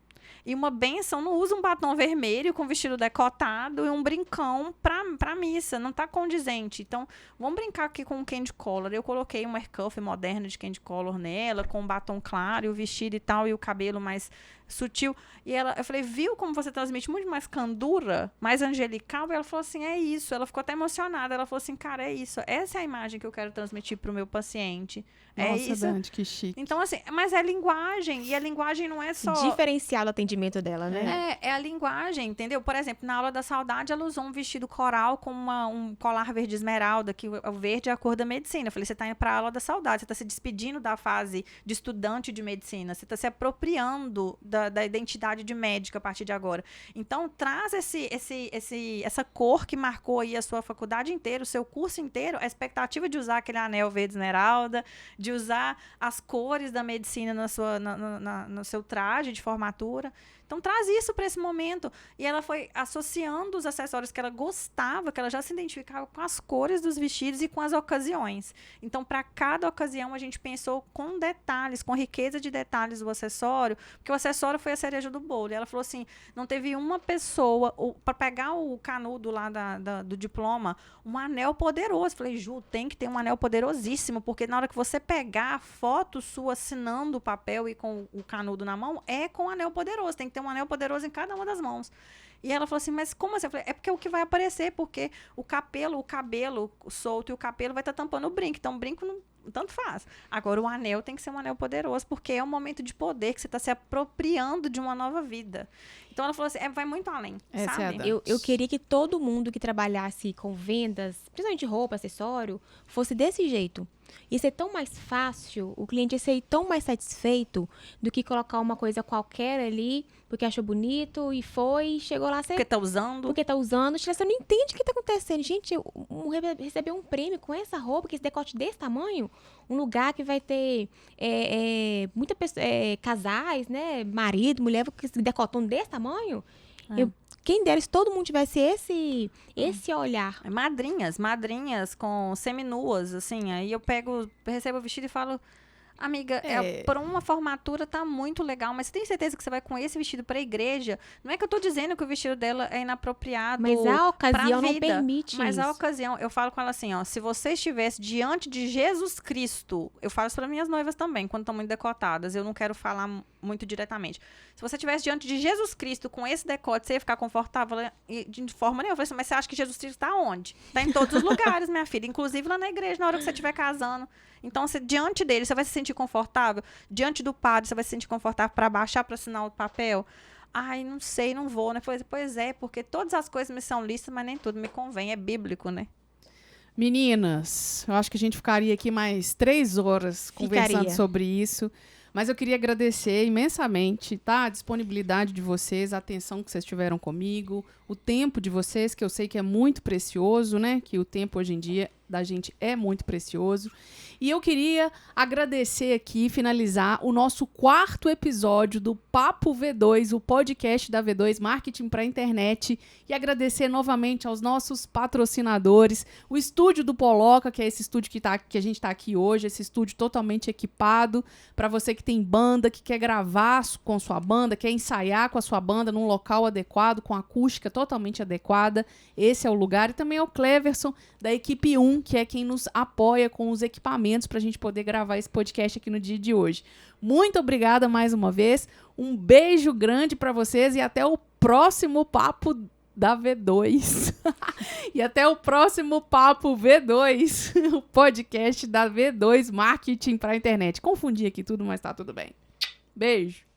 E uma bênção não usa um batom vermelho com vestido decotado e um brincão pra missa. Não tá condizente. Então, vamos brincar aqui com o candy color. Eu coloquei uma Aircuff moderna de candy color nela, com um batom claro, e o vestido e tal, e o cabelo mais sutil. E eu falei, viu como você transmite muito mais candura, mais angelical? E ela falou assim, é isso. Ela ficou até emocionada. Ela falou assim, cara, é isso. Essa é a imagem que eu quero transmitir pro meu paciente. É Nossa, isso. Dante, que chique. Então, assim, mas é linguagem. E a linguagem não é só... Diferenciar o atendimento dela, né? É a linguagem, entendeu? Por exemplo, na aula da saudade, ela usou um vestido coral com um colar verde esmeralda, que o verde é a cor da medicina. Eu falei, você está indo para a aula da saudade, você está se despedindo da fase de estudante de medicina, você está se apropriando da identidade de médica a partir de agora. Então, traz essa cor que marcou aí a sua faculdade inteira, o seu curso inteiro, a expectativa de usar aquele anel verde esmeralda, de usar as cores da medicina no seu traje de formatura. Então, traz isso para esse momento. E ela foi associando os acessórios que ela gostava, que ela já se identificava com as cores dos vestidos e com as ocasiões. Então, para cada ocasião, a gente pensou com detalhes, com riqueza de detalhes do acessório, porque o acessório foi a cereja do bolo. E ela falou assim, não teve uma pessoa, para pegar o canudo lá do diploma, um anel poderoso. Falei, Ju, tem que ter um anel poderosíssimo, porque na hora que você pegar a foto sua assinando o papel e com o canudo na mão, é com um anel poderoso. Tem que ter um anel poderoso em cada uma das mãos. E ela falou assim, mas como assim? Eu falei, é porque é o que vai aparecer, porque o cabelo solto e o cabelo vai estar tampando o brinco. Então, o brinco não tanto faz. Agora, o anel tem que ser um anel poderoso, porque é um momento de poder que você está se apropriando de uma nova vida. Então, ela falou assim, vai muito além, sabe? Eu queria que todo mundo que trabalhasse com vendas, principalmente roupa, acessório, fosse desse jeito. Ia ser tão mais fácil, o cliente ia ser tão mais satisfeito do que colocar uma coisa qualquer ali, porque achou bonito e chegou lá... Porque tá usando. Você não entende o que tá acontecendo. Gente, receber um prêmio com essa roupa, com esse decote desse tamanho, um lugar que vai ter muita casais, né, marido, mulher, com esse decotão desse tamanho. Quem dera se todo mundo tivesse esse olhar. Madrinhas com seminuas, assim. Aí eu recebo o vestido e falo, amiga, para uma formatura tá muito legal, mas você tem certeza que você vai com esse vestido para a igreja? Não é que eu tô dizendo que o vestido dela é inapropriado, mas a ocasião não permite mas isso. A ocasião, eu falo com ela assim, ó, se você estivesse diante de Jesus Cristo, eu falo isso para minhas noivas também, quando estão muito decotadas, eu não quero falar muito diretamente. Se você estivesse diante de Jesus Cristo com esse decote, você ia ficar confortável de forma nenhuma. Eu falei assim, mas você acha que Jesus Cristo está onde? Está em todos os lugares, minha filha, inclusive lá na igreja, na hora que você estiver casando. Então, diante dele, você vai se sentir confortável? Diante do padre, você vai se sentir confortável para baixar, para assinar o papel? Ai, não sei, não vou, né? Pois é, porque todas as coisas me são listas, mas nem tudo me convém, é bíblico, né? Meninas, eu acho que a gente ficaria aqui mais 3 horas conversando sobre isso. Mas eu queria agradecer imensamente, tá? A disponibilidade de vocês, a atenção que vocês tiveram comigo, o tempo de vocês, que eu sei que é muito precioso, né? Que o tempo hoje em dia da gente é muito precioso. E eu queria agradecer aqui, finalizar o nosso 4º episódio do Papo V2, o podcast da V2 Marketing para a Internet, e agradecer novamente aos nossos patrocinadores, o estúdio do Poloca, que é esse estúdio que a gente está aqui hoje, esse estúdio totalmente equipado para você que tem banda, que quer gravar com sua banda, quer ensaiar com a sua banda num local adequado, com acústica totalmente adequada. Esse é o lugar. E também é o Cleverson, da equipe 1, que é quem nos apoia com os equipamentos para a gente poder gravar esse podcast aqui no dia de hoje. Muito obrigada mais uma vez. Um beijo grande para vocês e até o próximo Papo da V2. E até o próximo Papo V2, o podcast da V2 Marketing para a Internet. Confundi aqui tudo, mas tá tudo bem. Beijo.